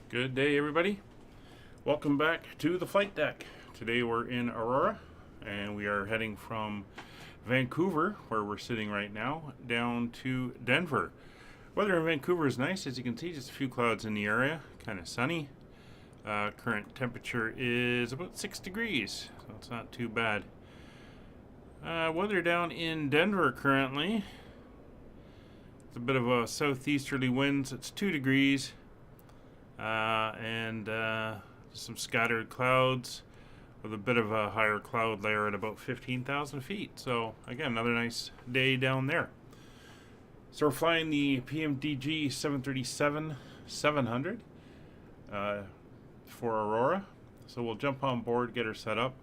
Good day, everybody. Welcome back to the flight deck. Today we're in Aurora, and we are heading from Vancouver, where we're sitting right now, down to Denver. Weather in Vancouver is nice. As you can see, just a few clouds in the area, kind of sunny. Current temperature is about 6 degrees, so it's not too bad. Weather down in Denver currently, it's a bit of a southeasterly winds. It's 2 degrees. And some scattered clouds with a bit of a higher cloud layer at about 15,000 feet. So again, another nice day down there. So we're flying the PMDG 737-700 for Aurora. So we'll jump on board, get her set up.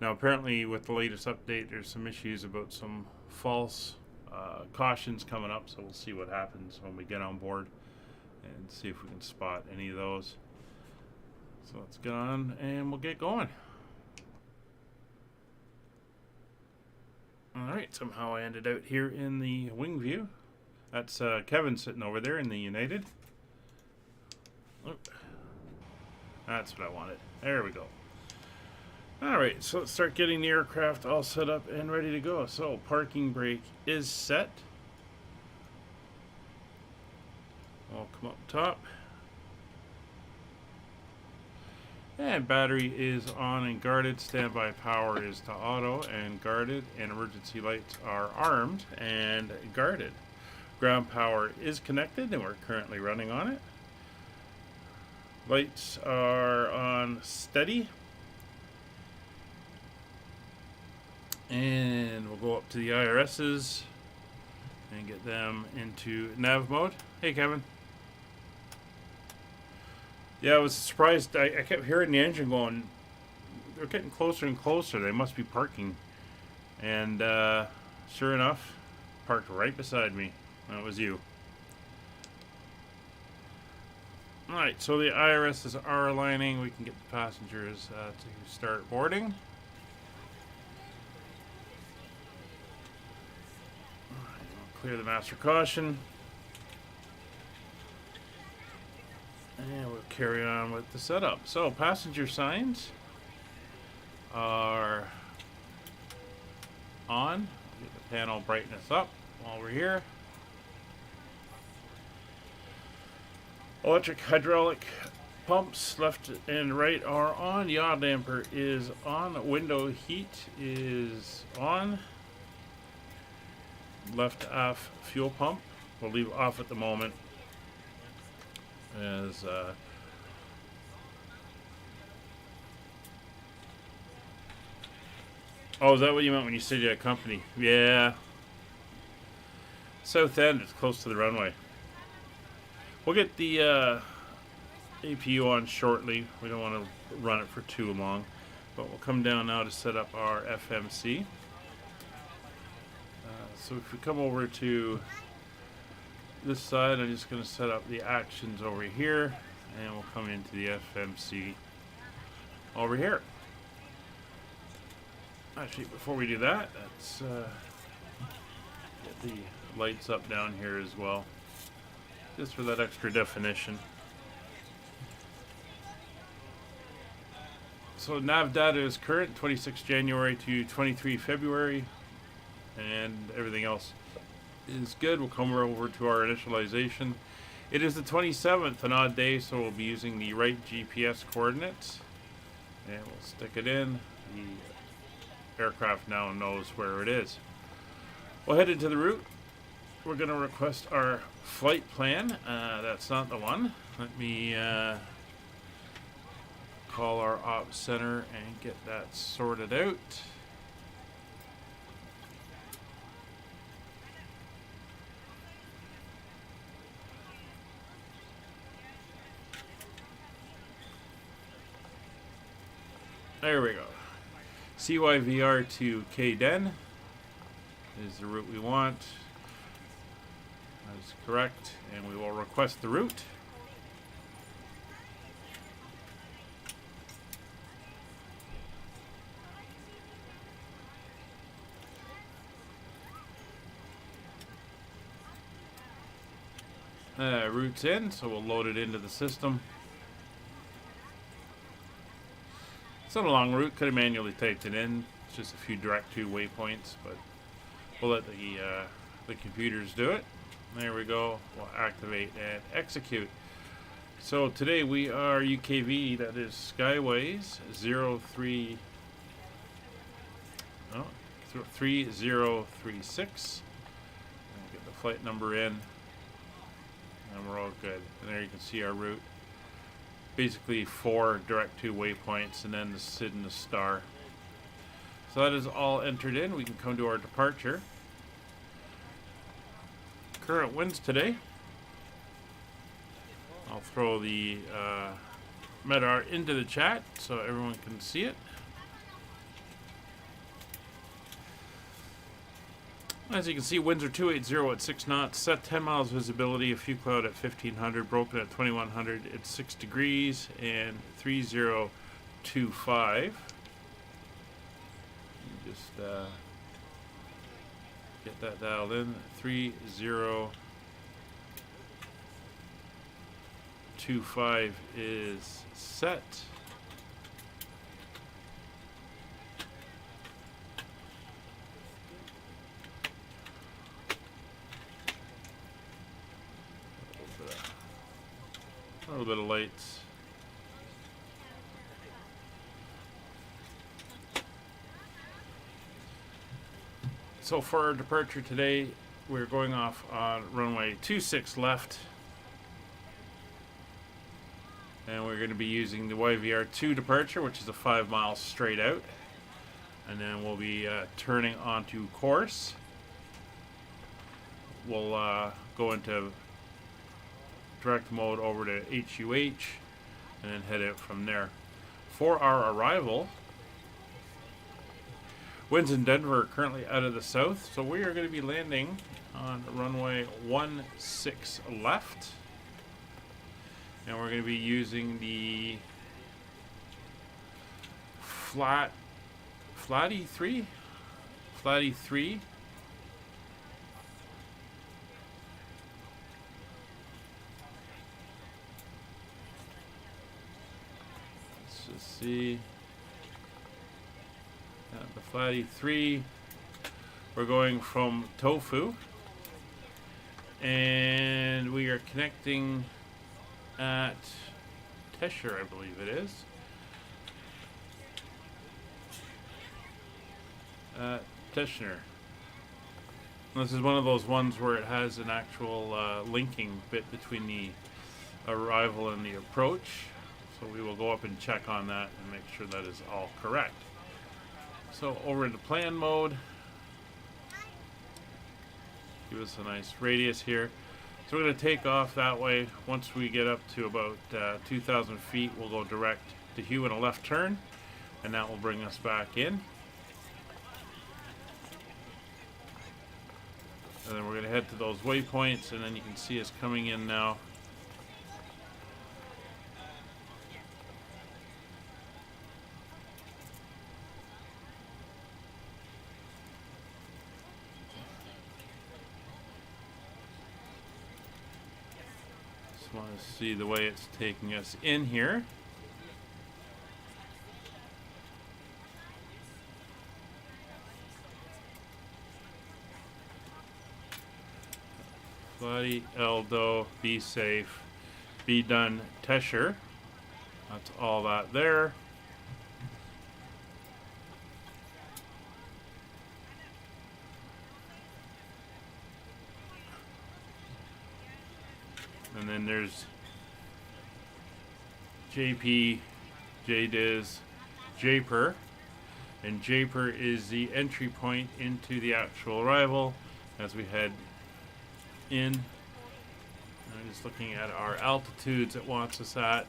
Now apparently with the latest update, there's some issues about some false cautions coming up. So we'll see what happens when we get on board and see if we can spot any of those. So let's get on and we'll get going. Alright, somehow I ended out here in the wing view. That's Kevin sitting over there in the United. Oh, that's what I wanted. There we go. Alright, so let's start getting the aircraft all set up and ready to go. So parking brake is set. I'll come up top. And battery is on and guarded. Standby power is to auto and guarded. And emergency lights are armed and guarded. Ground power is connected and we're currently running on it. Lights are on steady. And we'll go up to the IRSs and get them into nav mode. Hey, Kevin. Yeah, I was surprised. I kept hearing the engine going. They're getting closer and closer. They must be parking. And sure enough, parked right beside me. That was you. Alright, so the IRSs are aligning. We can get the passengers to start boarding. Alright, we'll clear the master caution. And we'll carry on with the setup. So passenger signs are on. Get the panel brightness up while we're here. Electric hydraulic pumps left and right are on. Yaw damper is on. Window heat is on. Left aft fuel pump. We'll leave off at the moment. As oh, is that what you meant when you said you had company? Yeah. South end is close to the runway. We'll get the APU on shortly. We don't want to run it for too long, but we'll come down now to set up our FMC. So if we come over to this side, I'm just going to set up the actions over here, and we'll come into the FMC over here. Actually, before we do that, let's get the lights up down here as well, just for that extra definition. So nav data is current, 26 January to 23 February, and everything else is good. We'll come over to our initialization. It is the 27th, an odd day, so we'll be using the right GPS coordinates. And we'll stick it in. The aircraft now knows where it is. We'll head into the route. We're going to request our flight plan. That's not the one. Let me call our ops center and get that sorted out. There we go. CYVR to KDEN is the route we want. That is correct, and we will request the route. Route's in, so we'll load it into the system. It's not a long route. Could have manually typed it in. It's just a few direct to waypoints, but we'll let the computers do it. There we go. We'll activate and execute. So today we are UKV, that is Skyways 3036. Get the flight number in, and we're all good. And there you can see our route. Basically 4 direct to waypoints, and then the SID and the star. So that is all entered in. We can come to our departure. Current winds today. I'll throw the MEDAR into the chat so everyone can see it. As you can see, winds are 280 at 6 knots, set 10 miles visibility, a few cloud at 1500, broken at 2100, it's 6 degrees, and 3025. Just get that dialed in. 3025 is set. A little bit of lights. So for our departure today, we're going off on runway 26 left. And we're going to be using the CYVR 2 departure, which is a 5 miles straight out. And then we'll be turning onto course. We'll go into direct mode over to HUH and then head out from there. For our arrival, winds in Denver are currently out of the south, so we are going to be landing on runway 16 left, and we're going to be using the Flatty 3. See, the Flatty 3. We're going from Tofu, and we are connecting at Tesher, I believe it is. Teschner. This is one of those ones where it has an actual linking bit between the arrival and the approach. So we will go up and check on that and make sure that is all correct. So over into plan mode. Give us a nice radius here. So we're going to take off that way. Once we get up to about 2,000 feet, we'll go direct to Hugh and a left turn, and that will bring us back in. And then we're going to head to those waypoints, and then you can see us coming in now. Just want to see the way it's taking us in here. Flatty, Eldo, be safe, be done, Tesher. That's all that there. And then there's JP, JDiz, Japer. And Japer is the entry point into the actual arrival as we head in. I'm just looking at our altitudes it wants us at.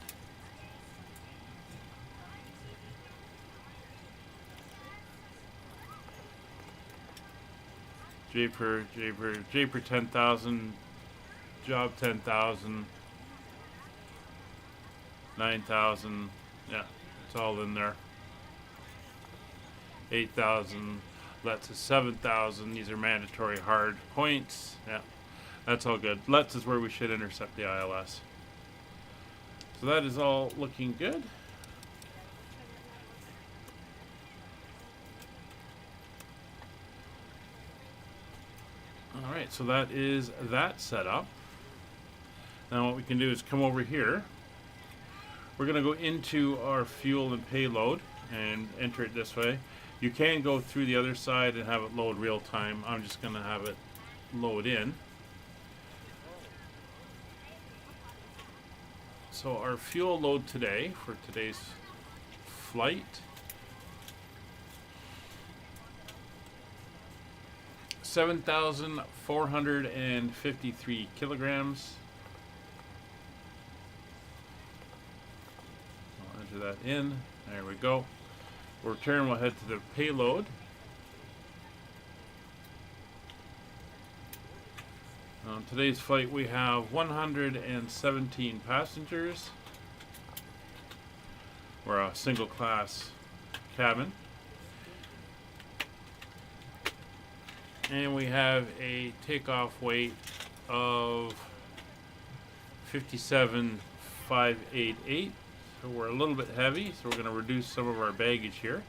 Japer 10,000, job 10,000, 9,000, yeah, it's all in there. 8,000, LETS is 7,000, these are mandatory hard points, yeah. That's all good. LETS is where we should intercept the ILS. So that is all looking good. Alright, so that is that setup. Now what we can do is come over here. We're going to go into our fuel and payload and enter it this way. You can go through the other side and have it load real time. I'm just going to have it load in. So our fuel load today for today's flight, 7,453 kilograms. I'll enter that in. There we go. We'll return. We'll head to the payload. On today's flight, we have 117 passengers. We're a single class cabin. And we have a takeoff weight of 57,588. So we're a little bit heavy, so we're going to reduce some of our baggage here.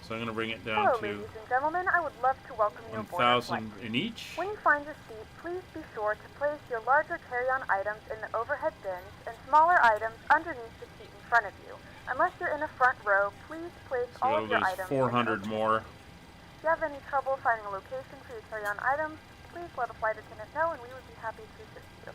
So I'm going to bring it down Hello, to ladies and gentlemen. I would love to welcome you aboard our flight. 1,000 in each. When you find your seat, please be sure to place your larger carry-on items in the overhead bins and smaller items underneath the seat in front of you. Unless you're in the front row, please place all of your items. 400 more. If you have any trouble finding a location for your carry-on items, please let a flight attendant know and we would be happy to assist you.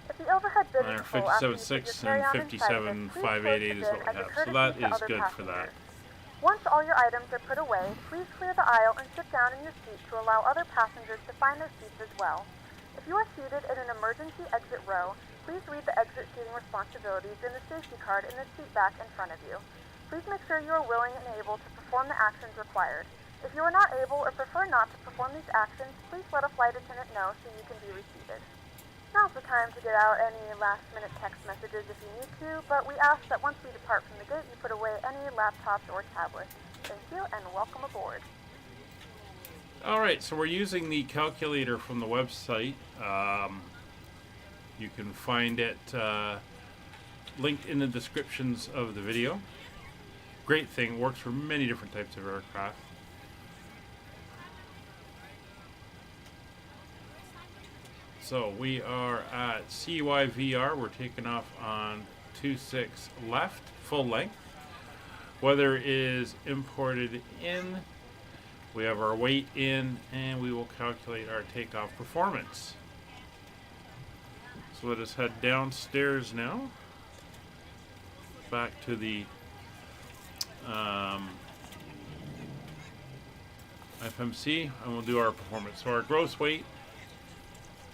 If the overhead bin is full after you put your 57.6 carry-on and inside of it, please close the 57.588 is bin what we as a have. So courtesy that to is other good for that. passengers. Once all your items are put away, please clear the aisle and sit down in your seat to allow other passengers to find their seats as well. If you are seated in an emergency exit row, please read the exit seating responsibilities in the safety card in the seat back in front of you. Please make sure you are willing and able to perform the actions required. If you are not able or prefer not to perform these actions, please let a flight attendant know so you can be reseated. Now's the time to get out any last-minute text messages if you need to, but we ask that once we depart from the gate, you put away any laptops or tablets. Thank you, and welcome aboard. Alright, so we're using the calculator from the website. You can find it linked in the descriptions of the video. Great thing, works for many different types of aircraft. So we are at CYVR. We're taking off on 26 left, full length. Weather is imported in. We have our weight in, and we will calculate our takeoff performance. So let us head downstairs now, back to the FMC, and we'll do our performance. So our gross weight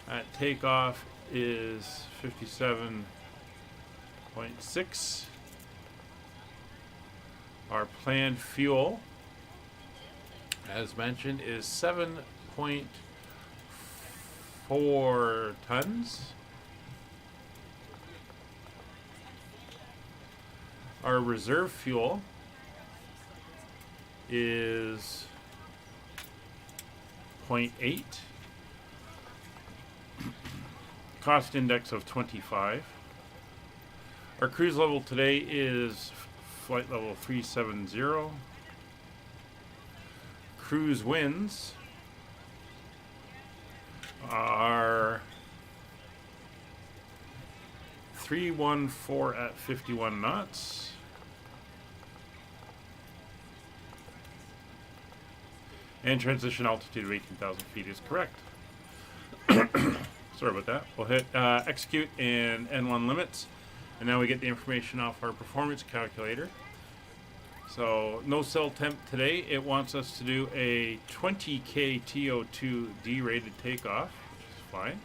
at takeoff is 57.6. Our planned fuel, as mentioned, is 7.4 tons. Our reserve fuel is 0.8. Cost index of 25. Our cruise level today is flight level 370. Cruise winds are 314 at 51 knots. And transition altitude of 18,000 feet is correct. Sorry about that. We'll hit execute and N1 limits. And now we get the information off our performance calculator. So no cell temp today. It wants us to do a 20K TO2 D-rated takeoff, which is fine.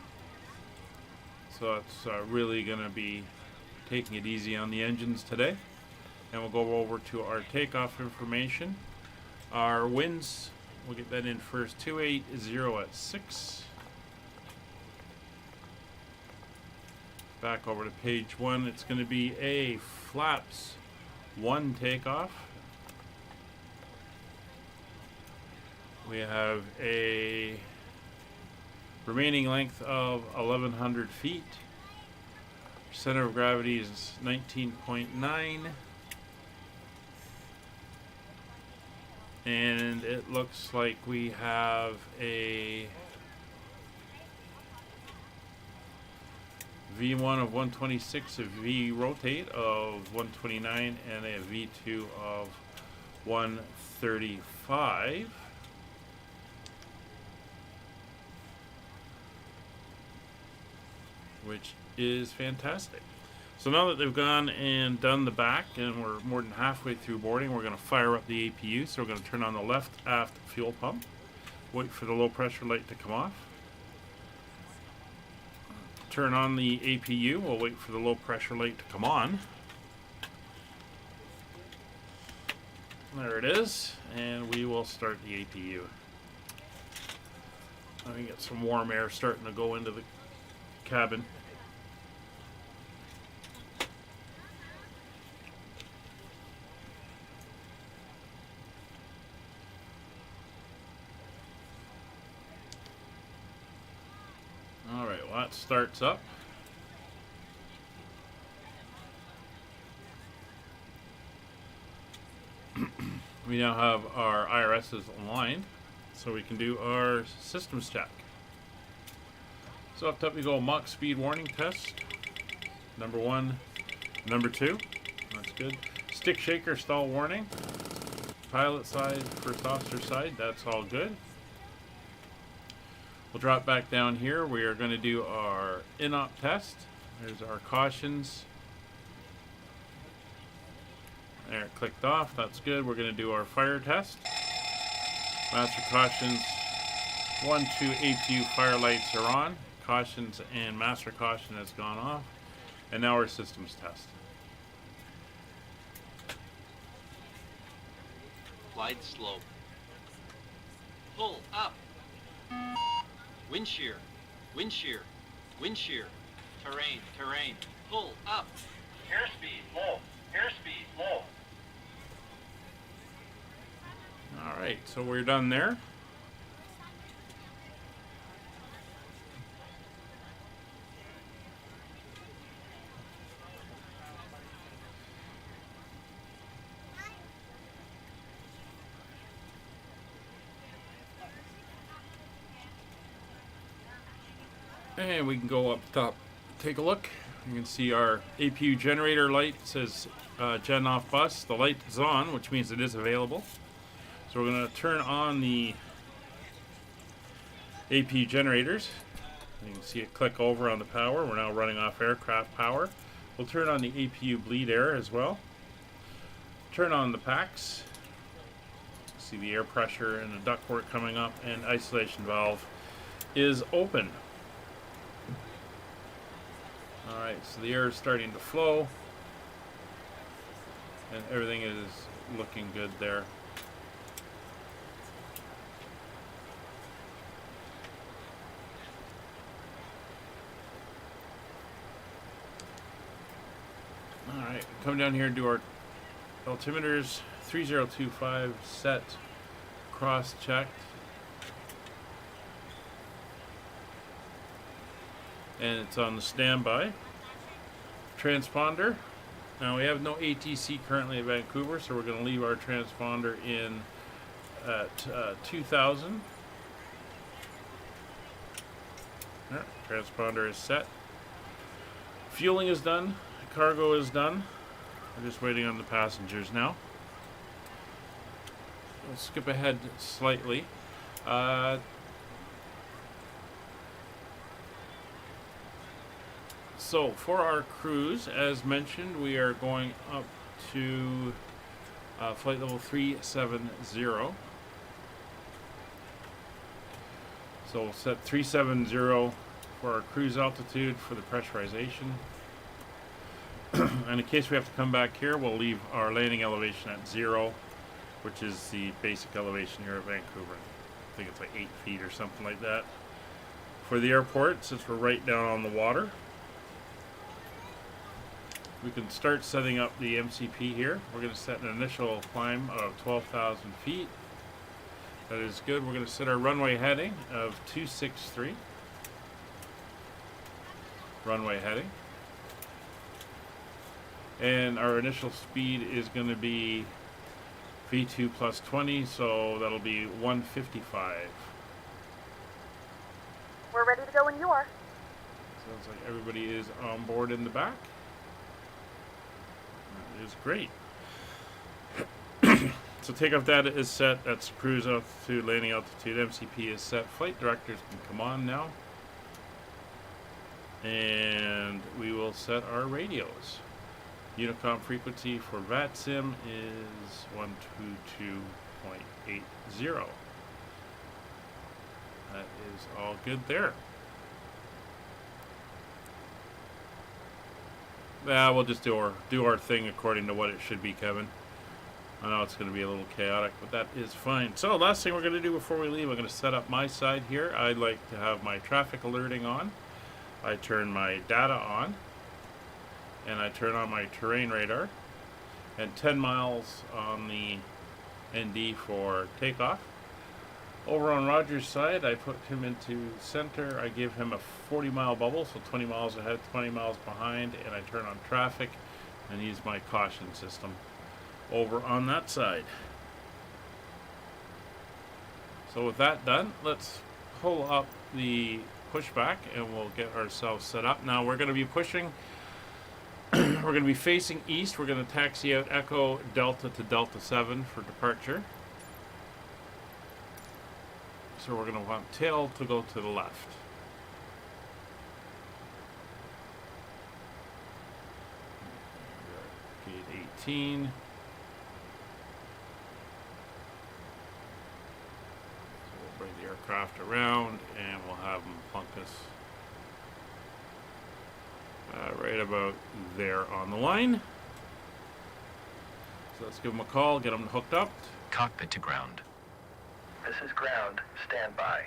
So it's really going to be taking it easy on the engines today. And we'll go over to our takeoff information. Our winds, we'll get that in first, 280 at 6. Back over to page 1, it's going to be a flaps 1 takeoff. We have a remaining length of 1,100 feet. Center of gravity is 19.9. And it looks like we have a V1 of 126, a V rotate of 129, and a V2 of 135. Which is fantastic. So now that they've gone and done the back and we're more than halfway through boarding, we're going to fire up the APU. So we're going to turn on the left aft fuel pump, wait for the low pressure light to come off. Turn on the APU, we'll wait for the low pressure light to come on. There it is, and we will start the APU. Let me get some warm air starting to go into the cabin. Alright, well that starts up. We now have our IRSs aligned, so we can do our systems check. So up top we go Mach speed warning test. Number 1, number 2. That's good. Stick shaker stall warning. Pilot side, first officer side, that's all good. We'll drop back down here. We are going to do our in-op test. There's our cautions. There, it clicked off. That's good. We're going to do our fire test. Master cautions 1, 2 APU fire lights are on. Cautions and master caution has gone off. And now our systems test. Glide slope. Pull up. Wind shear. Wind shear. Wind shear. Terrain. Terrain. Pull up. Airspeed low. Airspeed low. Alright, so we're done there. And we can go up top, take a look. You can see our APU generator light. It says gen off bus. The light is on, which means it is available. So we're going to turn on the APU generators. You can see it click over on the power. We're now running off aircraft power. We'll turn on the APU bleed air as well. Turn on the packs. See the air pressure and the ductwork coming up, and isolation valve is open. Alright, so the air is starting to flow, and everything is looking good there. Alright, come down here and do our altimeters. 3025 set, cross-checked. And it's on the standby. Transponder. Now we have no ATC currently in Vancouver, so we're going to leave our transponder in at 2000. Transponder is set. Fueling is done. Cargo is done. We're just waiting on the passengers now. We'll skip ahead slightly. So for our cruise, as mentioned, we are going up to flight level 370. So we'll set 370 for our cruise altitude for the pressurization. And in case we have to come back here, we'll leave our landing elevation at 0, which is the basic elevation here at Vancouver. I think it's like 8 feet or something like that. For the airport, since we're right down on the water, we can start setting up the MCP here. We're going to set an initial climb of 12,000 feet. That is good. We're going to set our runway heading of 263. Runway heading. And our initial speed is going to be V2 plus 20, so that'll be 155. We're ready to go when you are. Sounds like everybody is on board in the back. That is great. So takeoff data is set. That's cruise altitude, landing altitude. MCP is set. Flight directors can come on now. And we will set our radios. Unicom frequency for VATSIM is 122.80. That is all good there. We'll just do our thing according to what it should be, Kevin. I know it's going to be a little chaotic, but that is fine. So last thing we're going to do before we leave, I'm going to set up my side here. I'd like to have my traffic alerting on. I turn my data on, and I turn on my terrain radar, and 10 miles on the ND for takeoff. Over on Roger's side, I put him into center. I give him a 40-mile bubble, so 20 miles ahead, 20 miles behind, and I turn on traffic and use my caution system over on that side. So with that done, let's pull up the pushback and we'll get ourselves set up. Now we're going to be pushing, we're going to be facing east. We're going to taxi out Echo Delta to Delta 7 for departure. So we're going to want tail to go to the left. Gate 18. Bring the aircraft around and we'll have them plunk us right about there on the line. So let's give them a call, get them hooked up. Cockpit to ground. This is ground. Stand by.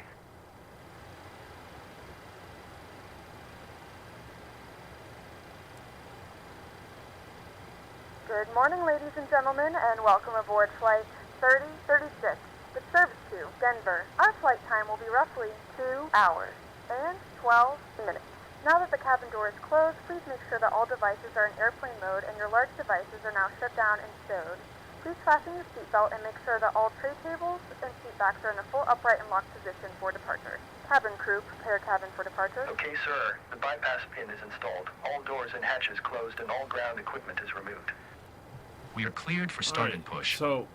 Good morning, ladies and gentlemen, and welcome aboard Flight 3036. With service to Denver. Our flight time will be roughly 2 hours and 12 minutes. Now that the cabin door is closed, please make sure that all devices are in airplane mode and your large devices are now shut down and stowed. Please fasten your seatbelt and make sure that all tray tables and seat backs are in a full upright and locked position for departure. Cabin crew, prepare cabin for departure. Okay, sir. The bypass pin is installed. All doors and hatches closed and all ground equipment is removed. We are cleared for start and push. So,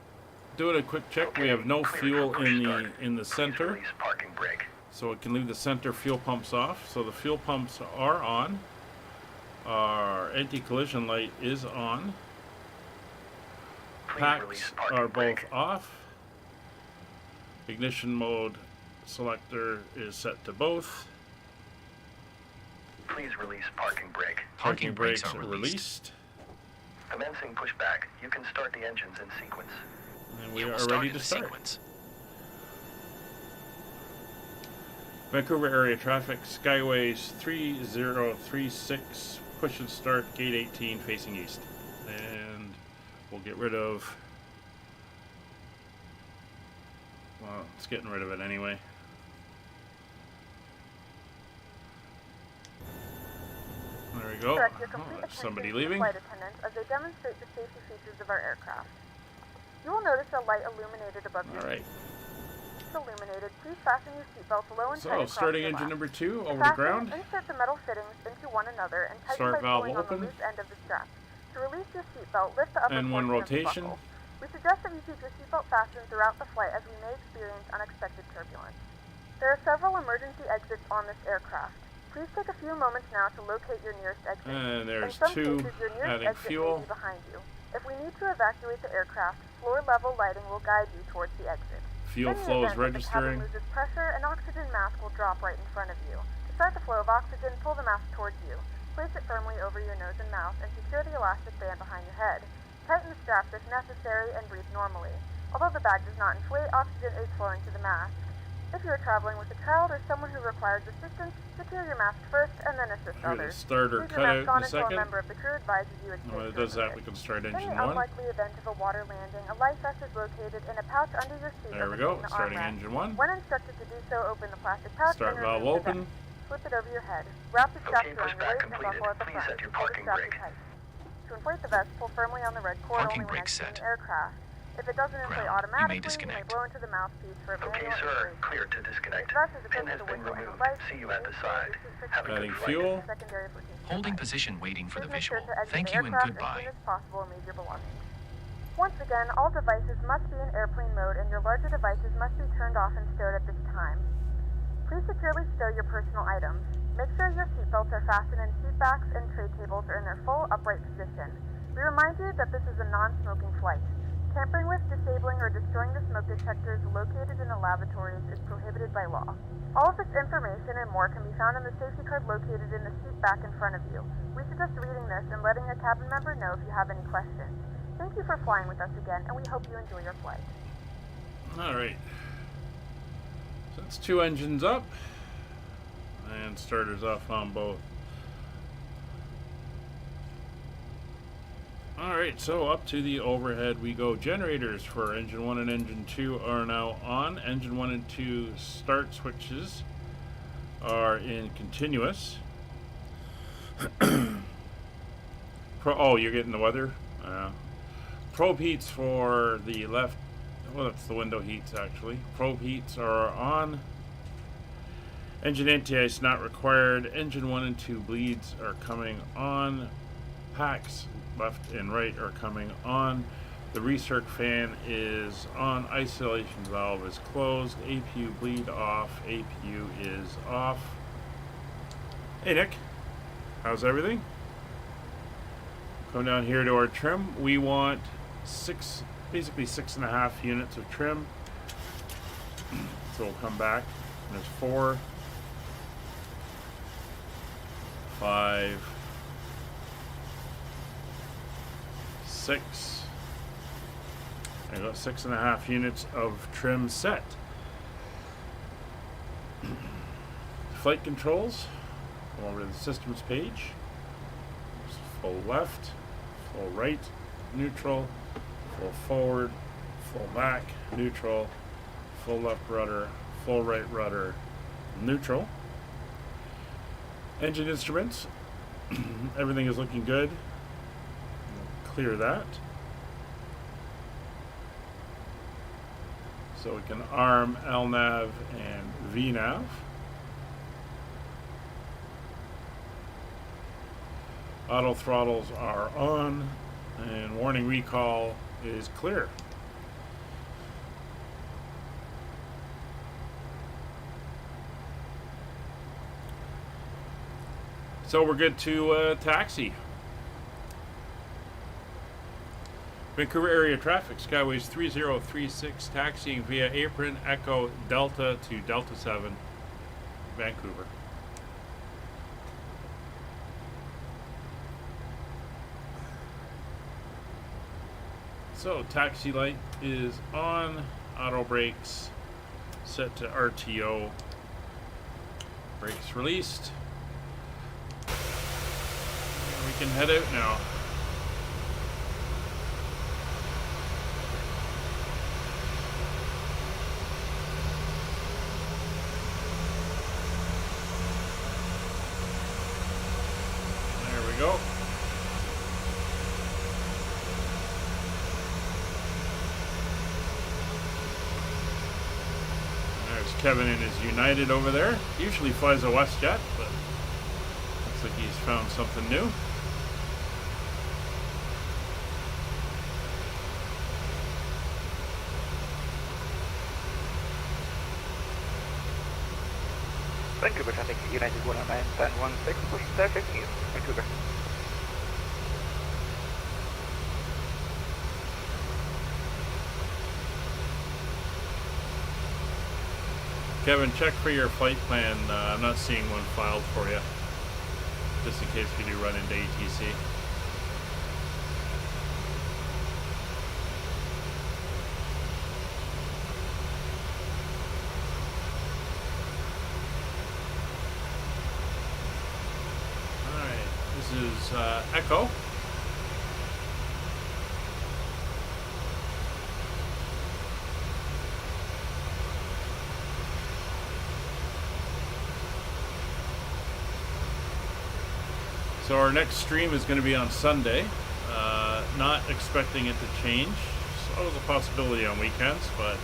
doing a quick check, we have no fuel in the center, Release parking brake. so we can leave the center fuel pumps off. So the fuel pumps are on. Our anti-collision light is on. Please Packs release parking are both brake. off. Ignition mode selector is set to both. Please release parking brake. Parking brakes brakes are are released. Commencing pushback. You can start the engines in sequence. And we You will are start ready in to the start. sequence. Vancouver area traffic, Skyways 3036, push and start, gate 18 facing east. And we'll get rid of, well, it's getting rid of it anyway. There we go. Direct your Oh, complete there's attention somebody to the leaving. flight attendants as they demonstrate the safety features of our aircraft. You will notice a light illuminated above your All right. seat. It's illuminated. Please fasten your seatbelt low and tight So, across starting your engine lap. number 2 To over to fasten, ground. insert the metal fittings into one another and tighten Start by valve pulling open. on the loose end of the strap. To release your seatbelt, lift the upper And one portion of the rotation. buckle. We suggest that you keep your seatbelt fastened throughout the flight as we may experience unexpected turbulence. There are several emergency exits on this aircraft. Please take a few moments now to locate your nearest exit. And there's In some 2 cases, your nearest adding exit fuel. may be behind you. If we need to evacuate the aircraft, floor-level lighting will guide you towards the exit. Fuel In the flow is event that the registering. cabin loses pressure, an oxygen mask will drop right in front of you. To start the flow of oxygen, pull the mask towards you. Place it firmly over your nose and mouth and secure the elastic band behind your head. Tighten the straps if necessary and breathe normally. Although the bag does not inflate, oxygen is flowing to the mask. If you are traveling with a child or someone who requires assistance, secure your mask first and then assist Hear the others. starter Leave cut your out mask in on a until a second. member of the crew advises you it's And when safe it to does that, remove we it. can start In engine the 1. unlikely event of a water landing, a life vest is located in a pouch under your seat. There or we go. between the Starting armrests. engine 1. When instructed to do so, open the plastic pouch Start and valve remove the open. vest. Slip it over your head. Wrap the straps Okay, around your pushback waist and completed. buckle at the Please front. set your Hold the parking straps brake. tight. To inflate the vest, pull firmly on the red cord Parking only when brake exiting set. the aircraft. If it doesn't inflate Ground. You may automatically, you may disconnect. blow into the mouthpiece for a Okay, manual sir. installation. Clear to disconnect. The vest is Pin equipped has with a been whistle and a removed. light. See you at the side. Have a Adding good flight. fuel. Secondary for seat Holding safety. position waiting for the Please make sure visual. to exit Thank the you and aircraft as goodbye. soon as possible and leave your belongings. Once again, all devices must be in airplane mode and your larger devices must be turned off and stowed at this time. Please securely stow your personal items. Make sure your seatbelts are fastened and seat backs and tray tables are in their full upright position. We remind you that this is a non-smoking flight. Tampering with, disabling, or destroying the smoke detectors located in the lavatories is prohibited by law. All of this information and more can be found in the safety card located in the seat back in front of you. We suggest reading this and letting a cabin member know if you have any questions. Thank you for flying with us again, and we hope you enjoy your flight. Alright. So it's 2 engines up. And starters off on both. Alright, so up to the overhead we go. Generators for engine 1 and engine 2 are now on. Engine 1 and 2 start switches are in continuous. Oh, you're getting the weather? Probe heats for the left. Well, that's the window heats actually. Probe heats are on. Engine anti-ice not required. Engine 1 and 2 bleeds are coming on. Packs left and right are coming on. The recirc fan is on. Isolation valve is closed. APU bleed off. APU is off. Hey Nick, how's everything? Come down here to our trim. We want basically 6.5 units of trim. So we'll come back. And there's 4, 5, 6. I got 6.5 units of trim set. Flight controls. Go over to the systems page. There's full left, full right, neutral, full forward, full back, neutral, full left rudder, full right rudder, neutral. Engine instruments. Everything is looking good. We'll clear that. So we can arm LNAV and VNAV. Auto throttles are on, and warning recall is clear. So we're good to taxi. Vancouver area traffic, Skyways 3036, taxiing via apron, Echo Delta to Delta 7, Vancouver. So taxi light is on, auto brakes set to RTO, brakes released. And we can head out now. There we go. Kevin in his United over there. Usually flies a WestJet, but looks like he's found something new. Vancouver traffic, United 109-716, please, 15, Vancouver. Kevin, check for your flight plan. I'm not seeing one filed for you, just in case we do run into ATC. Alright, this is Echo. So our next stream is going to be on Sunday. Not expecting it to change, always a possibility on weekends, but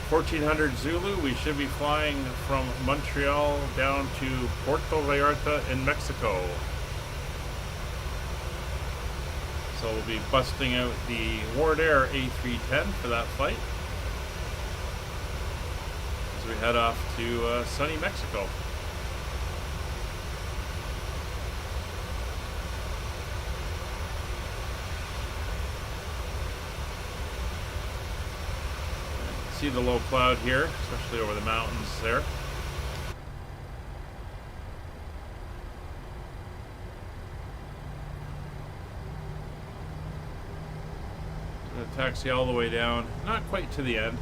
1400 Zulu, we should be flying from Montreal down to Puerto Vallarta in Mexico. So we'll be busting out the Ward Air A310 for that flight as we head off to sunny Mexico. See the low cloud here, especially over the mountains there. Gonna taxi all the way down, not quite to the end.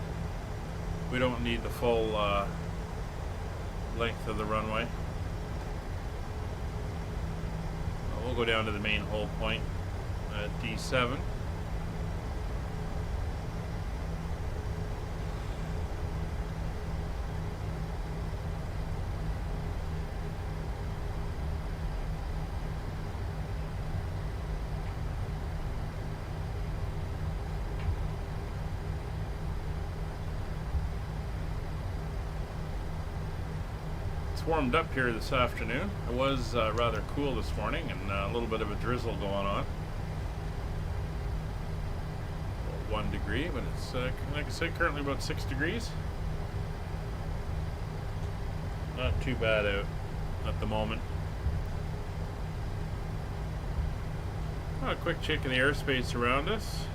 We don't need the full length of the runway. We'll go down to the main hold point at D7. Warmed up here this afternoon. It was rather cool this morning and a little bit of a drizzle going on. 1 degree, but it's like I said, currently about 6 degrees. Not too bad out at the moment. A quick check of the airspace around us.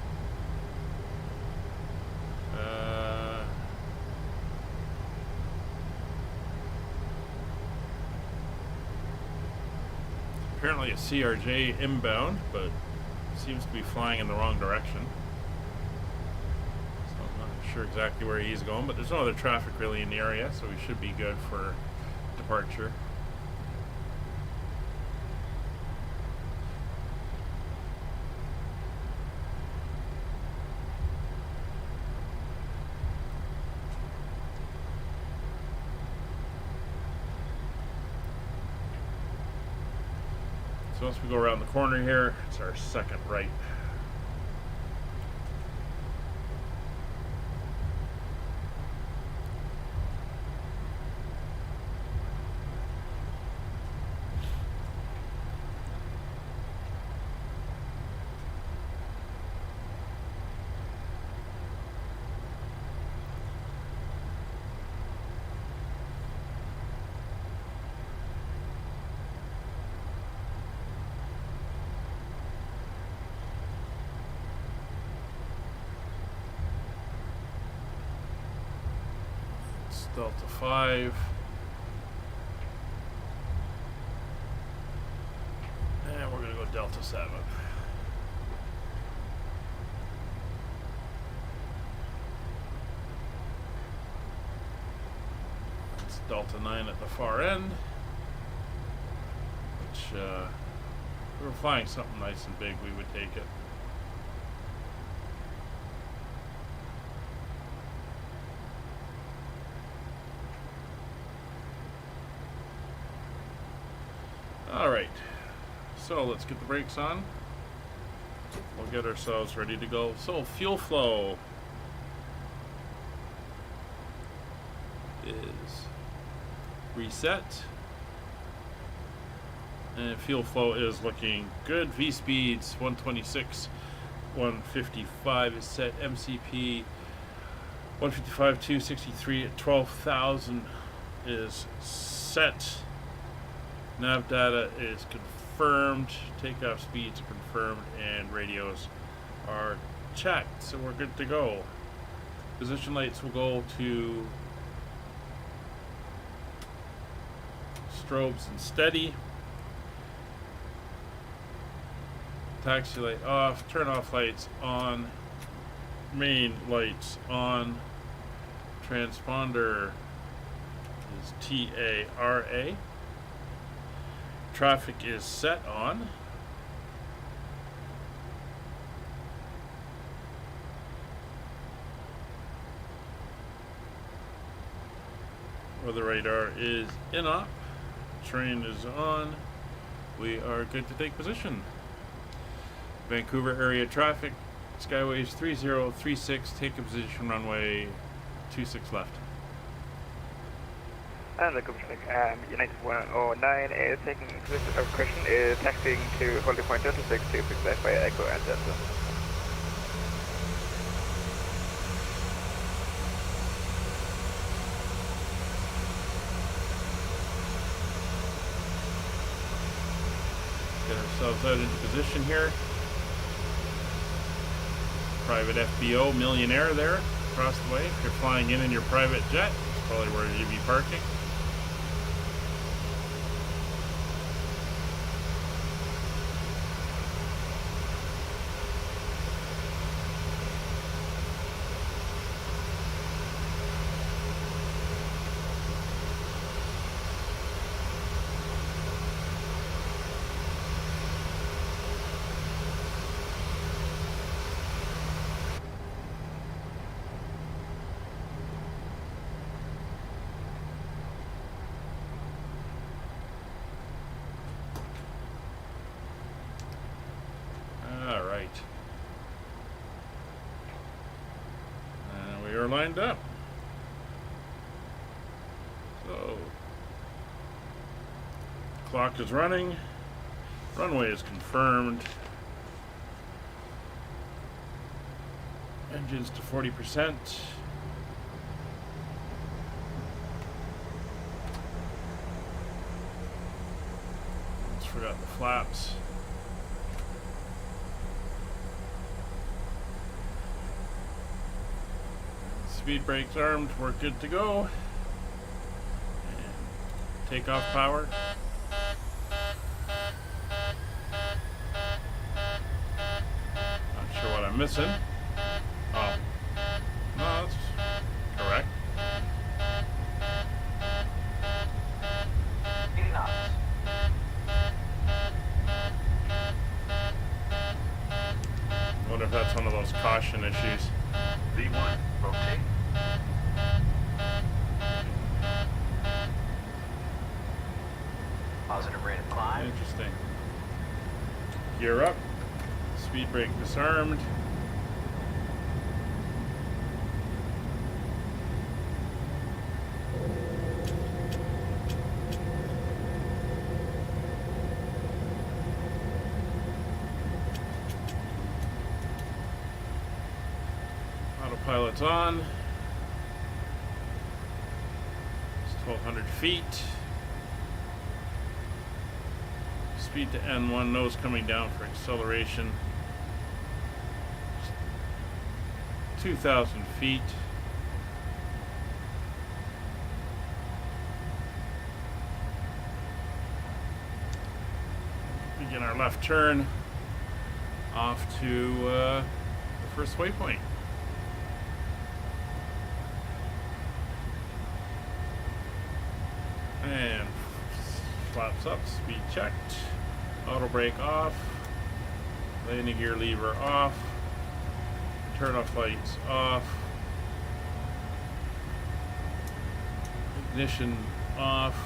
Apparently a CRJ inbound, but seems to be flying in the wrong direction. So I'm not sure exactly where he's going, but there's no other traffic really in the area, so we should be good for departure. So once we go around the corner here, it's our second right. Delta 5. And we're going to go Delta 7. It's Delta 9 at the far end. Which, if we were flying something nice and big, we would take it. Alright, so let's get the brakes on. We'll get ourselves ready to go. So fuel flow is reset. And fuel flow is looking good. V speeds 126, 155 is set. MCP 155, 263 at 12,000 is set. Nav data is confirmed, takeoff speeds are confirmed, and radios are checked, so we're good to go. Position lights will go to strobes and steady. Taxi light off, turn off lights on, main lights on, transponder is TARA. Traffic is set on. Weather radar is in op. Train is on. We are good to take position. Vancouver area traffic Skyways 3036, take a position runway 26 left. And the United 109 is taking position of question, is taxiing to holding point Delta 6 to fix that via Echo and Delta. Get ourselves out into position here. Private FBO millionaire there across the way. If you're flying in your private jet, it's probably where you'd be parking. We are lined up. So, clock is running. Runway is confirmed. Engines to 40%. Just forgot the flaps. Speed brakes armed, we're good to go. And takeoff power. Not sure what I'm missing. Oh, no, that's correct. 80 knots. Wonder if that's one of those caution issues. V1, rotate. Positive rate of climb. Interesting. Gear up. Speed brake disarmed. Autopilot's on. It's 1,200 feet. Speed to N1, nose coming down for acceleration. 2,000 feet. Begin our left turn off to the first waypoint. And flaps up, speed checked. Auto brake off. Landing gear lever off. Turn off lights off. Ignition off.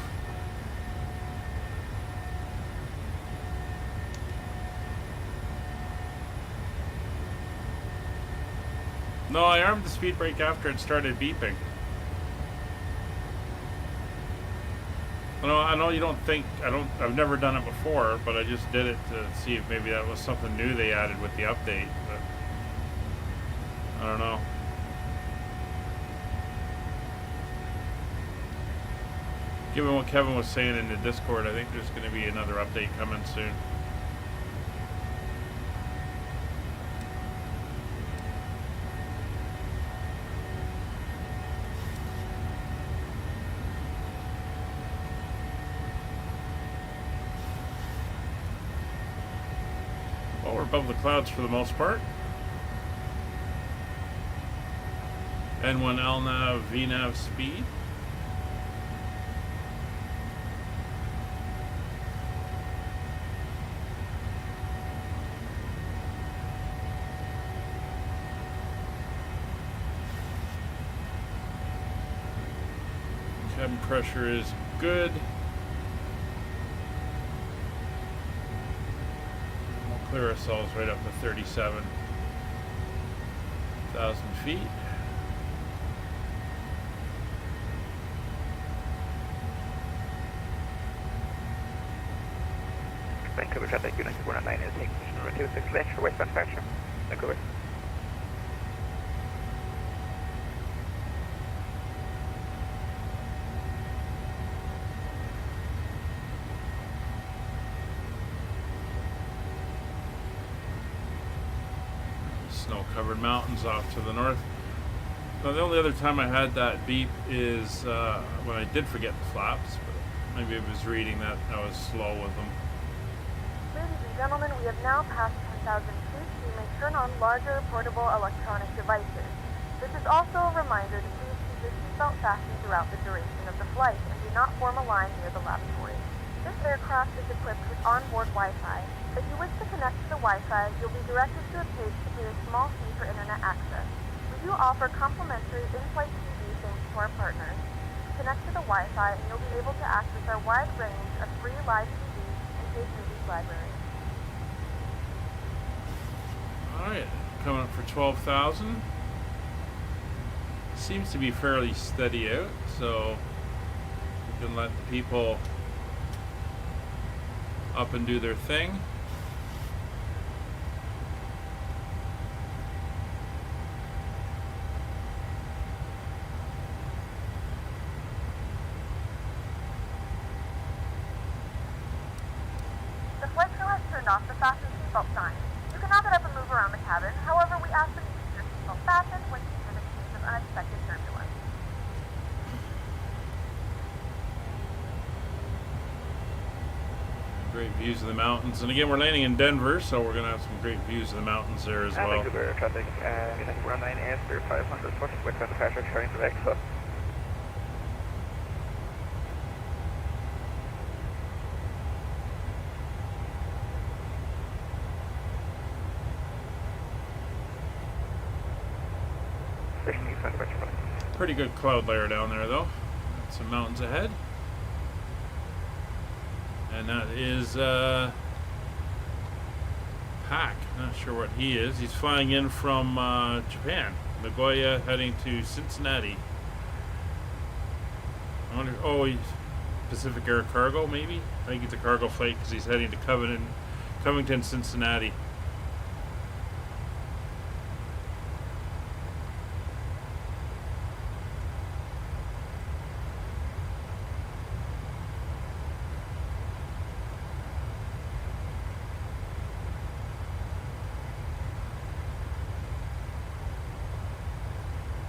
No, I armed the speed brake after it started beeping. I know you don't think, I've never done it before, but I just did it to see if maybe that was something new they added with the update, but I don't know. Given what Kevin was saying in the Discord, I think there's going to be another update coming soon. Well, we're above the clouds for the most part. N1 LNAV, VNAV speed. Cabin pressure is good. We'll clear ourselves right up to 37. 1,000 feet. Vancouver traffic, United 109 is taking position number 26 left for westbound departure. Vancouver. Snow-covered mountains off to the north. Now, the only other time I had that beep is when I did forget the flaps, but maybe it was reading that I was slow with them. Ladies and gentlemen, we have now passed 10,000 feet. You may turn on larger portable electronic devices. This is also a reminder to please keep your seatbelt fastened throughout the duration of the flight and do not form a line near the lavatory. This aircraft is equipped with onboard Wi-Fi. If you wish to connect to the Wi-Fi, you'll be directed to a page to pay a small fee for internet access. We do offer complimentary in-flight TV thanks to our partners. Connect to the Wi-Fi and you'll be able to access our wide range of free live TV and paid movies library. Alright, coming up for 12,000. Seems to be fairly steady out, so we can let the people up and do their thing. The flight crew has turned off the fasten seatbelt sign. You can now get up and move around the cabin. However, we ask that you keep your seatbelt fastened when you in case of unexpected turbulence. Great views of the mountains, and again we're landing in Denver, so we're going to have some great views of the mountains there as well. Vancouver traffic, United 109 is for 500 foot westbound departure, carrying direct south. Pretty good cloud layer down there though. Some mountains ahead. And that is Pack. Not sure what he is. He's flying in from Japan. Nagoya heading to Cincinnati. I wonder, oh, he's Pacific Air Cargo maybe? I think it's a cargo flight because he's heading to Covington, Cincinnati.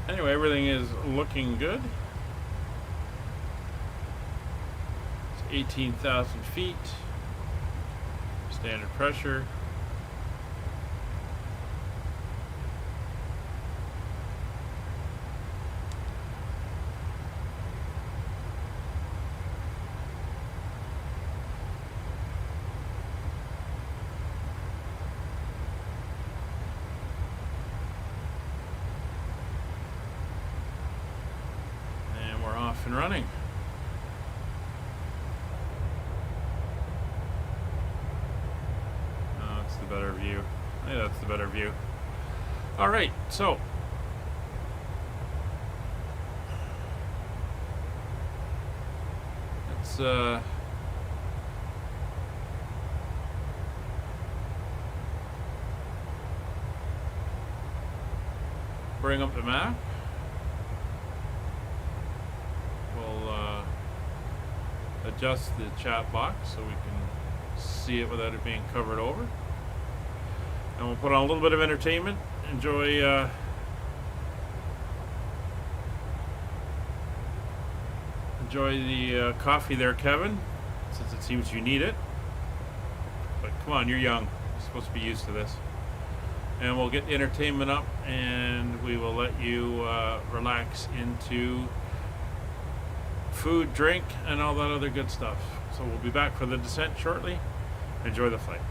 Anyway, everything is looking good. It's 18,000 feet. Standard pressure. Off and running. Oh, that's the better view. Yeah, that's the better view. All right, so let's bring up the map. Adjust the chat box so we can see it without it being covered over, and we'll put on a little bit of entertainment. Enjoy the coffee there, Kevin, since it seems you need it, but come on, you're young, you're supposed to be used to this. And we'll get the entertainment up and we will let you relax into food, drink, and all that other good stuff. So we'll be back for the descent shortly. Enjoy the flight.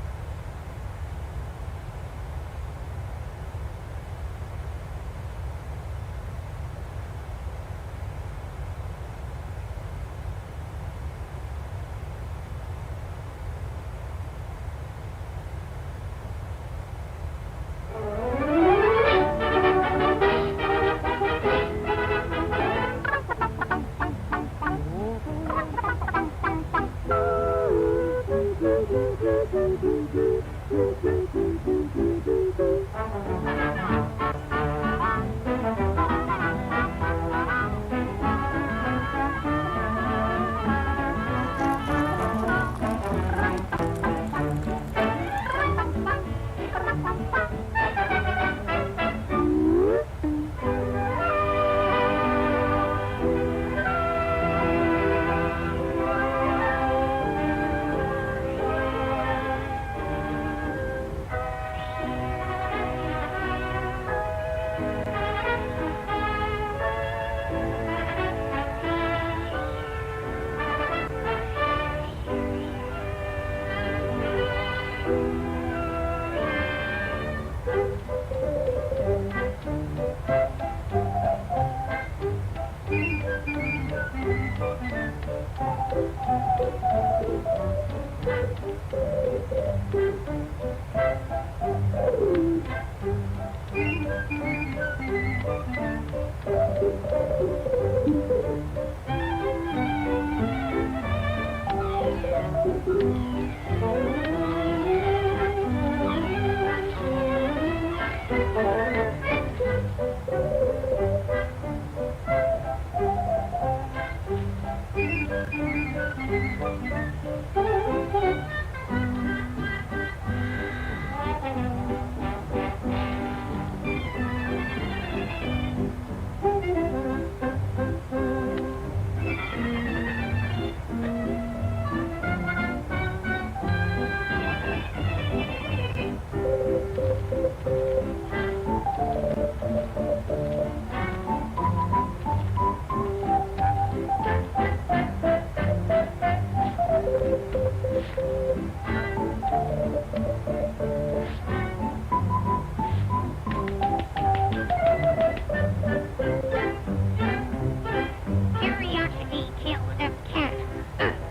Curiosity killed a cat.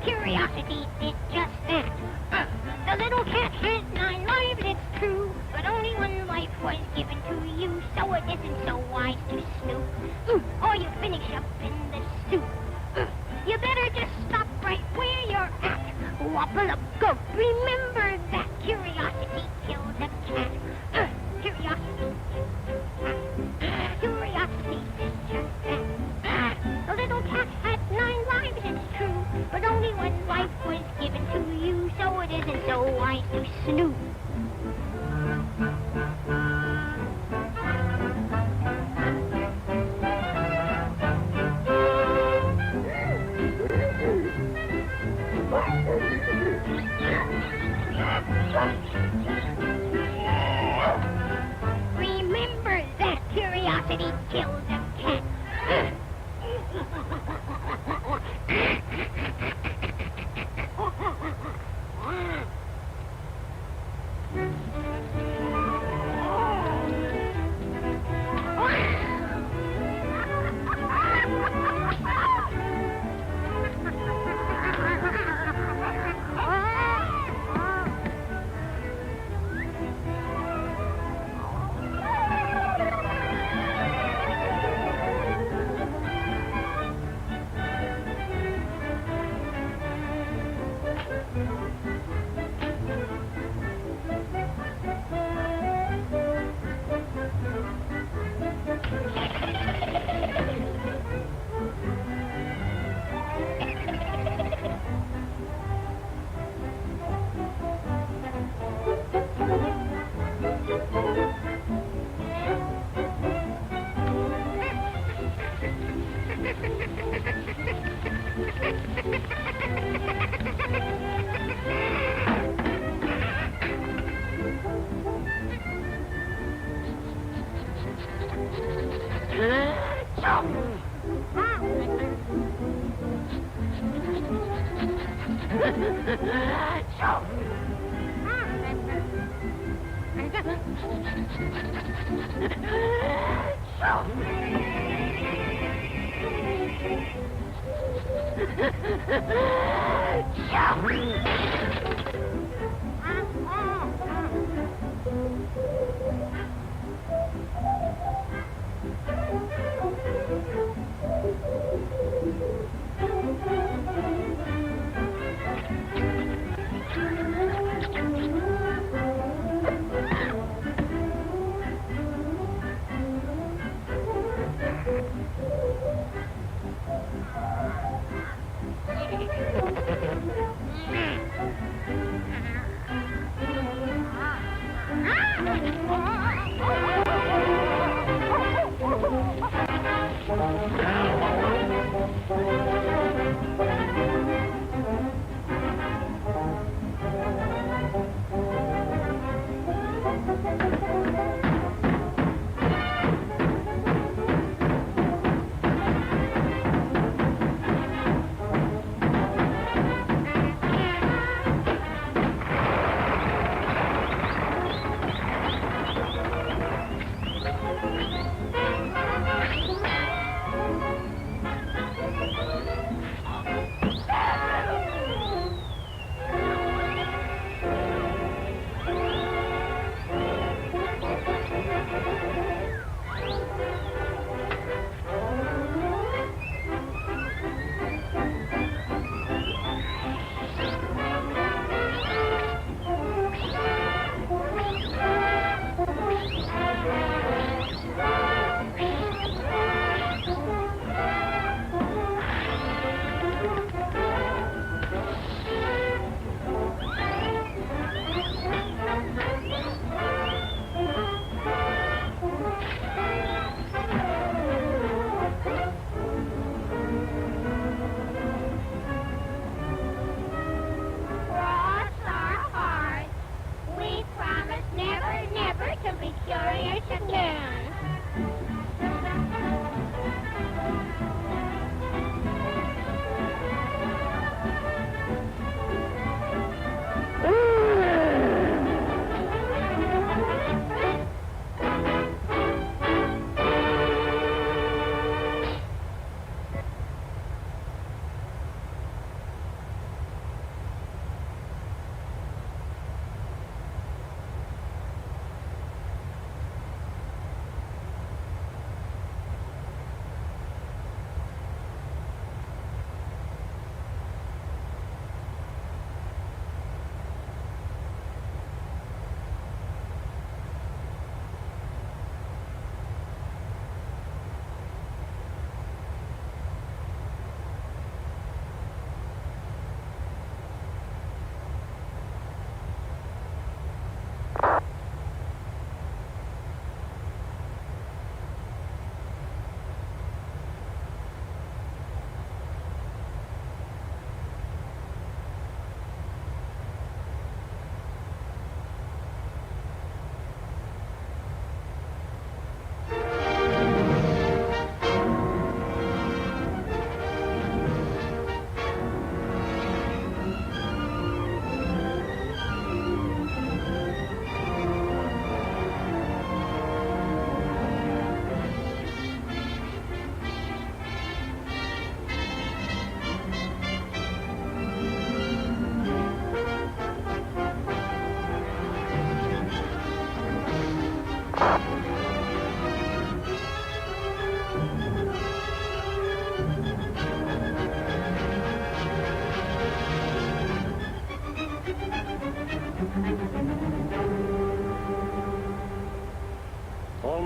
Curiosity did just that. The little cat had 9 lives, it's true, but only 1 life was given to you, so it isn't so wise to snoop. Or you finish up in the soup. You better just stop right where you're at. Wobble up, go. Remember that curiosity killed a cat. Curiosity. Curiosity did just that. The little cat had 9 lives, it's true, but only 1 life was given to you, so it isn't so wise to snoop. Remember that curiosity killed a cat.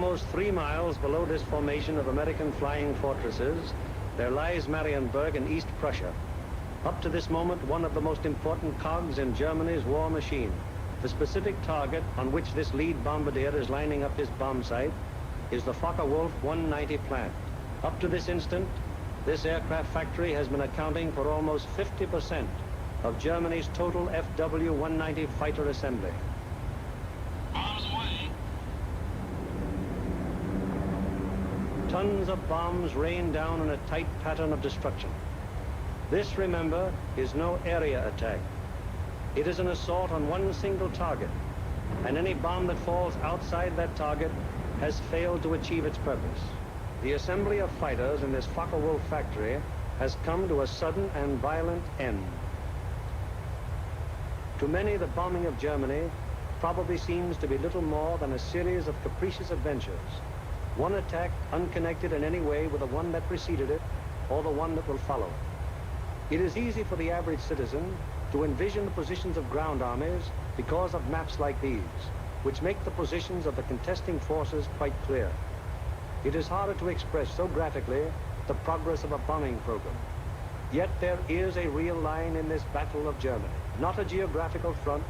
Almost 3 miles below this formation of American flying fortresses, there lies Marienburg in East Prussia. Up to this moment, one of the most important cogs in Germany's war machine. The specific target on which this lead bombardier is lining up his bomb sight is the Focke-Wulf 190 plant. Up to this instant, this aircraft factory has been accounting for almost 50% of Germany's total FW-190 fighter assembly. Bombs away. Tons of bombs rain down in a tight pattern of destruction. This, remember, is no area attack. It is an assault on one single target, and any bomb that falls outside that target has failed to achieve its purpose. The assembly of fighters in this Focke-Wulf factory has come to a sudden and violent end. To many, the bombing of Germany probably seems to be little more than a series of capricious adventures, one attack unconnected in any way with the one that preceded it or the one that will follow. It is easy for the average citizen to envision the positions of ground armies because of maps like these, which make the positions of the contesting forces quite clear. It is harder to express so graphically the progress of a bombing program. Yet there is a real line in this battle of Germany, not a geographical front,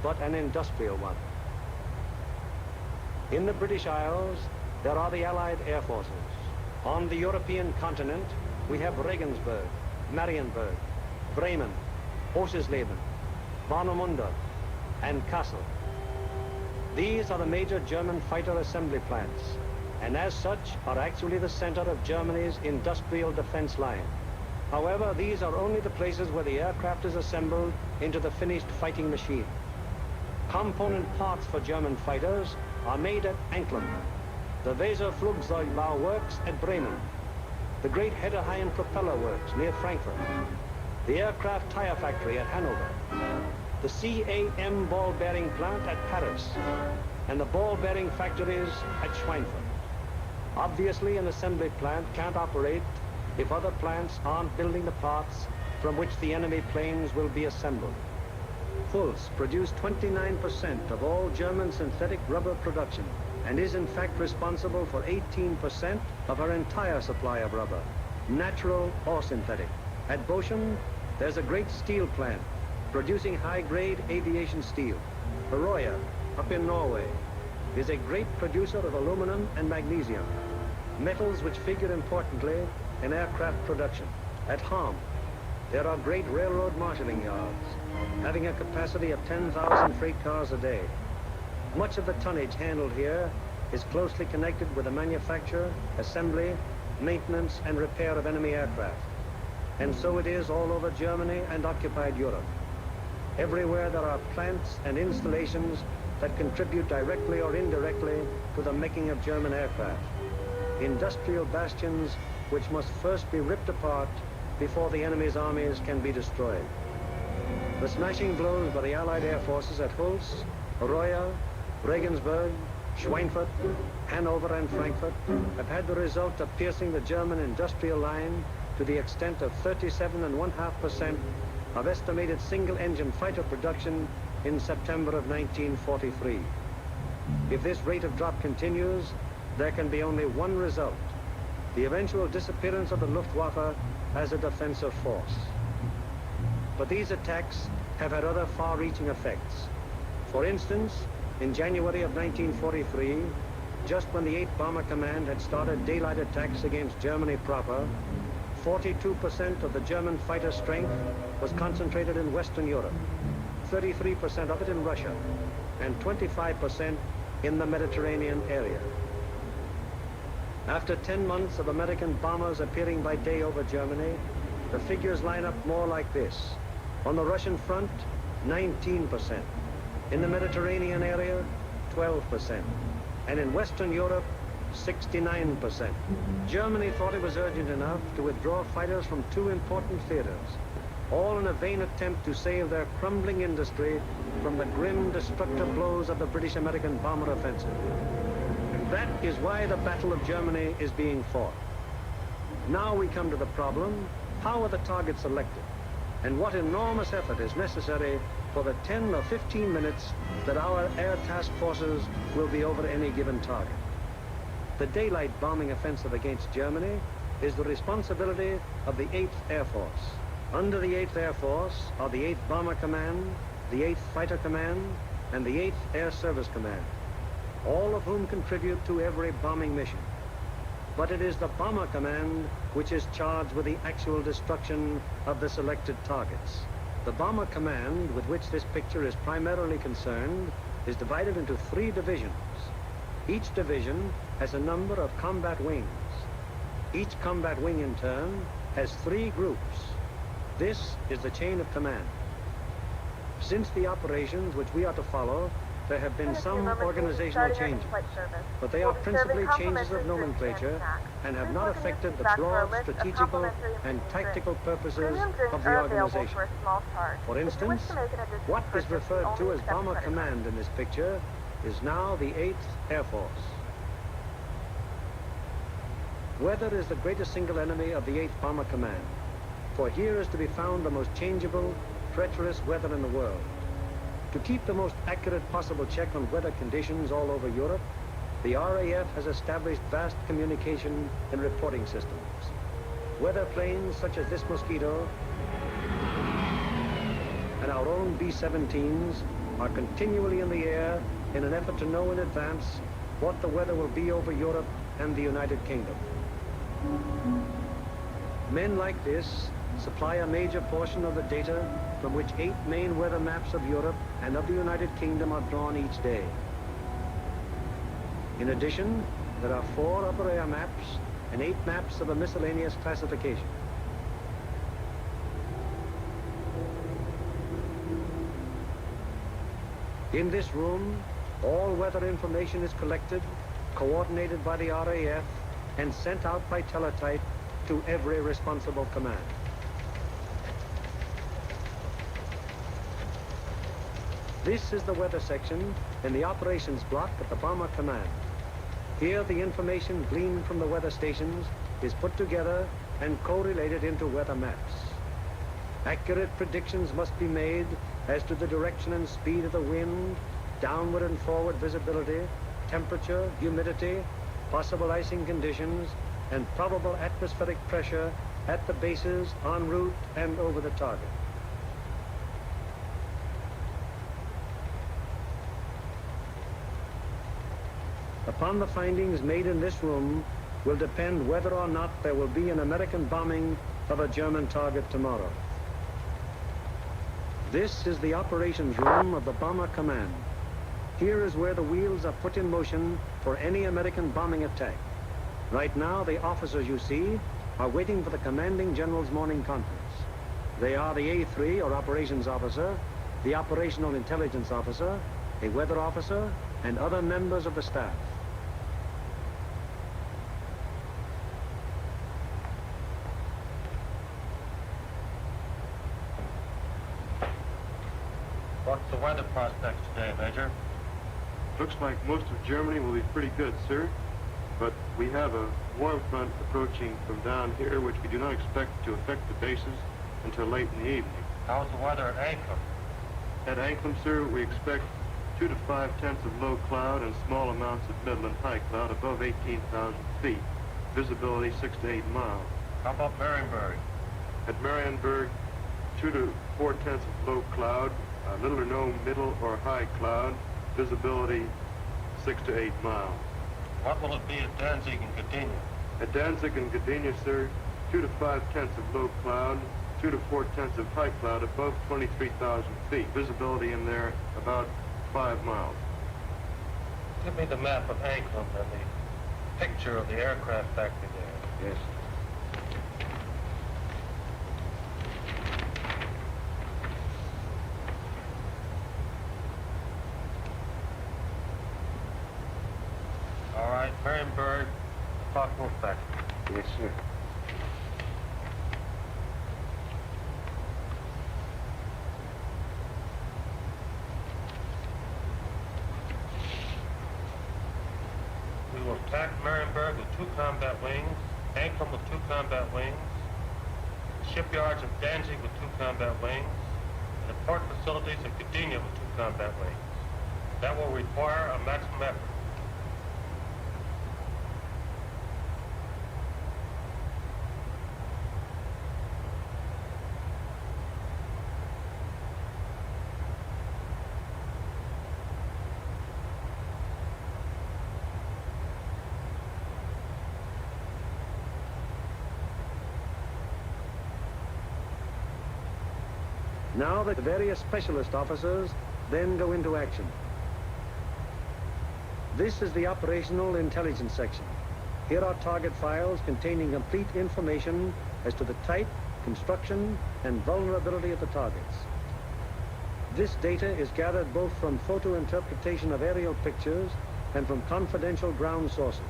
but an industrial one. In the British Isles, there are the Allied air forces. On the European continent, we have Regensburg, Marienburg, Bremen, Oschersleben, Warnemünde, and Kassel. These are the major German fighter assembly plants, and as such are actually the center of Germany's industrial defense line. However, these are only the places where the aircraft is assembled into the finished fighting machine. Component parts for German fighters are made at Anklam, the Weser Flugzeugbau Works at Bremen, the Great Hedderheim Propeller Works near Frankfurt, the Aircraft Tire Factory at Hanover, the CAM ball bearing plant at Paris, and the ball bearing factories at Schweinfurt. Obviously, an assembly plant can't operate if other plants aren't building the parts from which the enemy planes will be assembled. Fulz produced 29% of all German synthetic rubber production and is in fact responsible for 18% of our entire supply of rubber, natural or synthetic. At Bochum, there's a great steel plant producing high-grade aviation steel. Aurora, up in Norway, is a great producer of aluminum and magnesium, metals which figure importantly in aircraft production. At Ham, there are great railroad marshalling yards, having a capacity of 10,000 freight cars a day. Much of the tonnage handled here is closely connected with the manufacture, assembly, maintenance, and repair of enemy aircraft. And so it is all over Germany and occupied Europe. Everywhere there are plants and installations that contribute directly or indirectly to the making of German aircraft. Industrial bastions which must first be ripped apart before the enemy's armies can be destroyed. The smashing blows by the Allied air forces at Hulst, Aurora, Regensburg, Schweinfurt, Hanover, and Frankfurt have had the result of piercing the German industrial line to the extent of 37.5% of estimated single-engine fighter production in September of 1943. If this rate of drop continues, there can be only one result: the eventual disappearance of the Luftwaffe as a defensive force. But these attacks have had other far-reaching effects. For instance, in January of 1943, just when the 8th Bomber Command had started daylight attacks against Germany proper, 42% of the German fighter strength was concentrated in Western Europe, 33% of it in Russia, and 25% in the Mediterranean area. After 10 months of American bombers appearing by day over Germany, the figures line up more like this. On the Russian front, 19%. In the Mediterranean area, 12%. And in Western Europe, 69%. Germany thought it was urgent enough to withdraw fighters from 2 important theaters, all in a vain attempt to save their crumbling industry from the grim, destructive blows of the British-American bomber offensive. And that is why the Battle of Germany is being fought. Now we come to the problem: how are the targets selected? And what enormous effort is necessary for the 10 or 15 minutes that our air task forces will be over any given target? The daylight bombing offensive against Germany is the responsibility of the 8th Air Force. Under the 8th Air Force are the 8th Bomber Command, the 8th Fighter Command, and the 8th Air Service Command, all of whom contribute to every bombing mission. But it is the Bomber Command which is charged with the actual destruction of the selected targets. The Bomber Command, with which this picture is primarily concerned, is divided into 3 divisions. Each division has a number of combat wings. Each combat wing, in turn, has 3 groups. This is the chain of command. Since the operations which we are to follow, there have been some organizational changes, but they are principally changes of nomenclature and have not affected the broad strategical and tactical purposes of the organization. For instance, what is referred to as Bomber Command in this picture is now the 8th Air Force. Weather is the greatest single enemy of the 8th Bomber Command, for here is to be found the most changeable, treacherous weather in the world. To keep the most accurate possible check on weather conditions all over Europe, the RAF has established vast communication and reporting systems. Weather planes such as this Mosquito and our own B-17s are continually in the air in an effort to know in advance what the weather will be over Europe and the United Kingdom. Men like this supply a major portion of the data from which 8 main weather maps of Europe and of the United Kingdom are drawn each day. In addition, there are 4 upper air maps and 8 maps of a miscellaneous classification. In this room, all weather information is collected, coordinated by the RAF, and sent out by teletype to every responsible command. This is the weather section in the operations block at the Bomber Command. Here, the information gleaned from the weather stations is put together and correlated into weather maps. Accurate predictions must be made as to the direction and speed of the wind, downward and forward visibility, temperature, humidity, possible icing conditions, and probable atmospheric pressure at the bases, en route, and over the target. Upon the findings made in this room will depend whether or not there will be an American bombing of a German target tomorrow. This is the operations room of the Bomber Command. Here is where the wheels are put in motion for any American bombing attack. Right now, the officers you see are waiting for the commanding general's morning conference. They are the A3, or operations officer, the operational intelligence officer, a weather officer, and other members of the staff. What's the weather prospects today, Major? Looks like most of Germany will be pretty good, sir. But we have a warm front approaching from down here, which we do not expect to affect the bases until late in the evening. How's the weather at Honeycomb? At Honeycomb, sir, we expect 2 to 5 tenths of low cloud and small amounts of middle and high cloud above 18,000 feet. Visibility 6 to 8 miles. How about Marienburg? At Marienburg, 2 to 4 tenths of low cloud, little or no middle or high cloud, visibility 6 to 8 miles. What will it be at Danzig and Gdynia? At Danzig and Gdynia, sir, 2 to 5 tenths of low cloud, 2 to 4 tenths of high cloud above 23,000 feet. Visibility in there about 5 miles. Give me the map of Honeycomb and the picture of the aircraft factory there. Yes. All right, Marienburg, Clockwork Factory. Yes, sir. We will attack Marienburg with 2 combat wings, Honeycomb with 2 combat wings, shipyards of Danzig with 2 combat wings, and the port facilities of Gdynia with 2 combat wings. That will require a maximum effort. Now the various specialist officers then go into action. This is the operational intelligence section. Here are target files containing complete information as to the type, construction, and vulnerability of the targets. This data is gathered both from photo interpretation of aerial pictures and from confidential ground sources.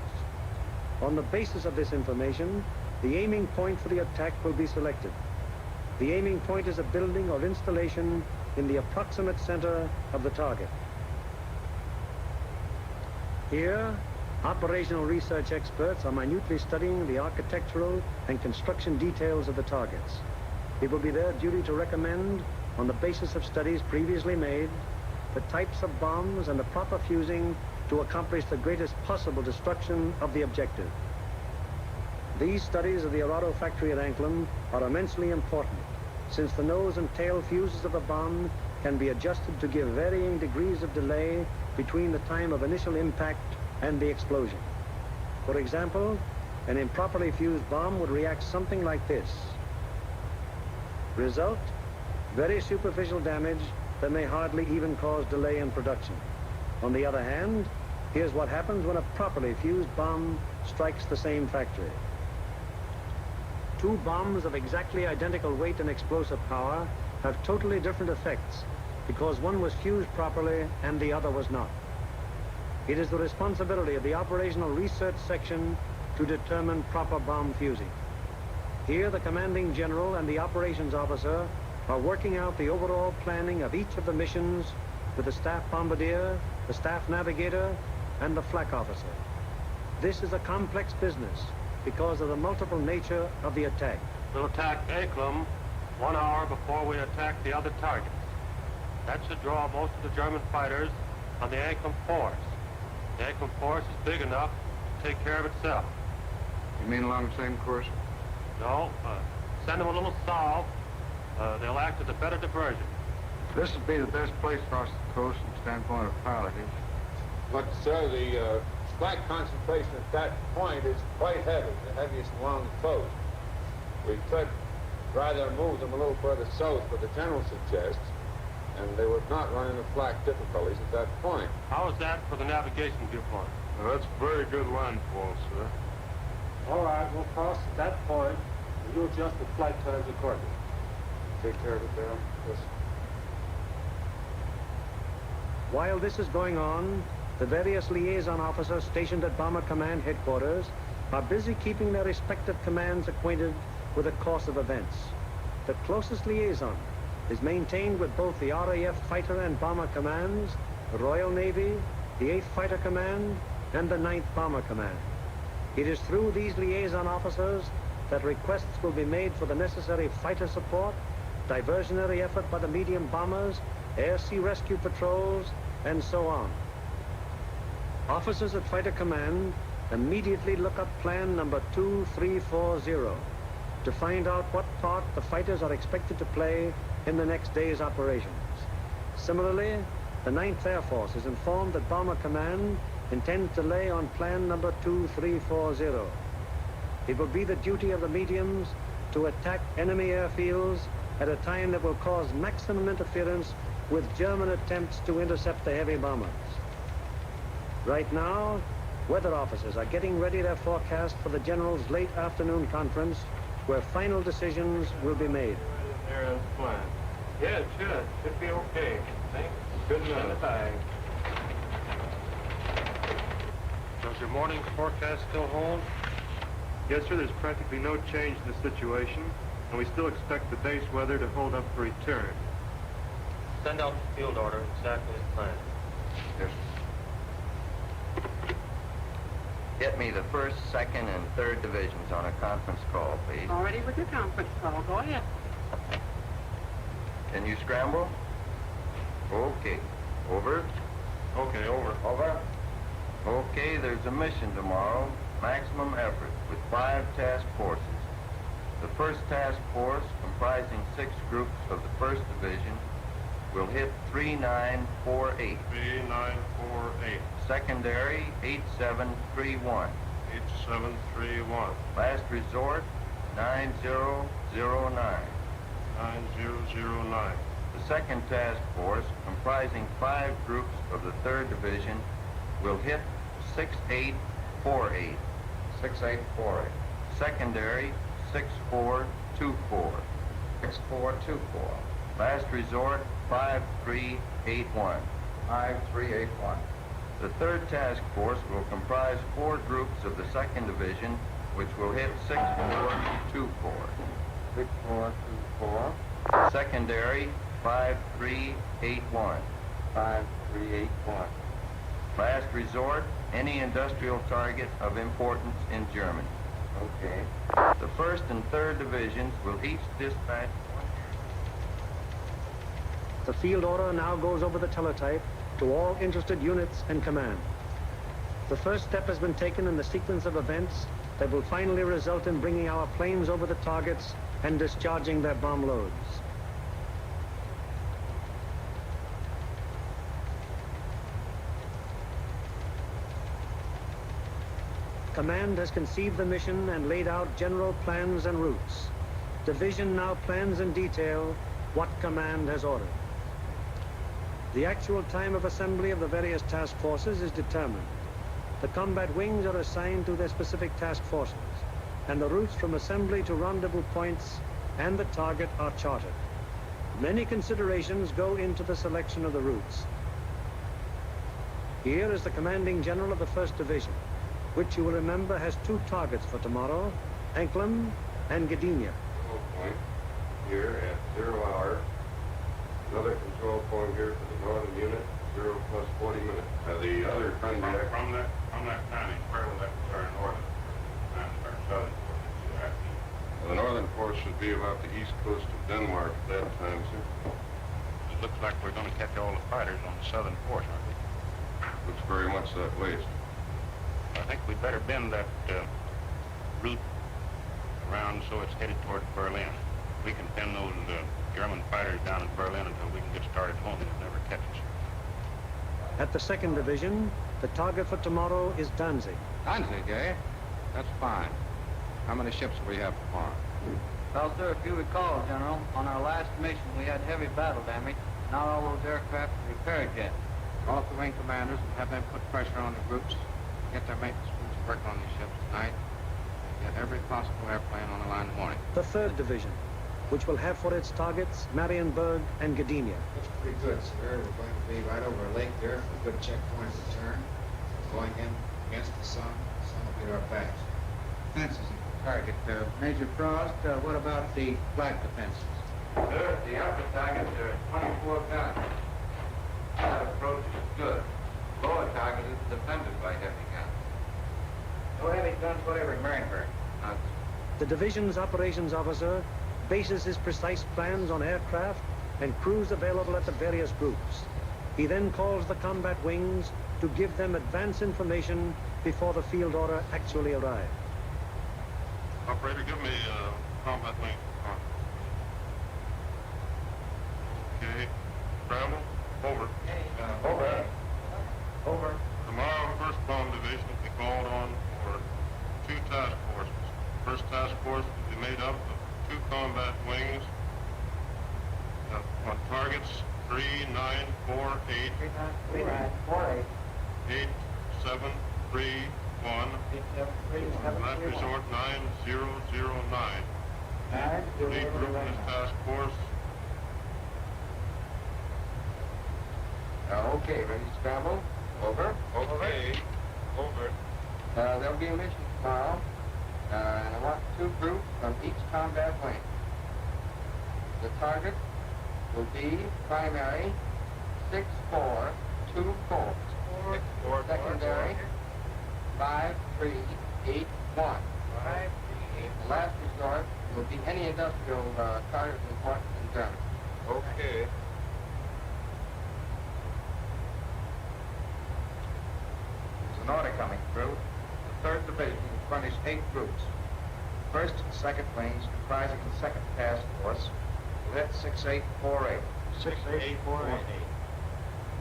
On the basis of this information, the aiming point for the attack will be selected. The aiming point is a building or installation in the approximate center of the target. Here, operational research experts are minutely studying the architectural and construction details of the targets. It will be their duty to recommend, on the basis of studies previously made, the types of bombs and the proper fusing to accomplish the greatest possible destruction of the objective. These studies of the Aurora factory at Anklin are immensely important, since the nose and tail fuses of a bomb can be adjusted to give varying degrees of delay between the time of initial impact and the explosion. For example, an improperly fused bomb would react something like this. Result, very superficial damage that may hardly even cause delay in production. On the other hand, here's what happens when a properly fused bomb strikes the same factory. Two bombs of exactly identical weight and explosive power have totally different effects because one was fused properly and the other was not. It is the responsibility of the operational research section to determine proper bomb fusing. Here, the commanding general and the operations officer are working out the overall planning of each of the missions with the staff bombardier, the staff navigator, and the flak officer. This is a complex business because of the multiple nature of the attack. We'll attack Aklum 1 hour before we attack the other targets. That should draw most of the German fighters on the Aklum force. The Aklum force is big enough to take care of itself. You mean along the same course? No, send them a little south. They'll act as a better diversion. This would be the best place across the coast from the standpoint of pilotage. But, sir, the flak concentration at that point is quite heavy, the heaviest along the coast. We could rather move them a little further south, but the general suggests, and they would not run into flak difficulties at that point. How is that for the navigation viewpoint? Well, that's a very good landfall, sir. All right, we'll cross at that point, and you adjust the flight times accordingly. Take care of it, Darryl. Yes. While this is going on, the various liaison officers stationed at Bomber Command headquarters are busy keeping their respective commands acquainted with the course of events. The closest liaison is maintained with both the RAF Fighter and Bomber Commands, the Royal Navy, the 8th Fighter Command, and the 9th Bomber Command. It is through these liaison officers that requests will be made for the necessary fighter support, diversionary effort by the medium bombers, air-sea rescue patrols, and so on. Officers at Fighter Command immediately look up plan number 2340 to find out what part the fighters are expected to play in the next day's operations. Similarly, the 9th Air Force is informed that Bomber Command intends to lay on plan number 2340. It will be the duty of the mediums to attack enemy airfields at a time that will cause maximum interference with German attempts to intercept the heavy bombers. Right now, weather officers are getting ready their forecast for the General's late afternoon conference, where final decisions will be made. There is the plan. Yeah, it should. Should be okay. Thanks. Good enough. Does your morning forecast still hold? Yes, sir. There's practically no change in the situation, and we still expect the base weather to hold up for return. Send out the field order exactly as planned. Yes, sir. Get me the 1st, 2nd, and 3rd divisions on a conference call, please. Already with your conference call. Go ahead. Can you scramble? Okay. Over? Okay, over. Over. Okay, there's a mission tomorrow. Maximum effort with 5 task forces. The 1st task force, comprising 6 groups of the 1st Division, will hit 3948. 3948. Secondary, 8731. 8731. Last resort, 9009. 9009. The 2nd Task Force, comprising 5 groups of the 3rd Division, will hit 6848. 6848. Secondary 6424. 6424. Last resort 5381. 5381. The 3rd Task Force will comprise 4 groups of the 2nd Division, which will hit 6424. 6424. Secondary 5381. 5381. Last resort, any industrial target of importance in Germany. Okay. The 1st and 3rd Divisions will each dispatch. The field order now goes over the teletype to all interested units and command. The first step has been taken in the sequence of events that will finally result in bringing our planes over the targets and discharging their bomb loads. Command has conceived the mission and laid out general plans and routes. Division now plans in detail what command has ordered. The actual time of assembly of the various task forces is determined. The combat wings are assigned to their specific task forces, and the routes from assembly to rendezvous points and the target are charted. Many considerations go into the selection of the routes. Here is the commanding general of the 1st Division, which you will remember has 2 targets for tomorrow, Anklem and Gdynia. Control point here at 0 hour. Another control point here for the northern unit, 0 plus 40 minutes. The other From that timing, where will that put our northern and our southern forces? the northern force should be about the east coast of Denmark at that time, sir. It looks like we're going to catch all the fighters on the southern force, aren't we? Looks very much that way, sir. I think we'd better bend that route around so it's headed toward Berlin. We can pin those German fighters down in Berlin until we can get started home. They'll never catch us. At the 2nd Division, the target for tomorrow is Danzig. Danzig, eh? That's fine. How many ships will we have tomorrow? Well, sir, if you recall, General, on our last mission we had heavy battle damage. Not all those aircraft are repaired yet. Call up the wing commanders and have them put pressure on the groups. Get their maintenance crews working on these ships tonight. Get every possible airplane on the line in the morning. The 3rd Division, which will have for its targets Marienburg and Gdynia. Looks pretty good, sir. We're going to be right over a lake there for a good checkpoint return. Going in against the sun will be our backs. Defenses and target. Major Frost, what about the flag defenses? Sir, the upper targets are 24 guns. That approach is good. Lower target is defended by heavy guns. No heavy guns whatever in Marienburg. The division's operations officer bases his precise plans on aircraft and crews available at the various groups. He then calls the combat wings to give them advance information before the field order actually arrives. Operator, give me combat wing. Okay. Travel. Over. Over. Over. Tomorrow, 1st Bomb Division will be called on for 2 task forces. First task force will be made up of 2 combat wings on targets 3948, 8731, last resort 9009. Lead group in this task force. Okay, ready to scramble? Over. Okay. Over. There'll be a mission tomorrow, and I want 2 groups from each combat wing. The target will be primary 6424. Secondary 5381. The last resort will be any industrial target important in Germany. Okay. There's an order coming through. The 3rd Division will furnish 8 groups. 1st and 2nd wings, comprising the 2nd Task Force, will hit 6848. 6848.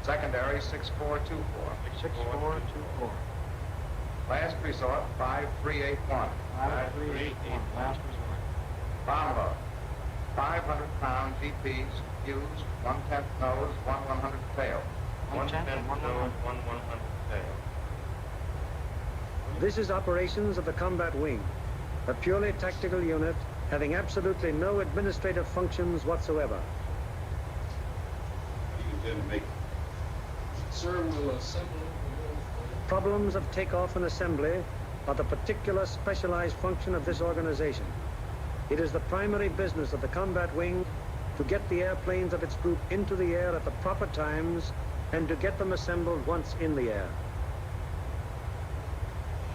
Secondary 6424. 6424. Last resort 5381. 5381. Last resort. Bomb load. 500-pound GPs fused, 1/10 nose, 1/100 tail. 1/10 nose, 1/100 tail. This is operations of the combat wing, a purely tactical unit having absolutely no administrative functions whatsoever. What do you intend to make? Sir, we'll assemble. Problems of takeoff and assembly are the particular specialized function of this organization. It is the primary business of the combat wing to get the airplanes of its group into the air at the proper times and to get them assembled once in the air.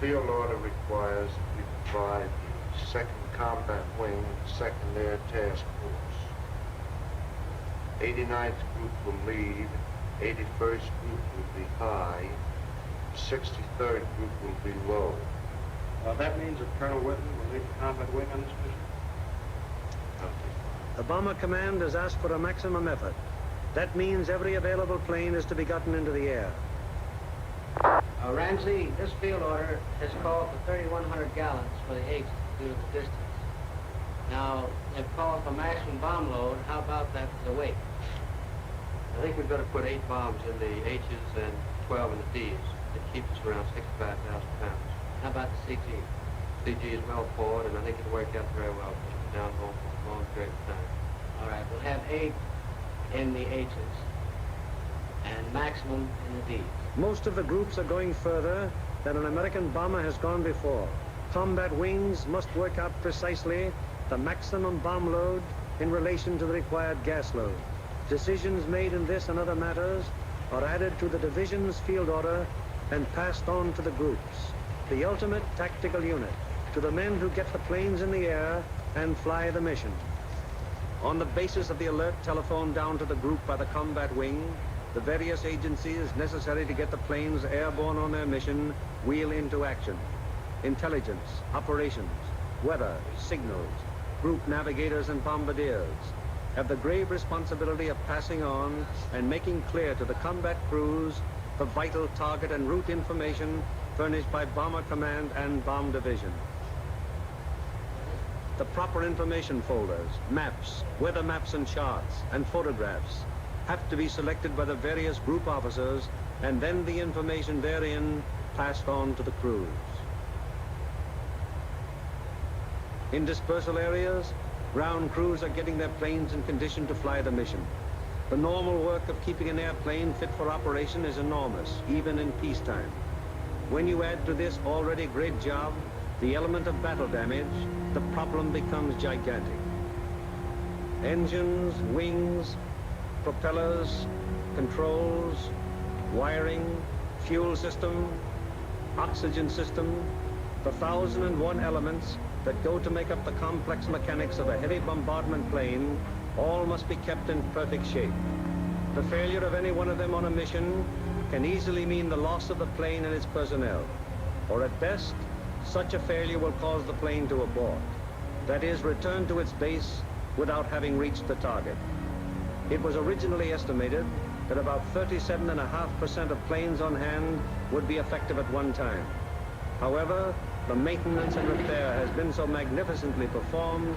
Field order requires that we provide the 2nd Combat Wing, 2nd Air Task Force. 89th Group will lead, 81st Group will be high, 63rd Group will be low. That means that Colonel Whitten will lead the Combat Wing on this mission? The Bomber Command has asked for a maximum effort. That means every available plane is to be gotten into the air. Ramsey, this field order has called for 3,100 gallons for the H's due to the distance. Now, they've called for maximum bomb load. How about that for the weight? I think we've got to put 8 bombs in the H's and 12 in the D's. It keeps us around 65,000 pounds. How about the CG? CG is well forward, and I think it'll work out very well. It's down home for a long period of time. All right, we'll have 8 in the H's and maximum in the D's. Most of the groups are going further than an American bomber has gone before. Combat wings must work out precisely the maximum bomb load in relation to the required gas load. Decisions made in this and other matters are added to the division's field order and passed on to the groups, the ultimate tactical unit, to the men who get the planes in the air and fly the mission. On the basis of the alert telephoned down to the group by the combat wing, the various agencies necessary to get the planes airborne on their mission wheel into action. Intelligence, operations, weather, signals, group navigators and bombardiers have the grave responsibility of passing on and making clear to the combat crews the vital target and route information furnished by Bomber Command and Bomb Division. The proper information folders, maps, weather maps and charts, and photographs have to be selected by the various group officers, and then the information therein passed on to the crews. In dispersal areas, ground crews are getting their planes in condition to fly the mission. The normal work of keeping an airplane fit for operation is enormous, even in peacetime. When you add to this already great job the element of battle damage, the problem becomes gigantic. Engines, wings, propellers, controls, wiring, fuel system, oxygen system, the 1,001 elements that go to make up the complex mechanics of a heavy bombardment plane all must be kept in perfect shape. The failure of any one of them on a mission can easily mean the loss of the plane and its personnel, or at best, such a failure will cause the plane to abort. That is, return to its base without having reached the target. It was originally estimated that about 37.5% of planes on hand would be effective at one time. However, the maintenance and repair has been so magnificently performed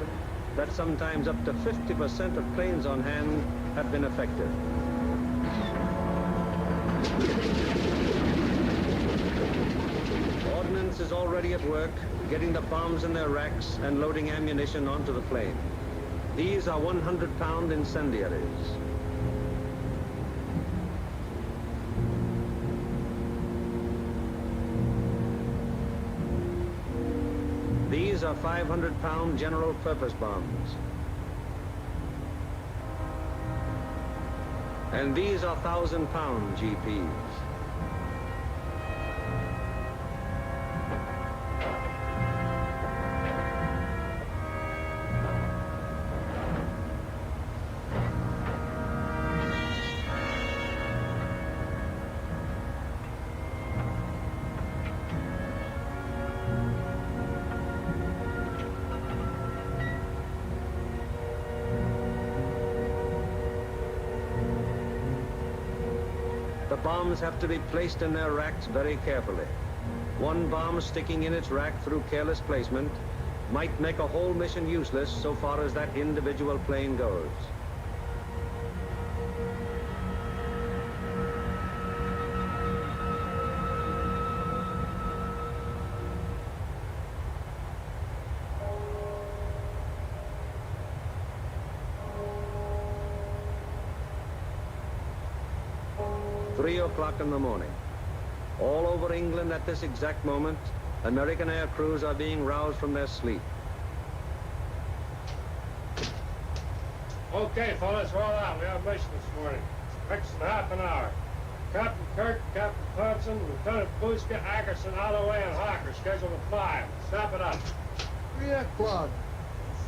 that sometimes up to 50% of planes on hand have been effective. Ordnance is already at work, getting the bombs in their racks and loading ammunition onto the plane. These are 100-pound incendiaries. These are 500-pound general-purpose bombs. And these are 1,000-pound GPs. The bombs have to be placed in their racks very carefully. One bomb sticking in its rack through careless placement might make a whole mission useless so far as that individual plane goes. Three o'clock in the morning. All over England at this exact moment, American air crews are being roused from their sleep. Okay, fellas, roll out. We have a mission this morning. Next in half an hour. Captain Kirk, Captain Thompson, Lieutenant Buska, Ackerson, Holloway, and Hawker scheduled at 5. Snap it up. 3 o'clock.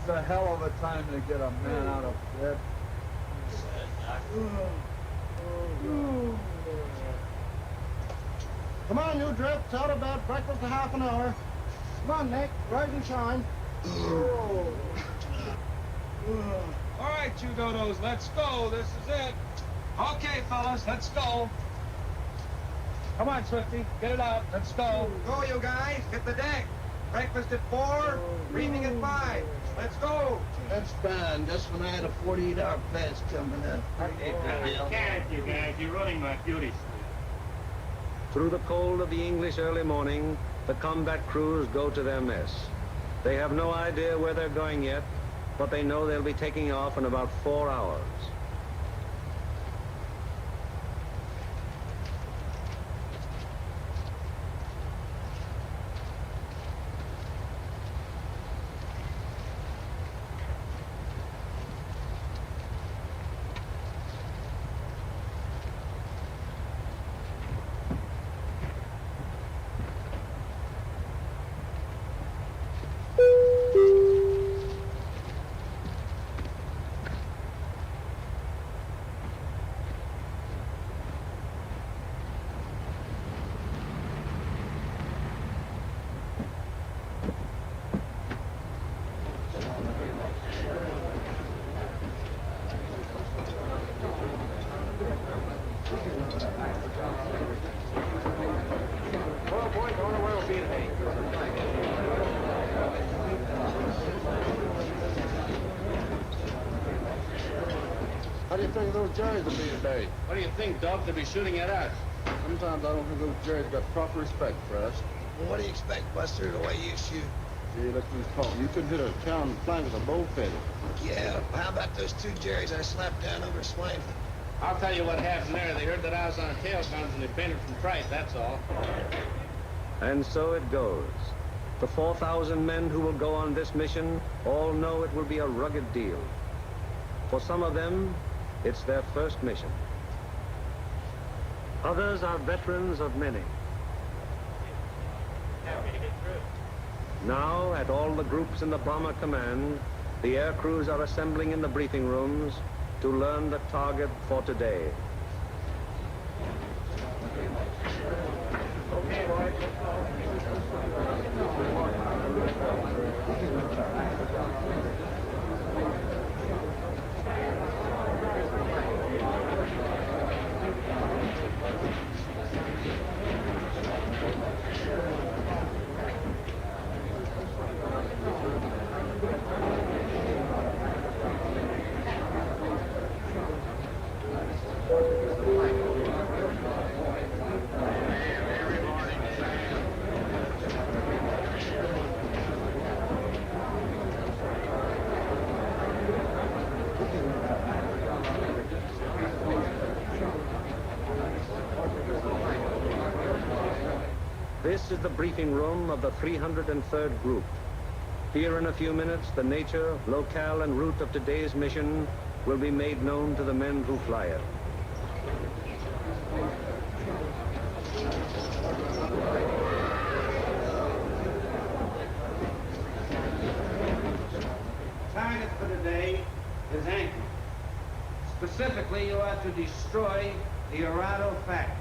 It's a hell of a time to get a man out of bed. Come on, you drips, out of bed, breakfast in half an hour. Come on, Nick, rise and shine. All right, you dodos, let's go. This is it. Okay, fellas, let's go. Come on, Swifty, get it out. Let's go. Go, you guys. Hit the deck. Breakfast at 4, briefing at 5. Let's go. That's fine, just when I had a 48-hour pass coming up. Can't you guys? You're running my beauty sleep. Through the cold of the English early morning, the combat crews go to their mess. They have no idea where they're going yet, but they know they'll be taking off in about 4 hours. How do you think those Jerrys will be today? What do you think, Dub? They'll be shooting at us. Sometimes I don't think those Jerrys got proper respect for us. Well, what do you expect, Buster, the way you shoot? Gee, look who's talking. You couldn't hit a cow in the flank with a bow feather. Yeah, how about those 2 Jerrys I slapped down over Swain? I'll tell you what happened there. They heard that I was on tail guns and they painted from fright, that's all. And so it goes. The 4,000 men who will go on this mission all know it will be a rugged deal. For some of them, it's their first mission. Others are veterans of many. Now, at all the groups in the Bomber Command, the air crews are assembling in the briefing rooms to learn the target for today. This is the briefing room of the 303rd Group. Here in a few minutes, the nature, locale, and route of today's mission will be made known to the men who fly it. Target for today is Anchor. Specifically, you are to destroy the Aurora factory.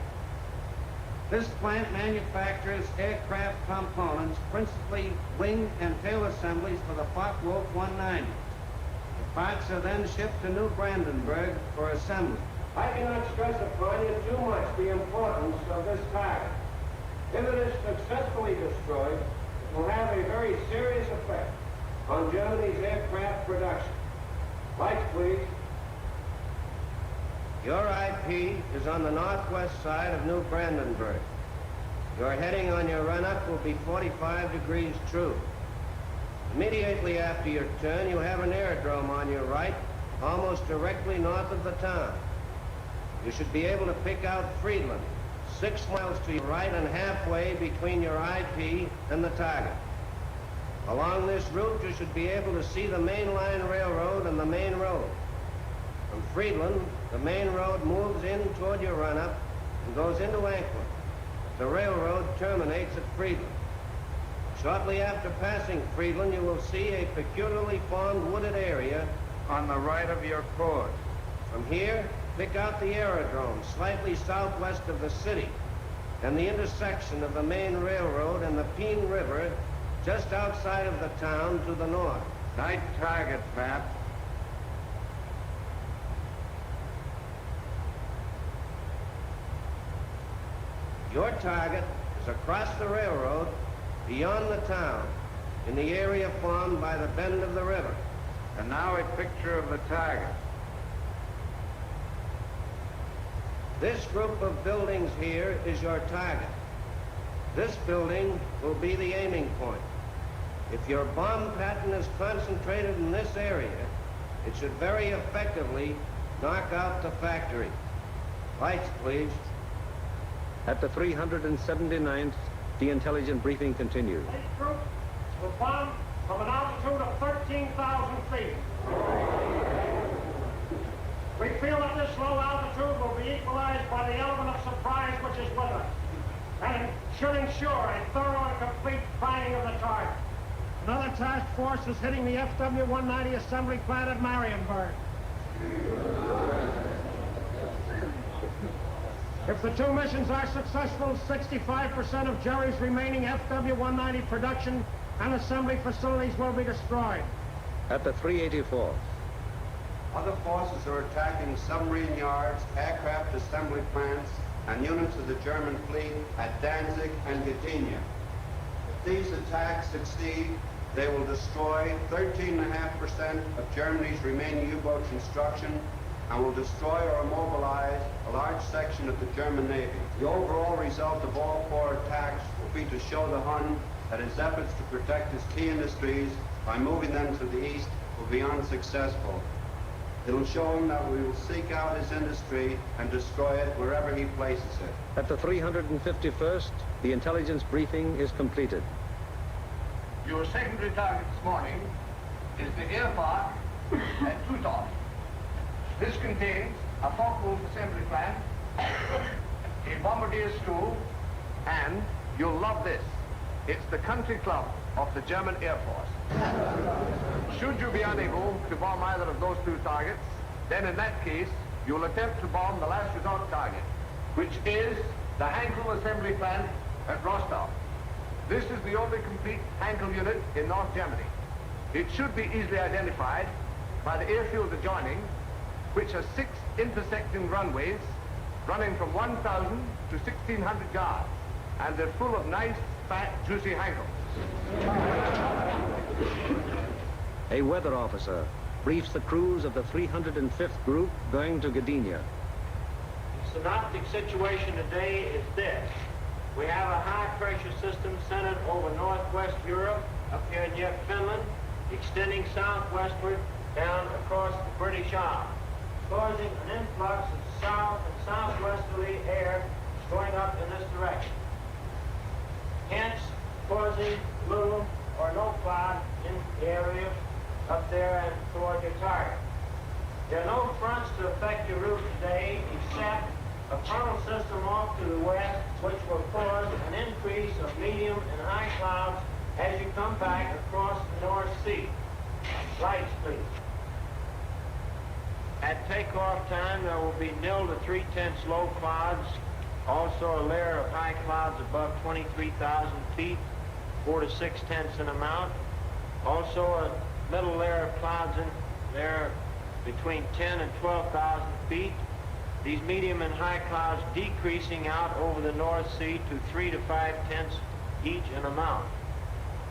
This plant manufactures aircraft components, principally wing and tail assemblies for the Focke-Wulf 190. The parts are then shipped to New Brandenburg for assembly. I cannot stress upon you too much the importance of this target. If it is successfully destroyed, it will have a very serious effect on Germany's aircraft production. Lights, please. Your IP is on the northwest side of New Brandenburg. Your heading on your run-up will be 45 degrees true. Immediately after your turn, you have an aerodrome on your right, almost directly north of the town. You should be able to pick out Friedland, 6 miles to your right and halfway between your IP and the target. Along this route, you should be able to see the main line railroad and the main road. From Friedland, the main road moves in toward your run-up and goes into Ankland. The railroad terminates at Friedland. Shortly after passing Friedland, you will see a peculiarly formed wooded area on the right of your course. From here, pick out the aerodrome slightly southwest of the city and the intersection of the main railroad and the Peene River just outside of the town to the north. Night target, Pat. Your target is across the railroad, beyond the town, in the area formed by the bend of the river. And now a picture of the target. This group of buildings here is your target. This building will be the aiming point. If your bomb pattern is concentrated in this area, it should very effectively knock out the factory. Lights, please. At the 379th, the intelligent briefing continues. These troops will bomb from an altitude of 13,000 feet. We feel that this low altitude will be equalized by the element of surprise which is with us, and should ensure a thorough and complete finding of the target. Another task force is hitting the FW-190 assembly plant at Marienburg. If the two missions are successful, 65% of Jerry's remaining FW-190 production and assembly facilities will be destroyed. At the 384th. Other forces are attacking submarine yards, aircraft assembly plants, and units of the German fleet at Danzig and Gdynia. If these attacks succeed, they will destroy 13.5% of Germany's remaining U-boat construction and will destroy or immobilize a large section of the German Navy. The overall result of all 4 attacks will be to show the Hun that his efforts to protect his key industries by moving them to the east will be unsuccessful. It will show him that we will seek out his industry and destroy it wherever he places it. At the 351st, the intelligence briefing is completed. Your secondary target this morning is the air park at Throttle. This contains a Focke-Wulf assembly plant, a bombardier school, and you'll love this. It's the country club of the German Air Force. Should you be unable to bomb either of those 2 targets, then in that case, you'll attempt to bomb the last resort target, which is the Hankel assembly plant at Rostov. This is the only complete Hankel unit in North Germany. It should be easily identified by the airfield adjoining, which has 6 intersecting runways running from 1,000 to 1,600 yards, and they're full of nice, fat, juicy Hankels. A weather officer briefs the crews of the 305th group going to Gdynia. The synoptic situation today is this. We have a high-pressure system centered over northwest Europe, up here near Finland, extending southwestward down across the British Isles, causing an influx of south and southwesterly air going up in this direction, hence causing little or no cloud in the area up there and toward your target. There are no fronts to affect your route today except a frontal system off to the west, which will cause an increase of medium and high clouds as you come back across the North Sea. Lights, please. At takeoff time, there will be 0 to 3/10 low clouds, also a layer of high clouds above 23,000 feet, 4 to 6/10 in amount. Also a middle layer of clouds in there between 10 and 12,000 feet. These medium and high clouds decreasing out over the North Sea to 3 to 5/10 each in amount.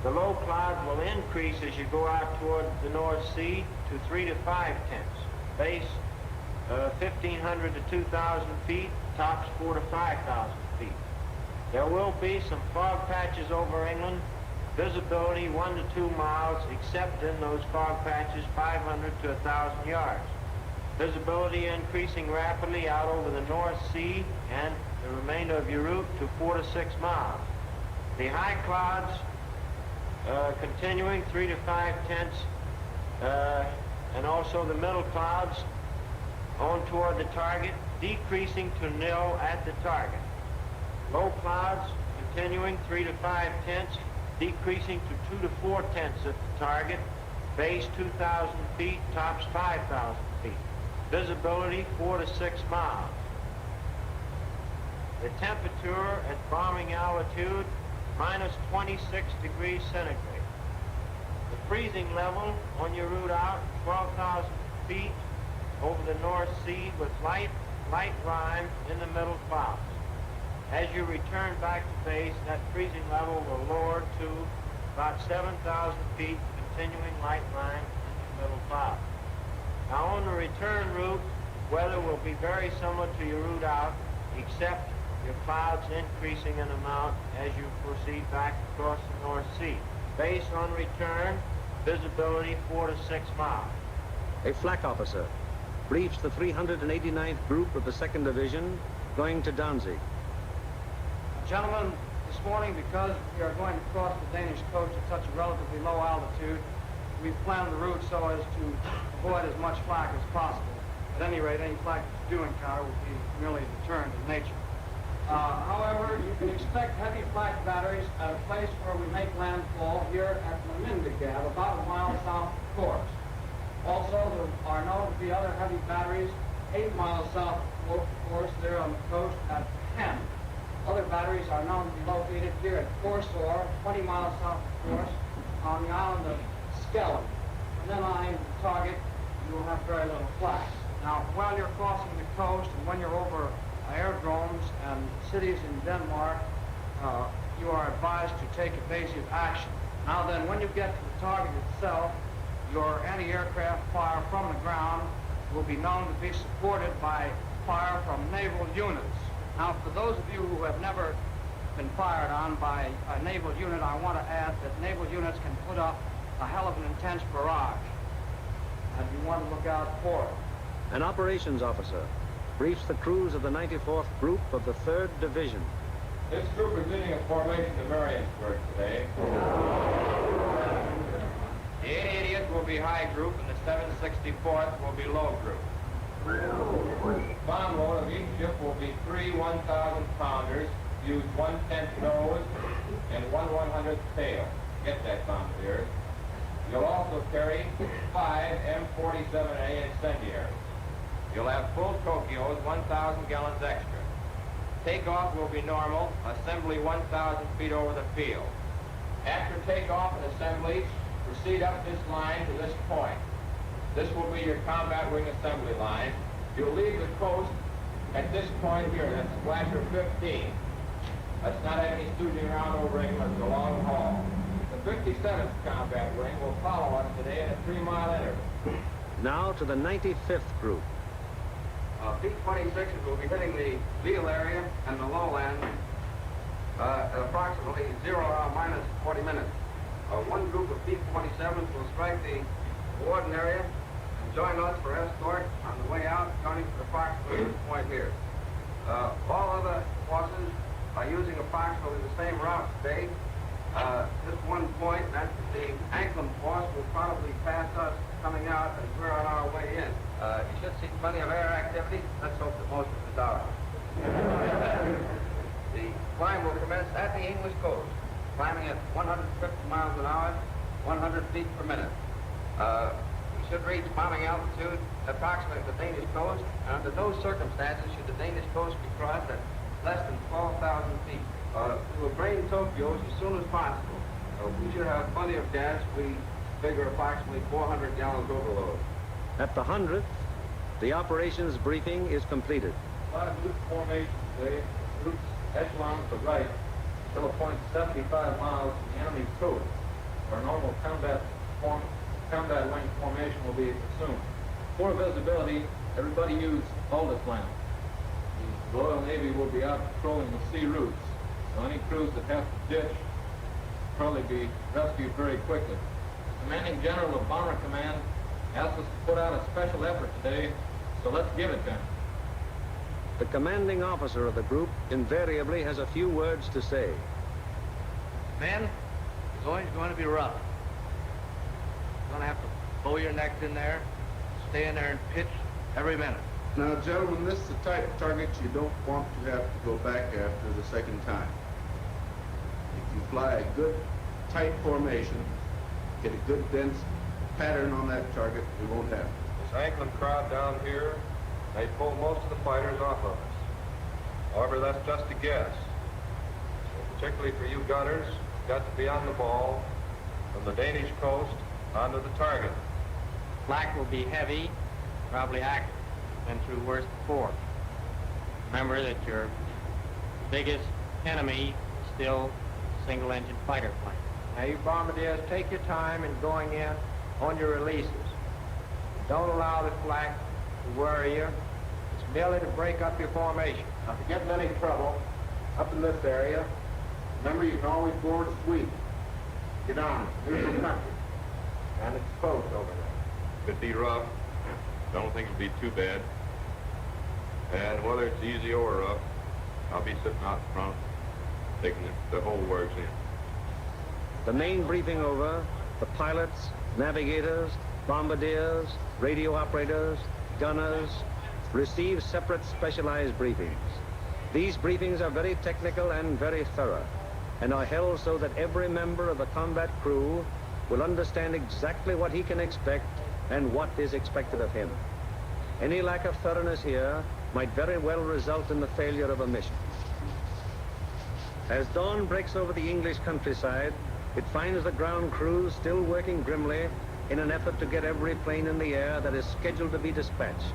The low clouds will increase as you go out toward the North Sea to 3 to 5 tenths. Base 1,500 to 2,000 feet, tops 4 to 5,000 feet. There will be some fog patches over England, visibility 1 to 2 miles, except in those fog patches 500 to 1,000 yards. Visibility increasing rapidly out over the North Sea and the remainder of your route to 4 to 6 miles. The high clouds continuing 3 to 5 tenths, and also the middle clouds on toward the target, decreasing to nil at the target. Low clouds continuing 3 to 5 tenths, decreasing to 2 to 4 tenths at the target, base 2,000 feet, tops 5,000 feet. Visibility 4 to 6 miles. The temperature at bombing altitude minus 26 degrees centigrade. The freezing level on your route out 12,000 feet over the North Sea with light rime in the middle clouds. As you return back to base, that freezing level will lower to about 7,000 feet, continuing light rime in the middle clouds. Now on the return route, weather will be very similar to your route out, except your clouds increasing in amount as you proceed back across the North Sea. Base on return, visibility 4 to 6 miles. A flak officer briefs the 389th Group of the 2nd Division going to Danzig. Gentlemen, this morning, because we are going to cross the Danish coast at such a relatively low altitude, we've planned the route so as to avoid as much flak as possible. At any rate, any flak that you do encounter will be merely a deterrent in nature. However, you can expect heavy flak batteries at a place where we make landfall here at Nvidia, about a mile south of course. Also, there are known to be other heavy batteries 8 miles south of course there on the coast at Hem. Other batteries are known to be located here at Corsair, 20 miles south of course, on the island of Skellum. From then on into the target, you will have very little flak. Now, while you're crossing the coast and when you're over aerodromes and cities in Denmark, you are advised to take evasive action. Now then, when you get to the target itself, your anti-aircraft fire from the ground will be known to be supported by fire from naval units. Now, for those of you who have never been fired on by a naval unit, I want to add that naval units can put up a hell of an intense barrage, and you want to look out for it. An operations officer briefs the crews of the 94th Group of the 3rd Division. This group is leading a formation to Mariansburg today. The 880th will be high group and the 764th will be low group. Bomb load of each ship will be 3 1,000-pounders, use 1/10 nose and 1/100th tail. Get that, bombardiers. You'll also carry 5 M47A incendiaries. You'll have full Tokyos, 1,000 gallons extra. Takeoff will be normal, assembly 1,000 feet over the field. After takeoff and assembly, proceed up this line to this point. This will be your combat wing assembly line. You'll leave the coast at this point here, that's Splasher 15. Let's not have any stooging around over England, it's a long haul. The 57th combat wing will follow us today in a 3-mile interval. Now to the 95th Group. B-26s will be hitting the Veal area and the lowland at approximately 0 hour minus 40 minutes. One group of B-27s will strike the Warden area and join us for escort on the way out, joining for approximately this point here. All other forces are using approximately the same route today. This one point, that's the Anklem force, will probably pass us coming out as we're on our way in. You should see plenty of air activity. Let's hope that most of it is out. The climb will commence at the English coast, climbing at 150 miles an hour, 100 feet per minute. We should reach bombing altitude approximately the Danish coast. Under those circumstances, should the Danish coast be crossed at less than 12,000 feet. We will drain Tokyos as soon as possible. We should have plenty of gas. We figure approximately 400 gallons overload. At the 100th, the operations briefing is completed. Five loop formation today. Routes echelon to the right, till a point 75 miles from the enemy's coast. our normal combat wing formation will be assumed. For visibility, everybody use Aldous lamp. The Royal Navy will be out patrolling the sea routes, so any crews that have to ditch will probably be rescued very quickly. The Commanding General of Bomber Command asked us to put out a special effort today, so let's give it to him. The commanding officer of the group invariably has a few words to say. Men, it's always going to be rough. You're going to have to bow your necks in there, stay in there and pitch every minute. Now, gentlemen, this is the type of target you don't want to have to go back after the second time. If you fly a good, tight formation, get a good, dense pattern on that target, it won't happen. This angling crowd down here, they pull most of the fighters off of us. However, that's just a guess. So particularly for you gunners, you've got to be on the ball from the Danish coast onto the target. Flak will be heavy, probably active. Been through worse before. Remember that your biggest enemy is still a single-engine fighter plane. Now, you bombardiers, take your time in going in on your releases. Don't allow the flak to worry you. It's merely to break up your formation. Now, if you get in any trouble up in this area, remember you can always board sweep. Get on it. Neutral country. And it's close over there. Could be rough. Don't think it'll be too bad. And whether it's easy or rough, I'll be sitting out front, taking the whole works in. The main briefing over, the pilots, navigators, bombardiers, radio operators, gunners, receive separate specialized briefings. These briefings are very technical and very thorough, and are held so that every member of the combat crew will understand exactly what he can expect and what is expected of him. Any lack of thoroughness here might very well result in the failure of a mission. As dawn breaks over the English countryside, it finds the ground crews still working grimly in an effort to get every plane in the air that is scheduled to be dispatched.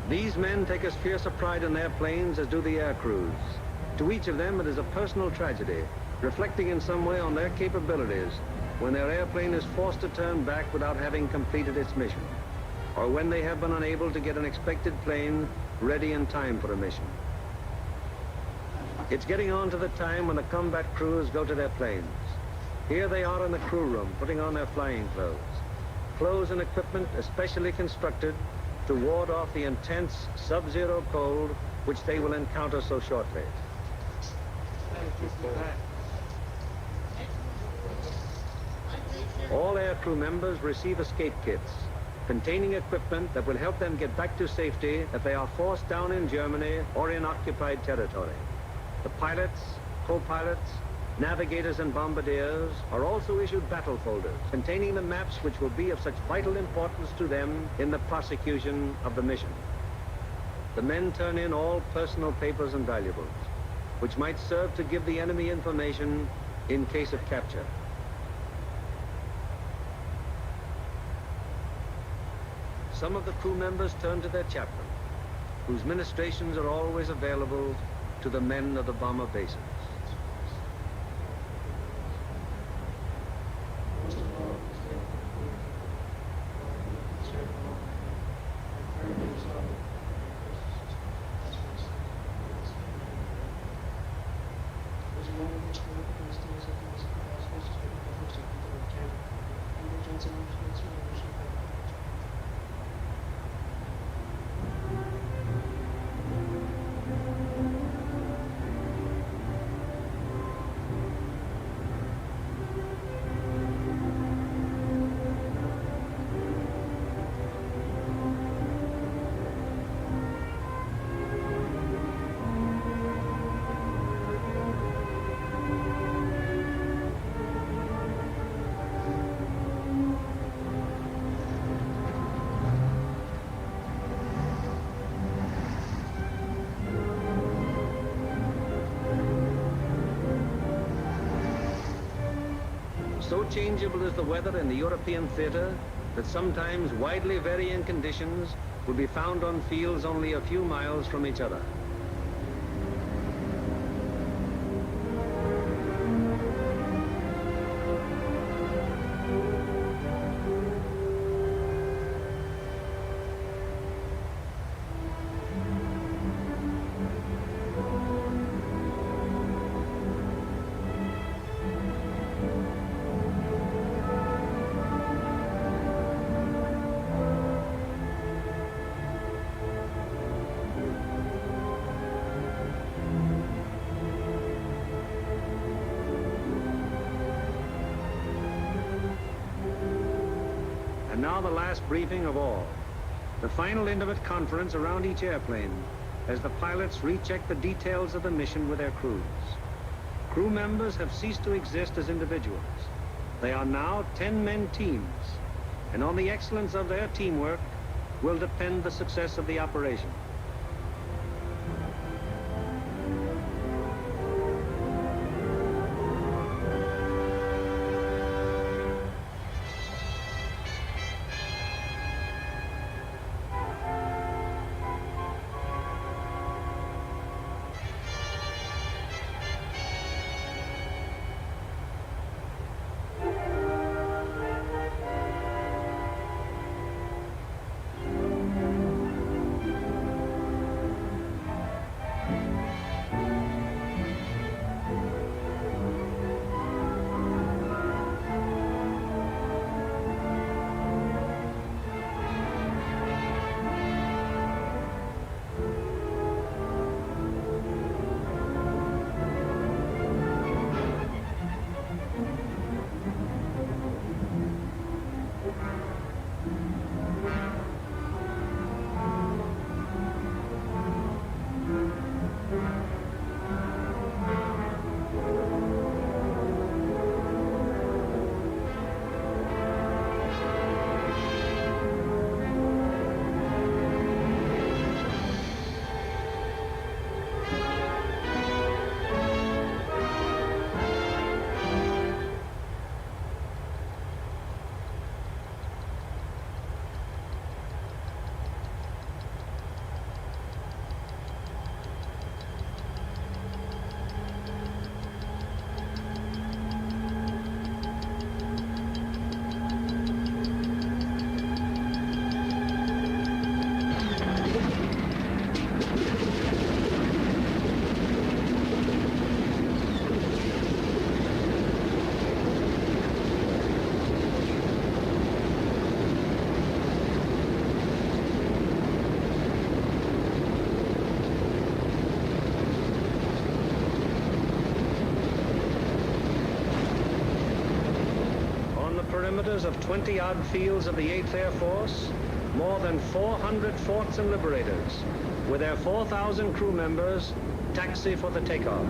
These men take as fierce a pride in their planes as do the air crews. To each of them, it is a personal tragedy, reflecting in some way on their capabilities when their airplane is forced to turn back without having completed its mission, or when they have been unable to get an expected plane ready in time for a mission. It's getting on to the time when the combat crews go to their planes. Here they are in the crew room, putting on their flying clothes. Clothes and equipment especially constructed to ward off the intense sub-zero cold which they will encounter so shortly. All aircrew members receive escape kits containing equipment that will help them get back to safety if they are forced down in Germany or in occupied territory. The pilots, co-pilots, navigators and bombardiers are also issued battle folders containing the maps which will be of such vital importance to them in the prosecution of the mission. The men turn in all personal papers and valuables, which might serve to give the enemy information in case of capture. Some of the crew members turn to their chaplain, whose ministrations are always available to the men of the bomber bases. so changeable is the weather in the European theater that sometimes widely varying conditions will be found on fields only a few miles from each other. And now the last briefing of all. The final intimate conference around each airplane as the pilots recheck the details of the mission with their crews. Crew members have ceased to exist as individuals. They are now 10-man teams, and on the excellence of their teamwork will depend the success of the operation. Perimeters of 20-odd fields of the 8th Air Force, more than 400 forts and liberators, with their 4,000 crew members, taxi for the takeoff.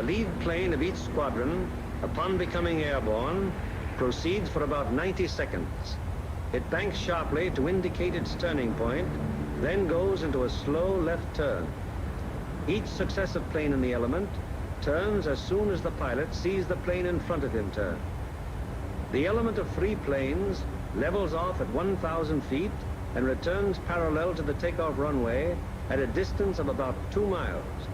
the lead plane of each squadron, upon becoming airborne, proceeds for about 90 seconds. It banks sharply to indicate its turning point, then goes into a slow left turn. Each successive plane in the element turns as soon as the pilot sees the plane in front of him turn. The element of 3 planes levels off at 1,000 feet and returns parallel to the takeoff runway at a distance of about 2 miles.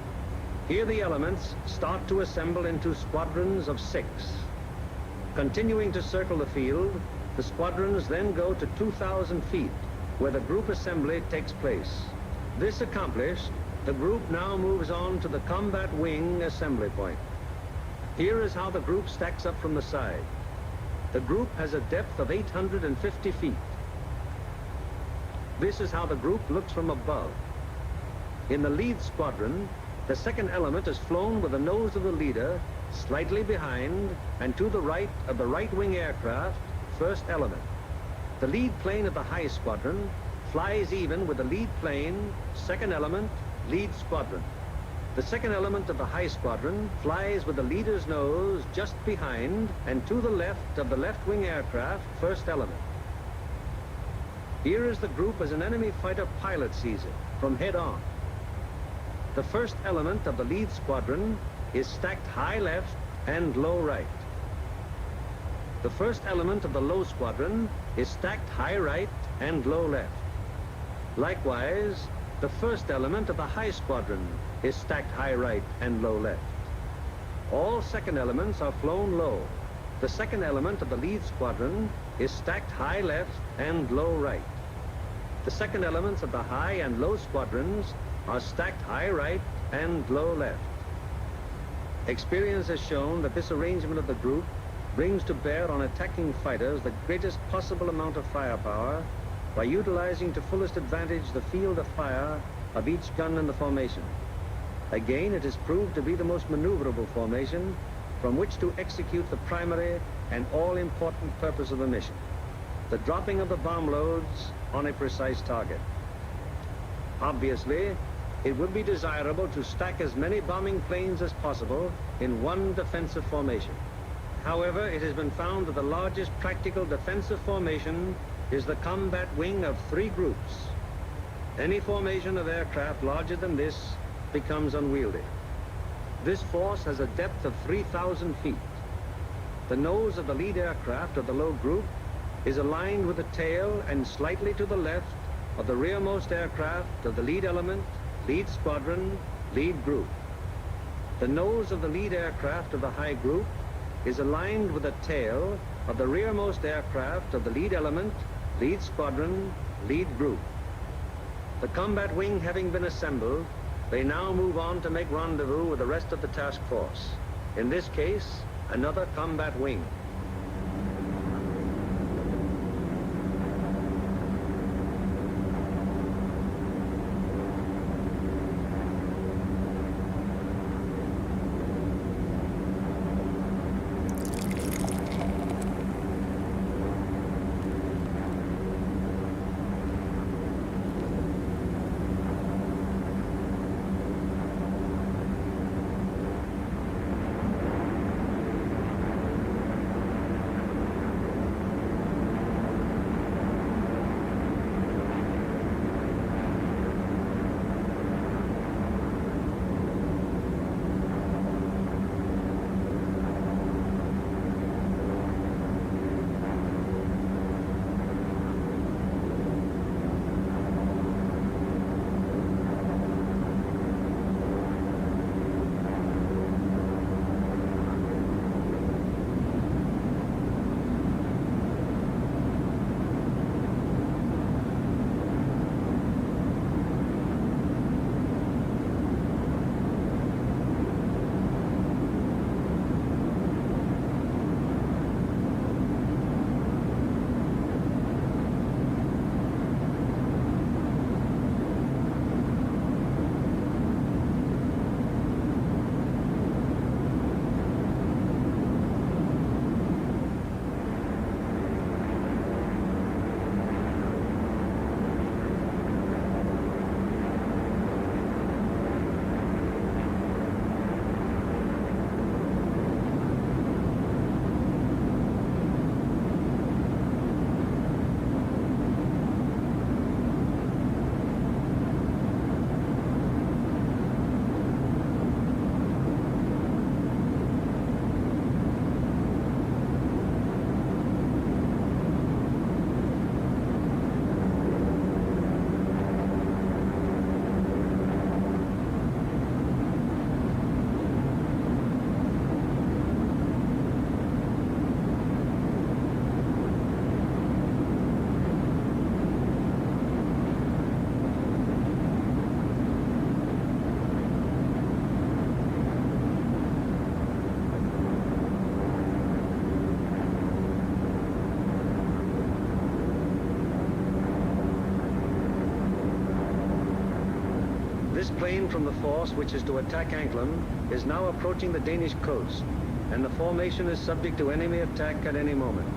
Here the elements start to assemble into squadrons of 6. Continuing to circle the field, the squadrons then go to 2,000 feet, where the group assembly takes place. This accomplished, the group now moves on to the combat wing assembly point. Here is how the group stacks up from the side. The group has a depth of 850 feet. This is how the group looks from above. In the lead squadron, the second element is flown with the nose of the leader slightly behind and to the right of the right wing aircraft, first element. The lead plane of the high squadron flies even with the lead plane, second element, lead squadron. The second element of the high squadron flies with the leader's nose just behind and to the left of the left wing aircraft, first element. Here is the group as an enemy fighter pilot sees it, from head on. The first element of the lead squadron is stacked high left and low right. The first element of the low squadron is stacked high right and low left. Likewise, the first element of the high squadron is stacked high right and low left. All second elements are flown low. The second element of the lead squadron is stacked high left and low right. The second elements of the high and low squadrons are stacked high right and low left. Experience has shown that this arrangement of the group brings to bear on attacking fighters the greatest possible amount of firepower by utilizing to fullest advantage the field of fire of each gun in the formation. Again, it is proved to be the most maneuverable formation from which to execute the primary and all-important purpose of the mission, the dropping of the bomb loads on a precise target. Obviously, it would be desirable to stack as many bombing planes as possible in one defensive formation. However, it has been found that the largest practical defensive formation is the combat wing of 3 groups. Any formation of aircraft larger than this becomes unwieldy. This force has a depth of 3,000 feet. The nose of the lead aircraft of the low group is aligned with the tail and slightly to the left of the rearmost aircraft of the lead element, lead squadron, lead group. The nose of the lead aircraft of the high group is aligned with the tail of the rearmost aircraft of the lead element, lead squadron, lead group. The combat wing having been assembled, they now move on to make rendezvous with the rest of the task force. In this case, another combat wing. line from the force which is to attack Anklam is now approaching the Danish coast, and the formation is subject to enemy attack at any moment.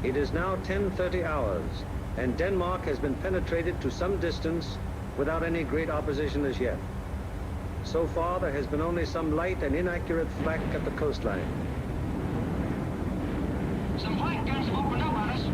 It is now 10:30 hours, and Denmark has been penetrated to some distance without any great opposition as yet. So far, there has been only some light and inaccurate flak at the coastline. Some flank guns have opened up on us.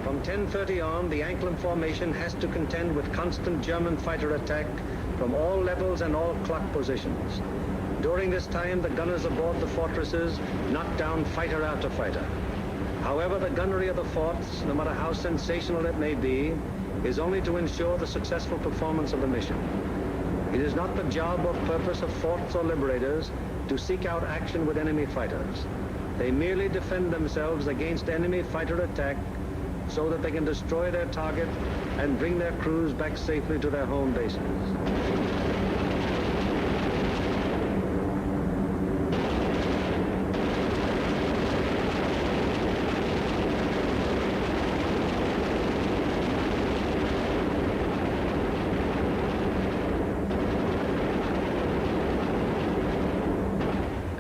From 10:30 on, the Anklam formation has to contend with constant German fighter attack from all levels and all clock positions. During this time, the gunners aboard the fortresses knock down fighter after fighter. However, the gunnery of the forts, no matter how sensational it may be, is only to ensure the successful performance of the mission. It is not the job or purpose of forts or liberators to seek out action with enemy fighters. They merely defend themselves against enemy fighter attack so that they can destroy their target and bring their crews back safely to their home bases.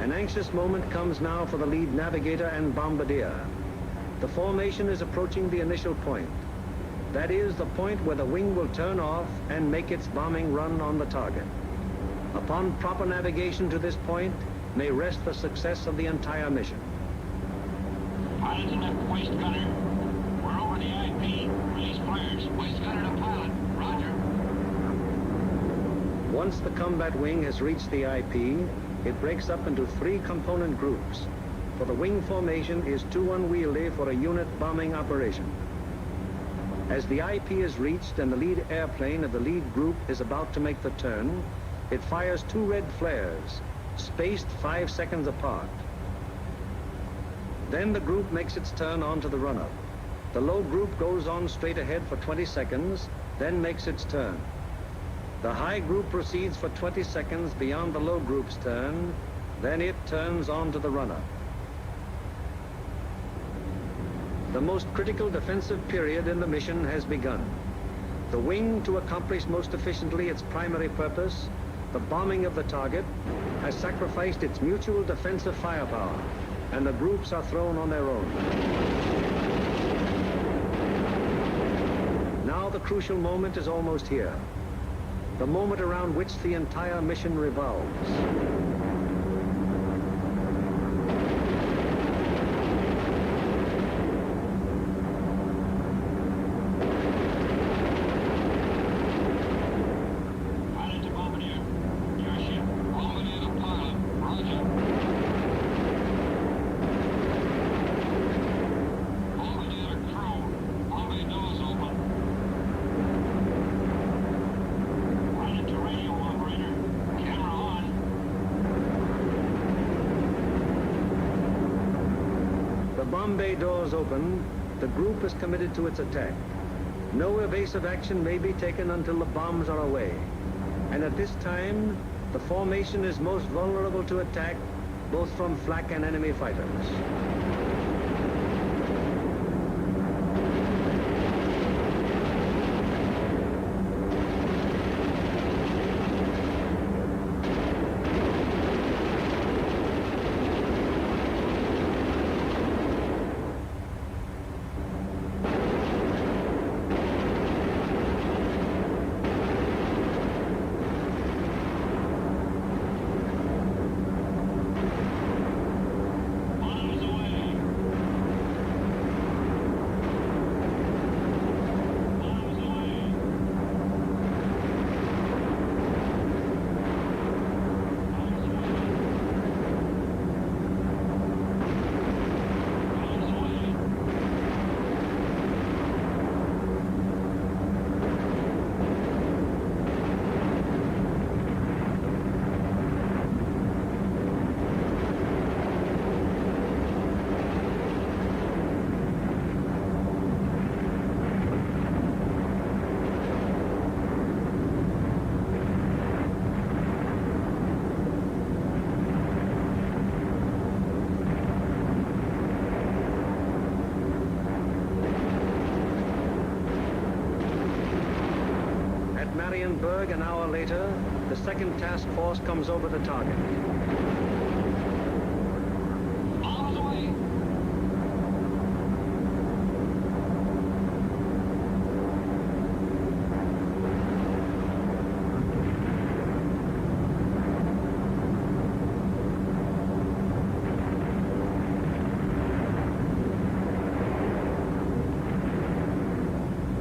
An anxious moment comes now for the lead navigator and bombardier. The formation is approaching the initial point. That is the point where the wing will turn off and make its bombing run on the target. Upon proper navigation to this point may rest the success of the entire mission. Pilot and waist gunner. We're over the IP. Release flares. Waist gunner to pilot. Roger. Once the combat wing has reached the IP, it breaks up into 3 component groups, for the wing formation is too unwieldy for a unit bombing operation. As the IP is reached and the lead airplane of the lead group is about to make the turn, it fires 2 red flares, spaced 5 seconds apart. Then the group makes its turn onto the runner. The low group goes on straight ahead for 20 seconds, then makes its turn. The high group proceeds for 20 seconds beyond the low group's turn, then it turns onto the runner. The most critical defensive period in the mission has begun. The wing, to accomplish most efficiently its primary purpose, the bombing of the target, has sacrificed its mutual defensive firepower, and the groups are thrown on their own. Now the crucial moment is almost here, the moment around which the entire mission revolves. Bomb bay doors open, the group is committed to its attack. No evasive action may be taken until the bombs are away. And at this time, the formation is most vulnerable to attack, both from flak and enemy fighters. An hour later, the second task force comes over the target. Bombs away.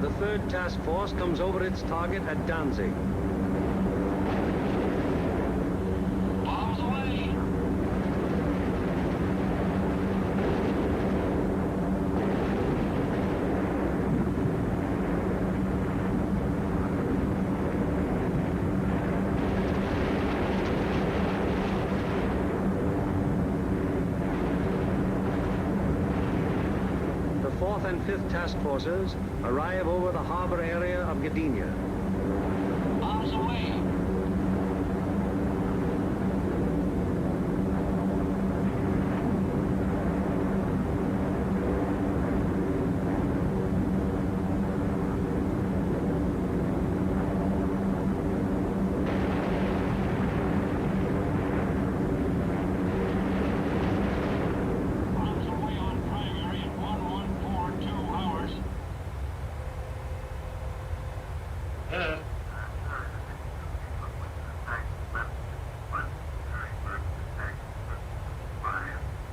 The third task force comes over its target at Danzig. Bombs away. The fourth and fifth task forces arrive over the harbor area of Gdynia. Bombs away. Bombs away on primary at 1142 hours.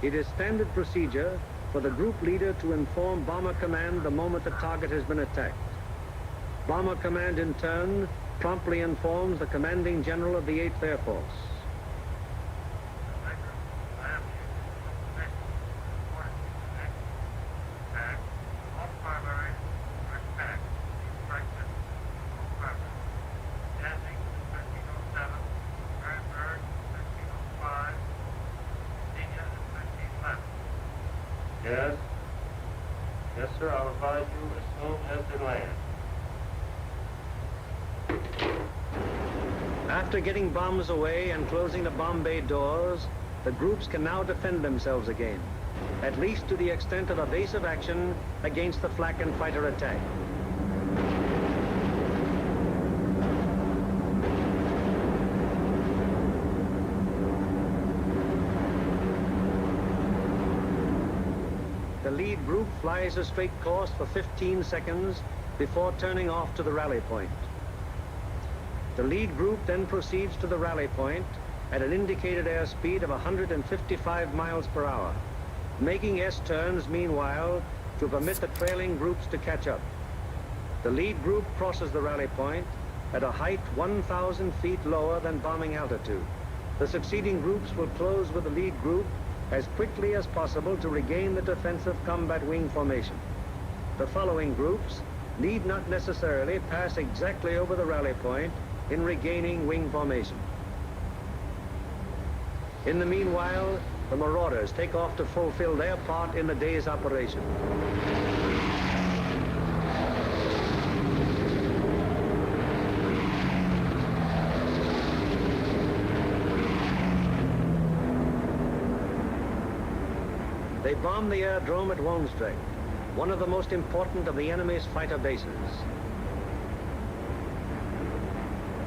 It is standard procedure for the group leader to inform Bomber Command the moment the target has been attacked. Bomber Command, in turn, promptly informs the commanding general of the 8th Air Force. Yes. Yes, sir. I'll advise you as soon as they land. After getting bombs away and closing the bomb bay doors, the groups can now defend themselves again, at least to the extent of evasive action against the flak and fighter attack. The lead group flies a straight course for 15 seconds before turning off to the rally point. The lead group then proceeds to the rally point at an indicated airspeed of 155 miles per hour, making S-turns meanwhile to permit the trailing groups to catch up. The lead group crosses the rally point at a height 1,000 feet lower than bombing altitude. The succeeding groups will close with the lead group as quickly as possible to regain the defensive combat wing formation. The following groups need not necessarily pass exactly over the rally point in regaining wing formation. In the meanwhile, the Marauders take off to fulfill their part in the day's operation. They bomb the aerodrome at Woensdrecht, one of the most important of the enemy's fighter bases.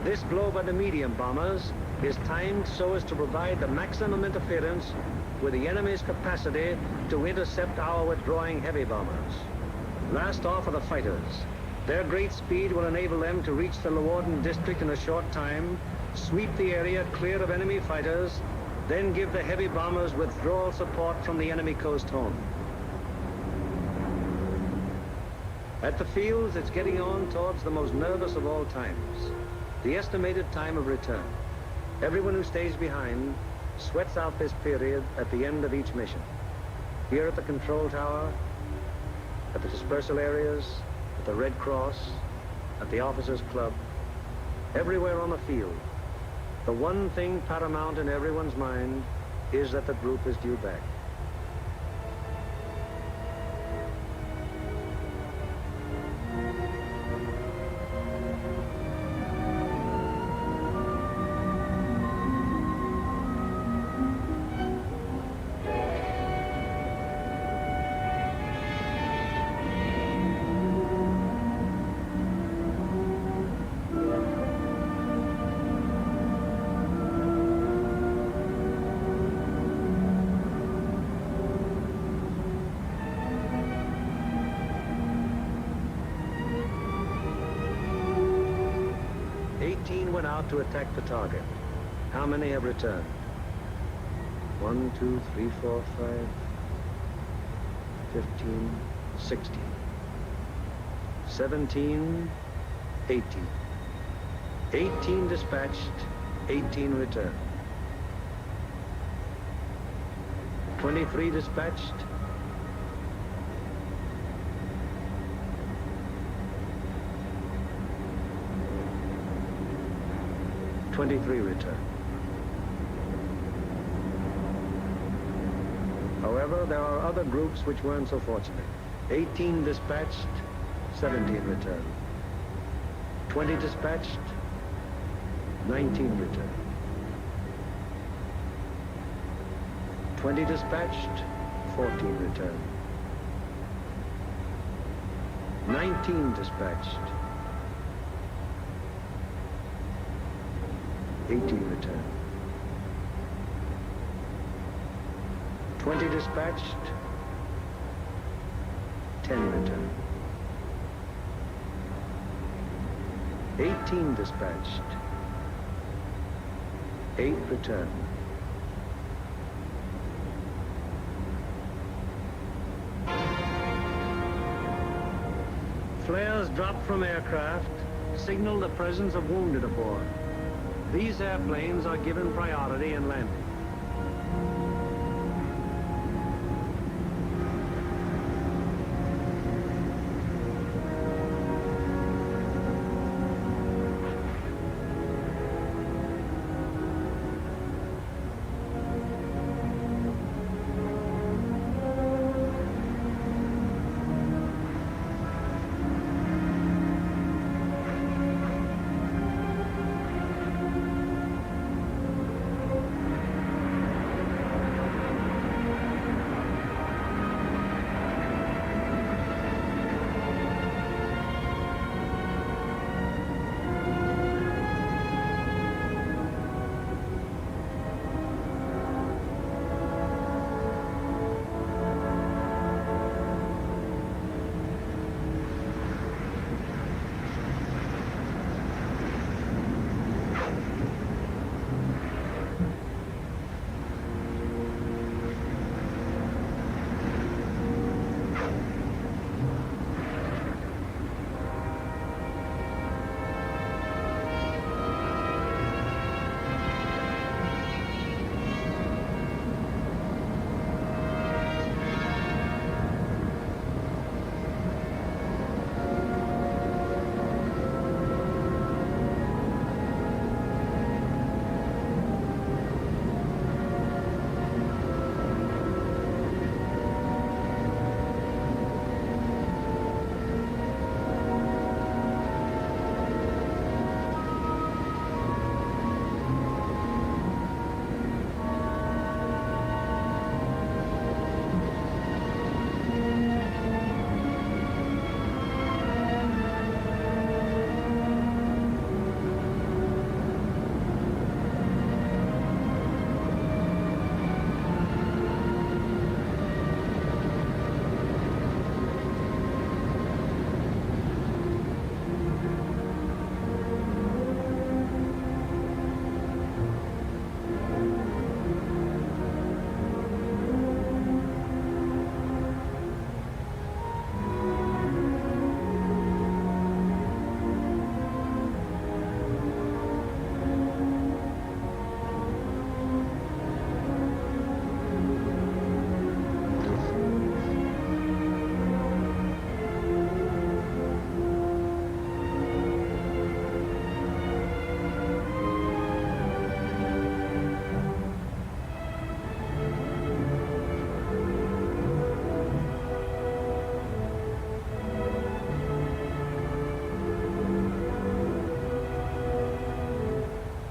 This blow by the medium bombers is timed so as to provide the maximum interference with the enemy's capacity to intercept our withdrawing heavy bombers. Last off are the fighters. Their great speed will enable them to reach the Leeuwarden district in a short time, sweep the area clear of enemy fighters, then give the heavy bombers withdrawal support from the enemy coast home. At the fields, it's getting on towards the most nervous of all times, the estimated time of return. Everyone who stays behind sweats out this period at the end of each mission. Here at the control tower, at the dispersal areas, at the Red Cross, at the Officers Club, everywhere on the field, the one thing paramount in everyone's mind is that the group is due back. Went out to attack the target. How many have returned? 1, 2, 3, 4, 5, 15, 16, 17, 18. 18 dispatched, 18 returned. 23 dispatched, 23 returned. However, there are other groups which weren't so fortunate. 18 dispatched, 17 returned. 20 dispatched, 19 returned. 20 dispatched, 14 returned. 19 dispatched, 18 returned. 20 dispatched, 10 returned. 18 dispatched, 8 returned. Flares dropped from aircraft signal the presence of wounded aboard. These airplanes are given priority in landing.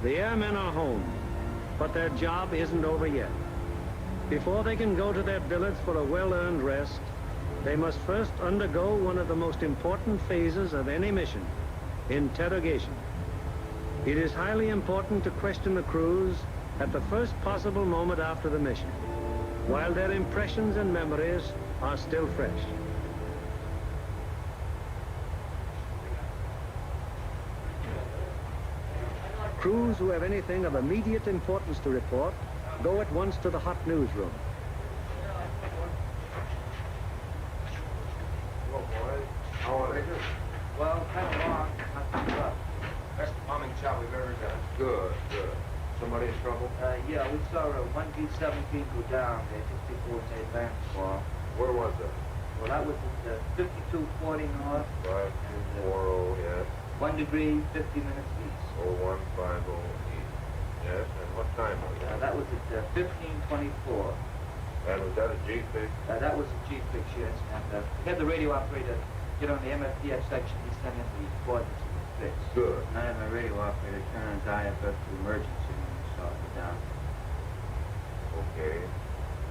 The airmen are home, but their job isn't over yet. Before they can go to their billets for a well-earned rest, they must first undergo one of the most important phases of any mission, interrogation. It is highly important to question the crews at the first possible moment after the mission, while their impressions and memories are still fresh. Crews who have anything of immediate importance to report go at once to the hot newsroom. Hello, boys. How are they? Well, kind of long, not too rough. Best bombing job we've ever done. Good, good. Somebody in trouble? Yeah, we saw one B-17 go down there just before St. Francois. Where was that? Well, that was at 5240 north. 540, yes. 1 degree, 50 minutes east. 0150 east. Yes, and what time was it? That was at 1524. And was that a G-fix? That was a G-fix, yes. And we had the radio operator get on the MFDF section. He sent in the coordinates of the fix. Good. And I had my radio operator turn on his IFF to emergency when we saw it down. Okay.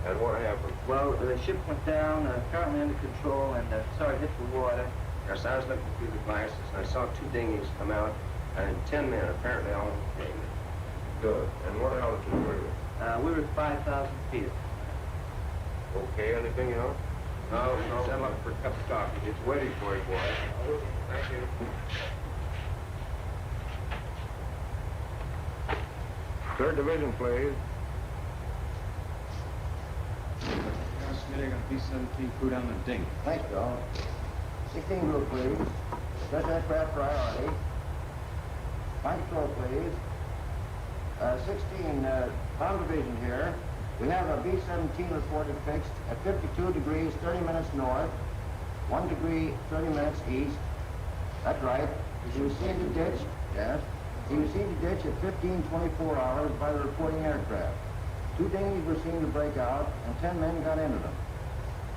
And what happened? Well, the ship went down, apparently under control, and started hit the water. Yes, I was looking through the glasses, and I saw 2 dinghies come out, and 10 men apparently all okay. Good. And what altitude were you? We were at 5,000 feet. Okay, anything else? No, settle up for a cup of coffee. It's waiting for you, boys. Thank you. Third division, please. Smitty, got B-17 crew down the dinghy. Thank you, all. 16 group, please. Just aircraft priority. Flight control, please. 16, bomb division here. We have a B-17 reported fixed at 52 degrees, 30 minutes north, 1 degree, 30 minutes east. That's right. He received a ditch, yes. He received a ditch at 15:24 hours by the reporting aircraft. 2 dinghies were seen to break out, and 10 men got into them.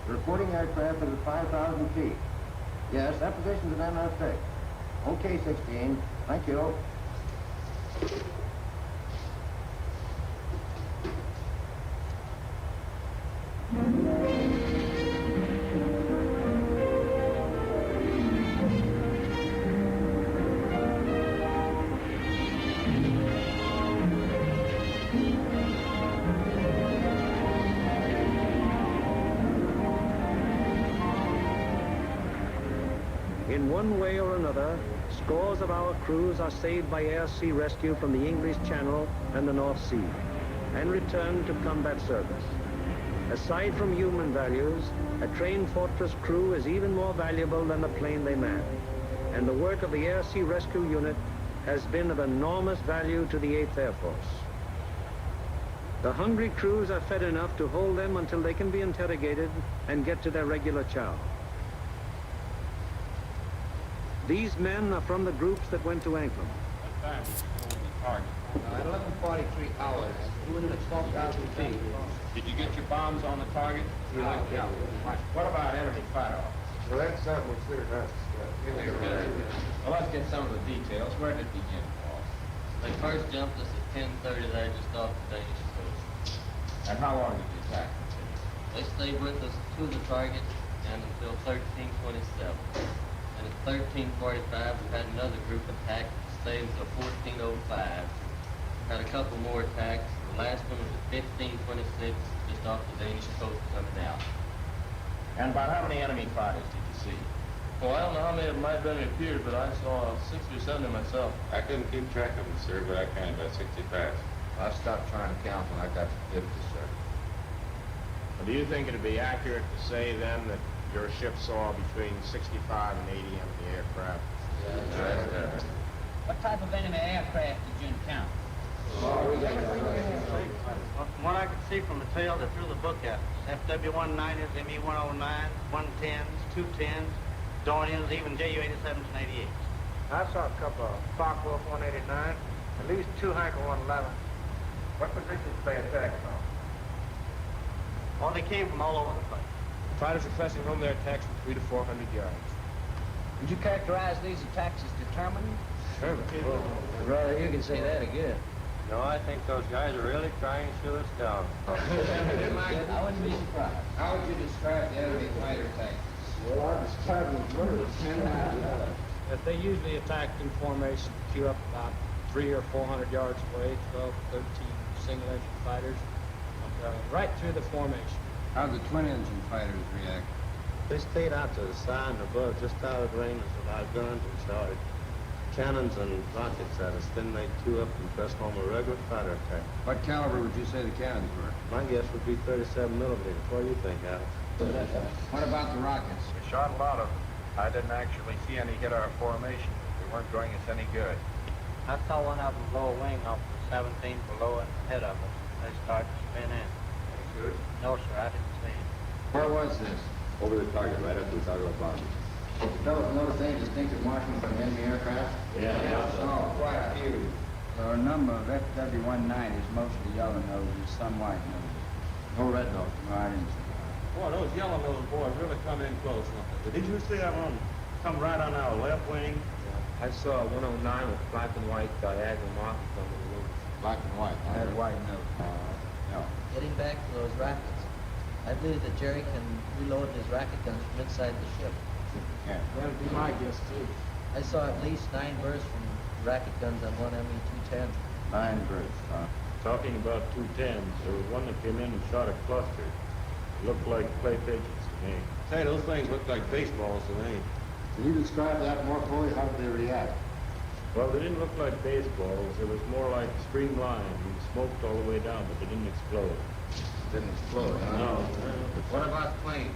The reporting aircraft is at 5,000 feet. Yes, that position's an MF fixed. Okay, 16. Thank you. In one way or another, scores of our crews are saved by air-sea rescue from the English Channel and the North Sea and returned to combat service. Aside from human values, a trained fortress crew is even more valuable than the plane they man, and the work of the air-sea rescue unit has been of enormous value to the 8th Air Force. The hungry crews are fed enough to hold them until they can be interrogated and get to their regular chow. These men are from the groups that went to Anclam. At 11:43 hours, you were at 12,000 feet. Did you get your bombs on the target? Yeah. What about enemy fighter? Well, that's something we should have discussed. Well, let's get some of the details. Where did it begin, Paul? They first jumped us at 10:30 there just off the Danish coast. And how long did the attack continue? They stayed with us to the target and until 13:27. And at 13:45 we had another group attack that stayed until 14:05. Had a couple more attacks. The last one was at 15:26 just off the Danish coast coming out. And about how many enemy fighters did you see? Well, I don't know how many of them might have been appeared, but I saw 60 or 70 myself. I couldn't keep track of them, sir, but I counted about 65. I stopped trying to count when I got to 50, sir. Well, do you think it'd be accurate to say then that your ship saw between 65 and 80 enemy aircraft? Yes. What type of enemy aircraft did you encounter? From what I could see from the tail, they threw the book at us. FW-190s, ME-109s, 110s, 210s, Dorniers, even JU-87s and 88s. I saw a couple of Focke-Wulf 189, at least 2 Heinkel 111. What positions did they attack from? Well, they came from all over the place. Fighters are pressing home their attacks from 300 to 400 yards. Would you characterize these attacks as determined? Sure. Brother, you can say that again. No, I think those guys are really trying to shoot us down. I wouldn't be surprised. How would you describe the enemy fighter tactics? Well, I describe them as murderers. That they usually attacked in formation, queue up about 300 or 400 yards away, 12, 13 single-engine fighters, right through the formation. How did the twin-engine fighters react? They stayed out to the side and above, just out of range of our guns, and shot cannons and rockets at us. Then they queue up and press home a regular fighter attack. What caliber would you say the cannons were? My guess would be 37 millimeters. What do you think, Alex? What about the rockets? We shot a lot of them. I didn't actually see any hit our formation. They weren't doing us any good. I saw one of them blow a wing off the 17 below it, ahead of us. They started to spin in. Good. No, sir, I didn't see it. Where was this? Over the target, right after we started our bombing. Fellas, notice any distinctive markings on enemy aircraft? Yeah. Oh, quite a few. There are a number of FW-190s, mostly yellow noses, some white noses. No red nose. No, I didn't see. Boy, those yellow-nosed boys really come in close. Did you see that one come right on our left wing? I saw a 109 with black and white diagonal markings on the wing. Black and white. I had a white nose. No. Getting back to those rockets, I believe that Jerry can reload his rocket guns from inside the ship. Yeah. That'd be my guess, too. I saw at least 9 bursts from rocket guns on one ME-210. 9 bursts, huh? Talking about 210s, there was one that came in and shot a cluster. It looked like clay pigeons to me. Say, those things look like baseballs to me. Can you describe that more fully? How did they react? Well, they didn't look like baseballs. It was more like streamlined and smoked all the way down, but they didn't explode. Didn't explode, huh? No. What about planes?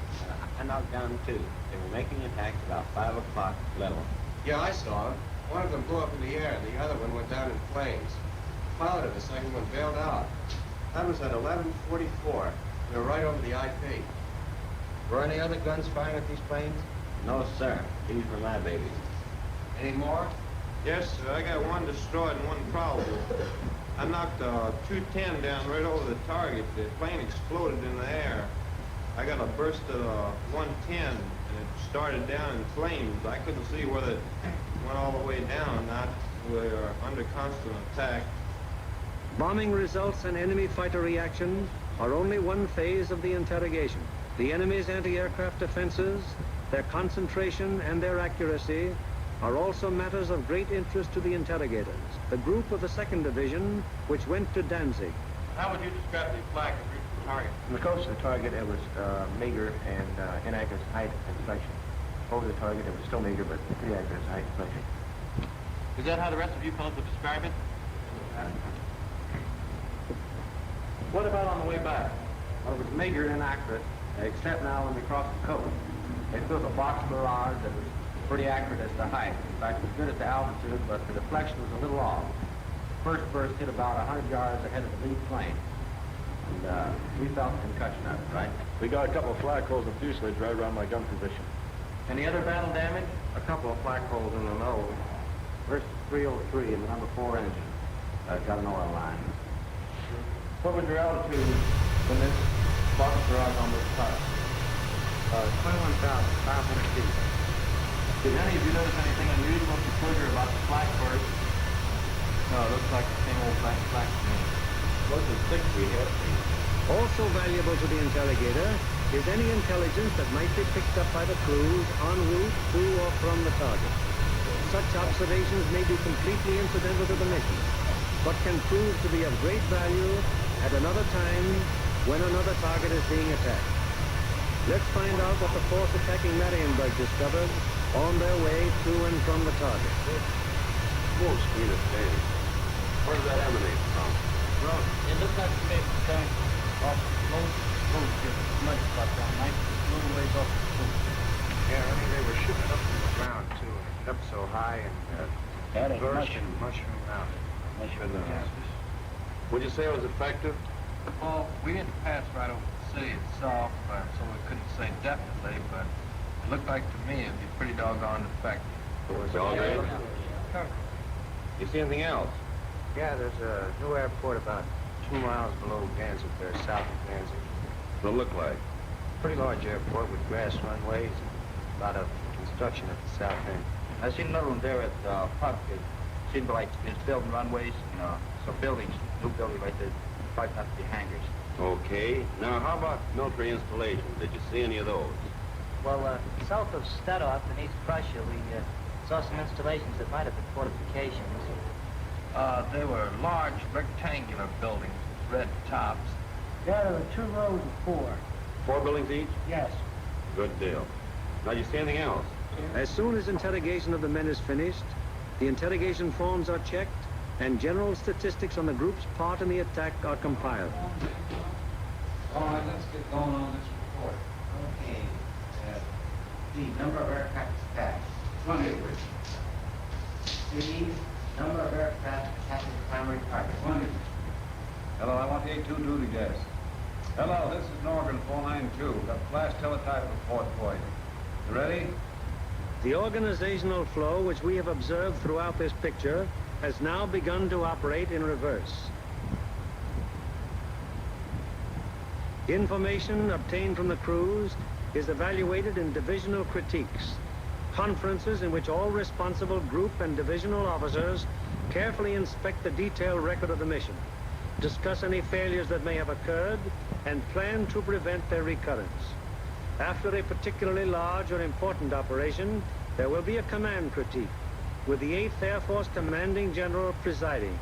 I knocked down 2. They were making attacks about 5 o'clock level. Yeah, I saw it. One of them blew up in the air, and the other one went down in flames. The pilot of the second one bailed out. That was at 11:44. We were right over the IP. Were any other guns firing at these planes? No, sir. These were my babies. Any more? Yes, sir. I got one destroyed and one probable. I knocked 210 down right over the target. The plane exploded in the air. I got a burst of 110, and it started down in flames. I couldn't see whether it went all the way down or not. We are under constant attack. Bombing results and enemy fighter reaction are only one phase of the interrogation. The enemy's anti-aircraft defenses, their concentration and their accuracy are also matters of great interest to the interrogators. The group of the 2nd Division, which went to Danzig. How would you describe the flag of the target? On the coast of the target, it was meager and inaccurate height and deflection. Over the target, it was still meager, but pretty accurate height and deflection. Is that how the rest of you fellows would describe it? What about on the way back? Well, it was meager and inaccurate, except now when we crossed the coast. It was a box barrage that was pretty accurate as to height. In fact, it was good at the altitude, but the deflection was a little off. First burst hit about 100 yards ahead of the lead plane. And we felt the concussion of it, right? We got a couple of flak holes in the fuselage right around my gun position. Any other battle damage? A couple of flak holes in the nose. First 303 in the number 4 engine. Got an oil line. What was your altitude when this box barrage almost touched? 21,500 feet. Did any of you notice anything unusual peculiar about the flak burst? No, it looks like the same old flak to me. Most of the 6 we hit. Also valuable to the interrogator is any intelligence that might be picked up by the crews en route to or from the target. Such observations may be completely incidental to the mission, but can prove to be of great value at another time when another target is being attacked. Let's find out what the force attacking Marienburg discovered on their way to and from the target. Full screen of data. Where does that emanate from? Well, it looks like the base tank off most mud spot down, nice little ways off the coast. Yeah, I mean, they were shooting up from the ground, too, and up so high, and mushroom out. Would you say it was effective? Well, we didn't pass right over the city itself, so we couldn't say definitely, but it looked like to me it'd be pretty doggone effective. All right. You see anything else? Yeah, there's a new airport about 2 miles below Danzig there, south of Danzig. What it look like? Pretty large airport with grass runways and a lot of construction at the south end. I seen another one there at Puck. It seemed like it's building runways and some buildings, new building right there. Probably not to be hangars. Okay. Now, how about military installations? Did you see any of those? Well, south of Stadtdorf in East Prussia, we saw some installations that might have been fortifications. They were large rectangular buildings with red tops. Yeah, there were 2 rows of 4. 4 buildings each? Yes. Good deal. Now, you see anything else? As soon as interrogation of the men is finished, the interrogation forms are checked and general statistics on the group's part in the attack are compiled. All right, let's get going on this report. Okay. The number of aircraft attacked. 20. C, number of aircraft attacking the primary target. 20. Hello, I want the A22 to guess. Hello, this is Norgan 492. Got a flash teletype report for you. You ready? The organizational flow which we have observed throughout this picture has now begun to operate in reverse. Information obtained from the crews is evaluated in divisional critiques, conferences in which all responsible group and divisional officers carefully inspect the detailed record of the mission, discuss any failures that may have occurred, and plan to prevent their recurrence. After a particularly large or important operation, there will be a command critique, with the 8th Air Force Commanding General presiding.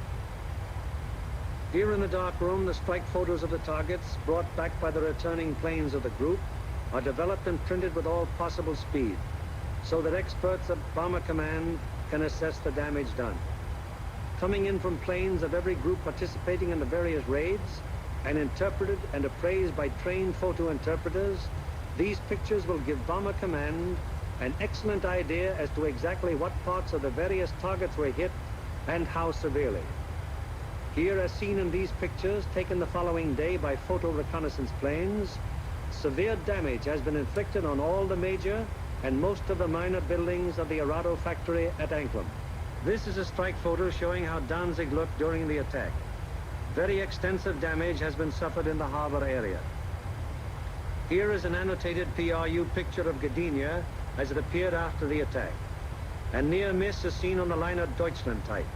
Here in the dark room, the strike photos of the targets brought back by the returning planes of the group are developed and printed with all possible speed, so that experts of Bomber Command can assess the damage done. Coming in from planes of every group participating in the various raids, and interpreted and appraised by trained photo interpreters, These pictures will give Bomber Command an excellent idea as to exactly what parts of the various targets were hit and how severely. Here, as seen in these pictures taken the following day by photo reconnaissance planes, severe damage has been inflicted on all the major and most of the minor buildings of the Aurora factory at Anclam. This is a strike photo showing how Danzig looked during the attack. Very extensive damage has been suffered in the harbor area. Here is an annotated PRU picture of Gdynia as it appeared after the attack. A near miss is seen on the liner Deutschland type.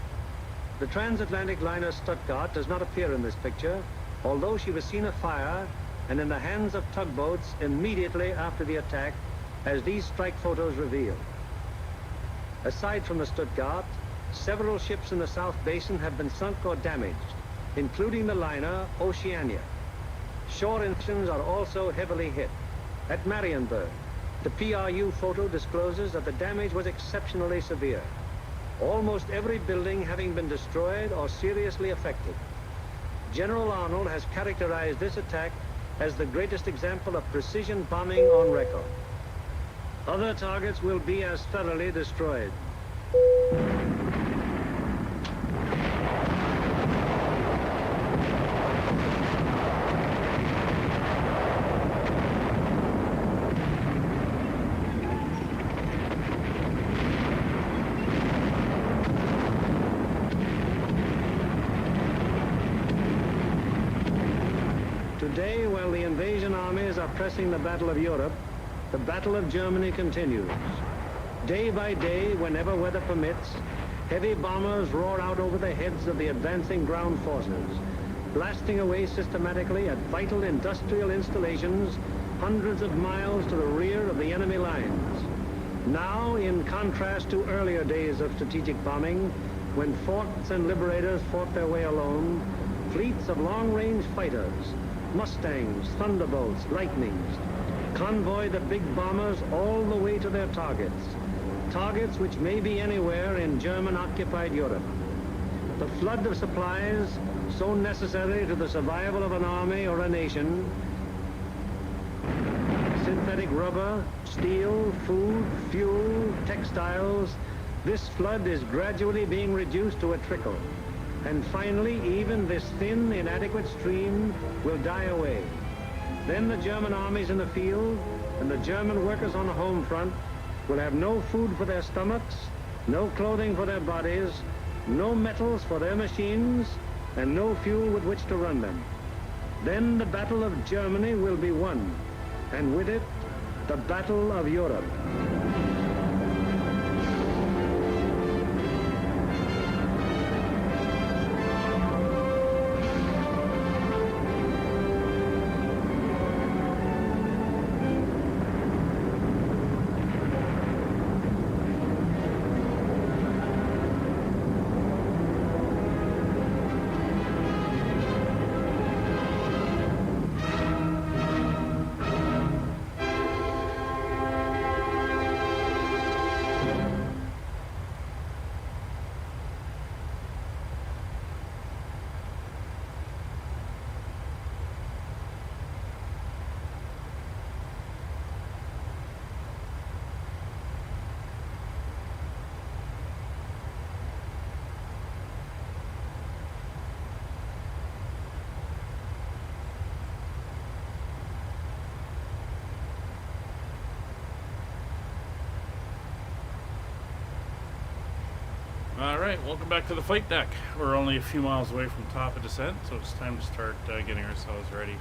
The transatlantic liner Stuttgart does not appear in this picture, although she was seen afire and in the hands of tugboats immediately after the attack, as these strike photos reveal. Aside from the Stuttgart, several ships in the South Basin have been sunk or damaged, including the liner Oceania. Shore engines are also heavily hit. At Marienburg, the PRU photo discloses that the damage was exceptionally severe, almost every building having been destroyed or seriously affected. General Arnold has characterized this attack as the greatest example of precision bombing on record. Other targets will be as thoroughly destroyed. Today, while the invasion armies are pressing the Battle of Europe, the Battle of Germany continues. Day by day, whenever weather permits, heavy bombers roar out over the heads of the advancing ground forces, blasting away systematically at vital industrial installations hundreds of miles to the rear of the enemy lines. Now, in contrast to earlier days of strategic bombing, when forts and liberators fought their way alone, fleets of long-range fighters, Mustangs, Thunderbolts, Lightnings, convoy the big bombers all the way to their targets, targets which may be anywhere in German-occupied Europe. The flood of supplies, so necessary to the survival of an army or a nation, synthetic rubber, steel, food, fuel, textiles, this flood is gradually being reduced to a trickle. And finally, even this thin, inadequate stream will die away. Then the German armies in the field and the German workers on the home front will have no food for their stomachs, no clothing for their bodies, no metals for their machines, and no fuel with which to run them. Then the Battle of Germany will be won, and with it, the Battle of Europe. Alright, welcome back to the flight deck. We're only a few miles away from top of descent, so it's time to start getting ourselves ready.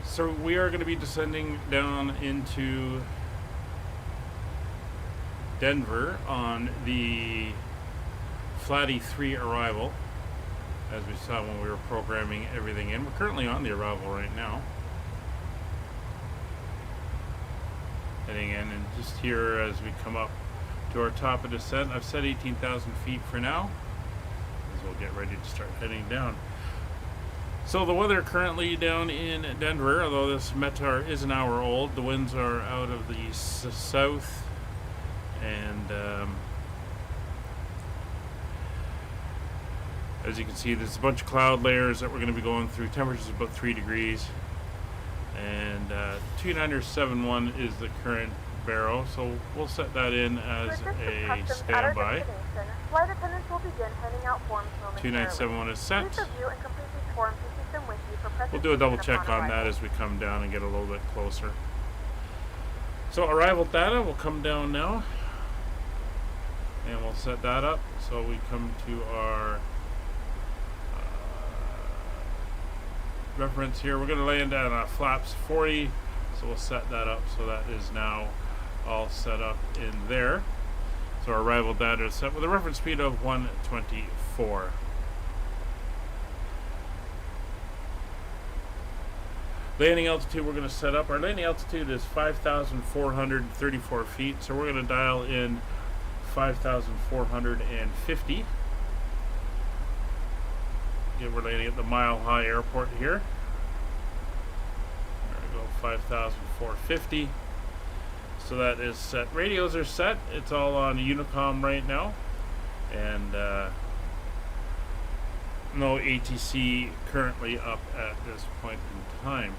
So we are going to be descending down into Denver on the Flatty 3 arrival, as we saw when we were programming everything in. We're currently on the arrival right now. Heading in, and just here as we come up to our top of descent, I've set 18,000 feet for now, as we'll get ready to start heading down. So the weather currently down in Denver, although this METAR is an hour old, the winds are out of the south, and as you can see, there's a bunch of cloud layers that we're going to be going through. Temperatures about 3 degrees, And 2971 is the current barrow, so we'll set that in as a standby. Flight attendants will begin handing out forms momentarily. 2971 is set. Please review and complete these forms and keep them with you for We'll do a double presentation check upon on that arrival. as we come down and get a little bit closer. So arrival data will come down now, and we'll set that up. So we come to our reference here. We're going to land at flaps 40, so we'll set that up so that is now all set up in there. So our arrival data is set with a reference speed of 124. Landing altitude we're going to set up. Our landing altitude is 5,434 feet, so we're going to dial in 5,450. Again, we're landing at the Mile High Airport here. There we go, 5,450. So that is set. Radios are set. It's all on Unicom right now. And no ATC currently up at this point in time.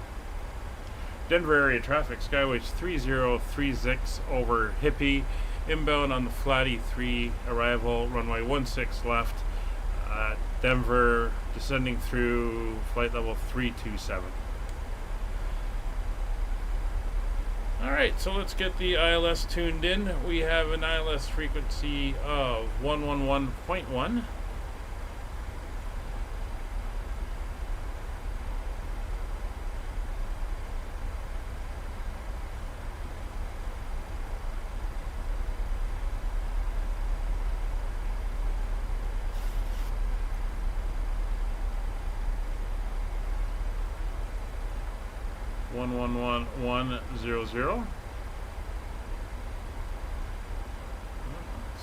Denver area traffic, Skyway 3036 over Hippie. Inbound on the Flatty 3 arrival, runway 16 left. Denver descending through flight level 327. Alright, so let's get the ILS tuned in. We have an ILS frequency of 111.1.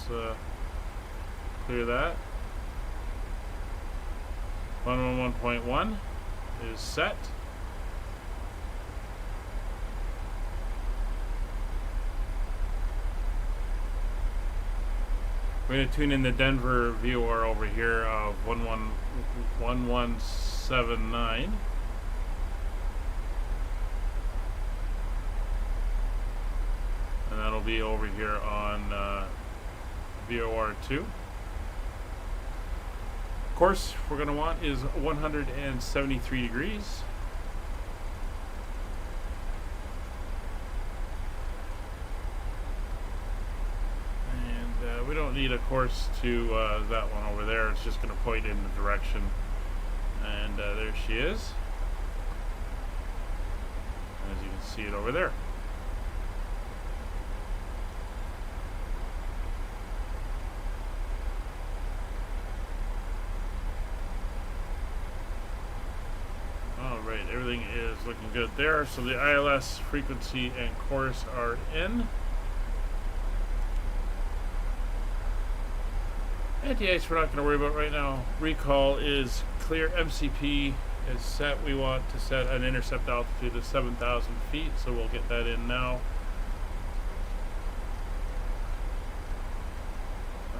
Let's clear that. 111.1 is set. We're going to tune in the Denver VOR over here of 1179. And that'll be over here on VOR 2. Course we're going to want is 173 degrees. And we don't need a course to that one over there. It's just going to point in the direction. And there she is. As you can see it over there. Alright, everything is looking good there. So the ILS frequency and course are in. Anti-ice we're not going to worry about right now. Recall is clear. MCP is set. We want to set an intercept altitude of 7,000 feet, so we'll get that in now.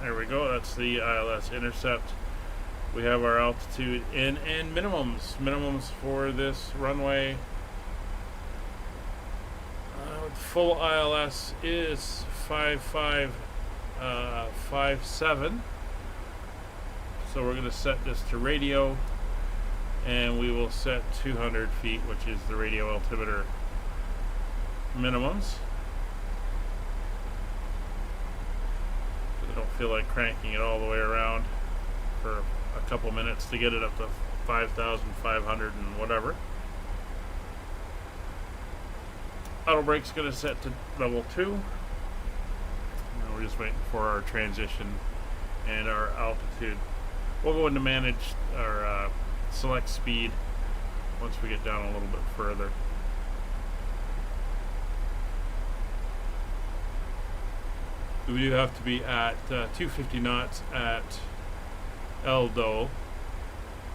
There we go. That's the ILS intercept. We have our altitude in and minimums. Minimums for this runway. Full ILS is 5557. So we're going to set this to radio, and we will set 200 feet, which is the radio altimeter minimums. I don't feel like cranking it all the way around for a couple minutes to get it up to 5,500 and whatever. Auto brake's going to set to level 2. And we're just waiting for our transition and our altitude. We'll go into manage our select speed once we get down a little bit further. We do have to be at 250 knots at Eldo,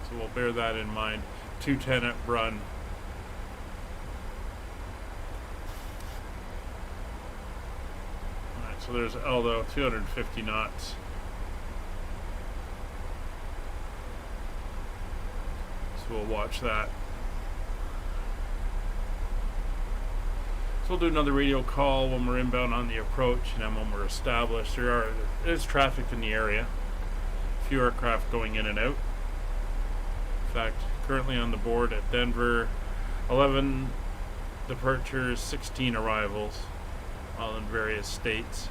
so we'll bear that in mind. 210 at Brun. Alright, so there's Eldo, 250 knots. So we'll watch that. So we'll do another radio call when we're inbound on the approach, and then when we're established. There's traffic in the area. A few aircraft going in and out. In fact, currently on the board at Denver, 11 departures, 16 arrivals, all in various states.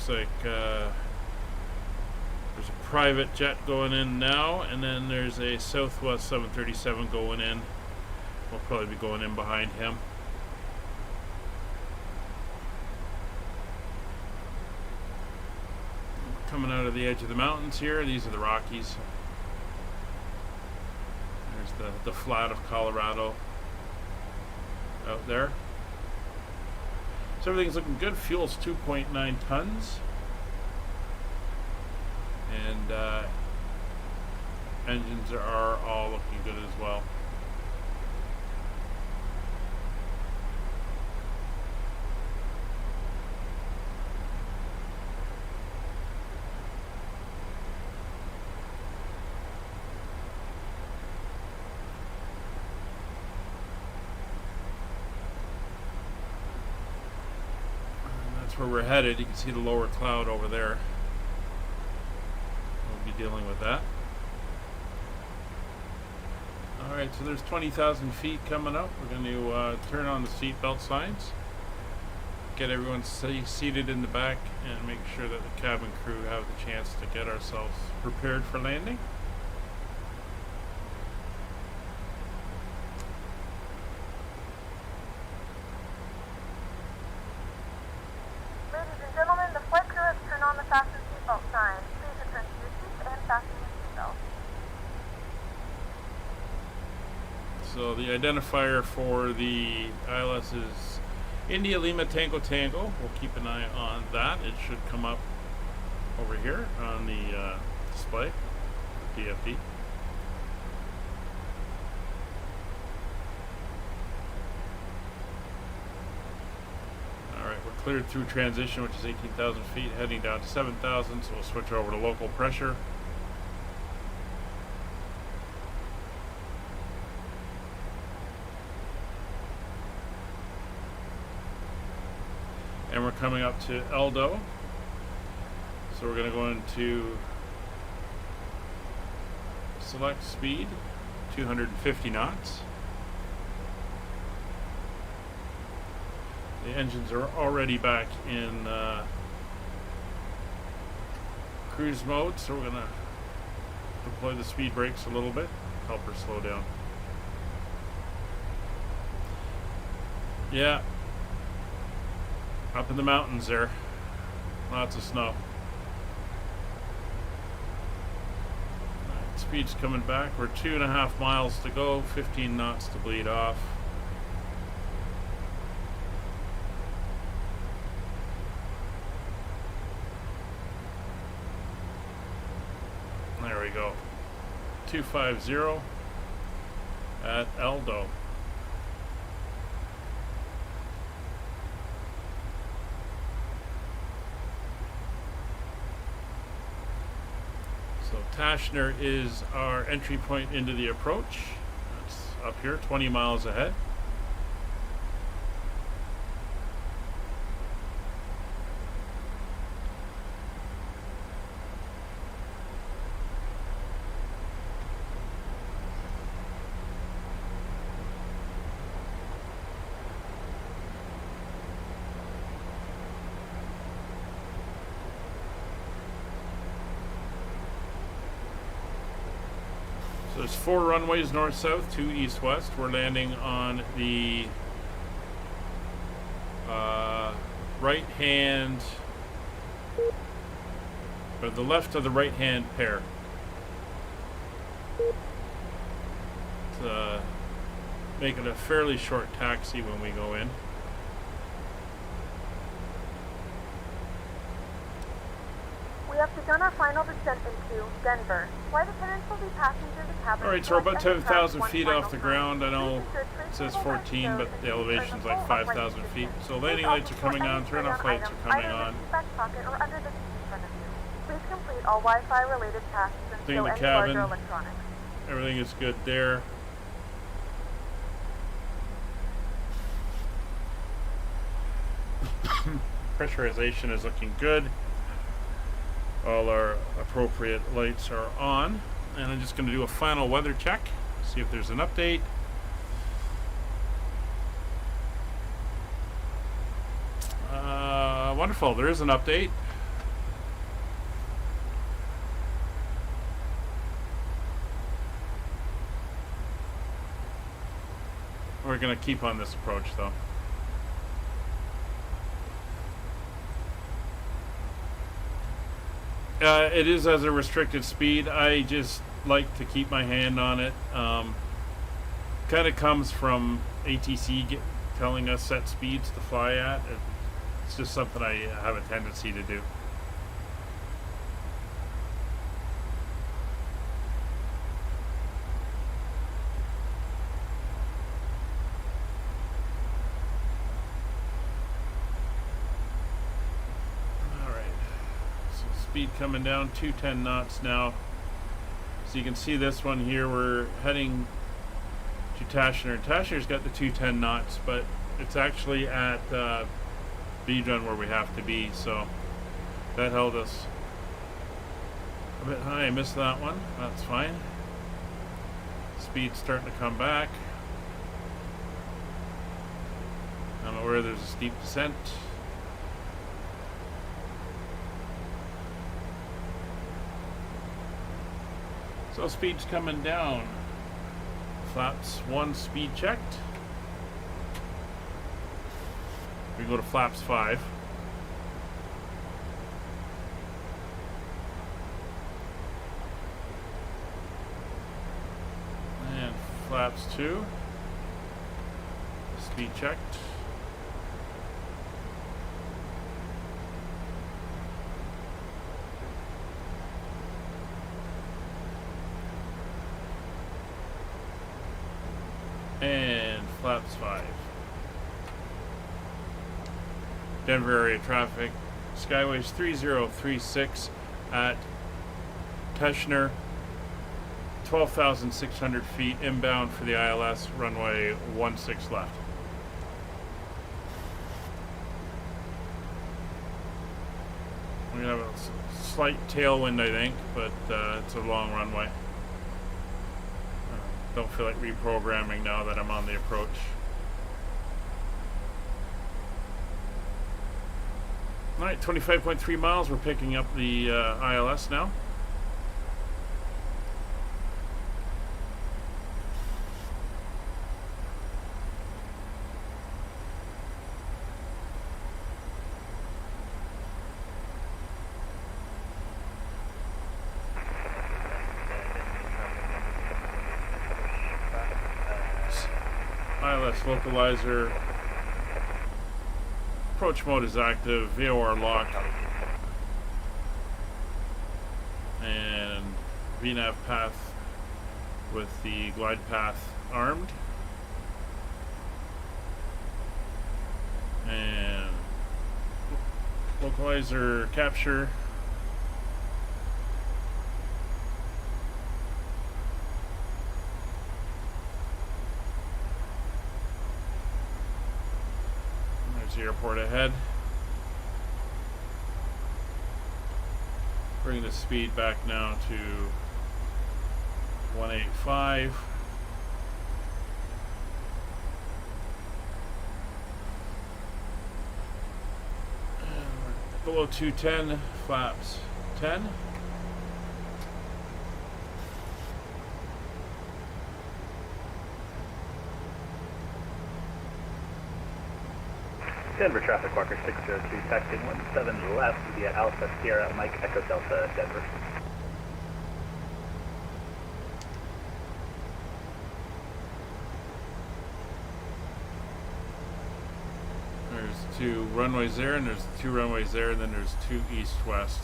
Like there's a private jet going in now, and then there's a Southwest 737 going in. We'll probably be going in behind him. Coming out of the edge of the mountains here, these are the Rockies. There's the flat of Colorado out there. So everything's looking good. Fuel's 2.9 tons. And engines are all looking good as well. Where we're headed. You can see the lower cloud over there. We'll be dealing with that. Alright, so there's 20,000 feet coming up. We're going to turn on the seatbelt signs, get everyone seated in the back, and make sure that the cabin crew have the chance to get ourselves prepared for landing. So the identifier for the ILS is India Lima Tango Tango. We'll keep an eye on that. It should come up over here on the display, the DFD. Alright, we're cleared through transition, which is 18,000 feet, heading down to 7,000, so we'll switch over to local pressure. And we're coming up to Eldo, so we're going to go into select speed, 250 knots. The engines are already back in cruise mode, so we're going to deploy the speed brakes a little bit, help her slow down. Yeah. Up in the mountains there, lots of snow. Right, speed's coming back. We're 2.5 miles to go, 15 knots to bleed off. There we go. 250 at Eldo. So Tashner is our entry point into the approach. That's up here, 20 miles ahead. So there's 4 runways north-south, 2 east-west. We're landing on the right-hand, or the left of the right-hand pair. To make it a fairly short taxi when we go in. We have begun our final final descent into Denver. Flight attendants will be passing through the cabin. Alright, so we're about select 10,000 one feet final off the time. ground. I know Please ensure it tray says table lights 14, shown but and the seats are in elevation's the like full upright 5,000 feet. position. So Please landing also lights are store coming any on, turn off carry-on lights are items coming either in on. the seat back pocket or under the seat in front of you. Please complete all Wi-Fi related tasks and Clean stow the any cabin. larger electronics. Everything is good there. Pressurization is looking good. All our appropriate lights are on. And I'm just going to do a final weather check. See if there's an update. Wonderful, there is an update. We're going to keep on this approach though. It is as a restricted speed. I just like to keep my hand on it. Kind of comes from ATC telling us set speeds to fly at. It's just something I have a tendency to do. Speed coming down 210 knots now. So you can see this one here, we're heading to Tashner. Tashner's got the 210 knots, but it's actually at B-Dun where we have to be, so that held us a bit high. I missed that one, that's fine. Speed's starting to come back. I'm aware there's a steep descent. So speed's coming down. Flaps 1 speed checked. We go to flaps 5. And flaps 2. Speed checked. And flaps 5. Denver area traffic. Skyways 3036 at Teschner. 12,600 feet inbound for the ILS, runway 16 left. We're going to have a slight tailwind, I think, but it's a long runway. Don't feel like reprogramming now that I'm on the approach. Alright, 25.3 miles. We're picking up the ILS now. ILS localizer. Approach mode is active. VOR lock. And VNAV path with the glide path armed. And localizer capture. The airport ahead. Bring the speed back now to 185. Below 210, flaps 10. Denver traffic marker 602, taxiing 17 left via Alpha Sierra Mike Echo Delta Denver. There's 2 runways there, and there's 2 runways there, and then there's 2 east-west.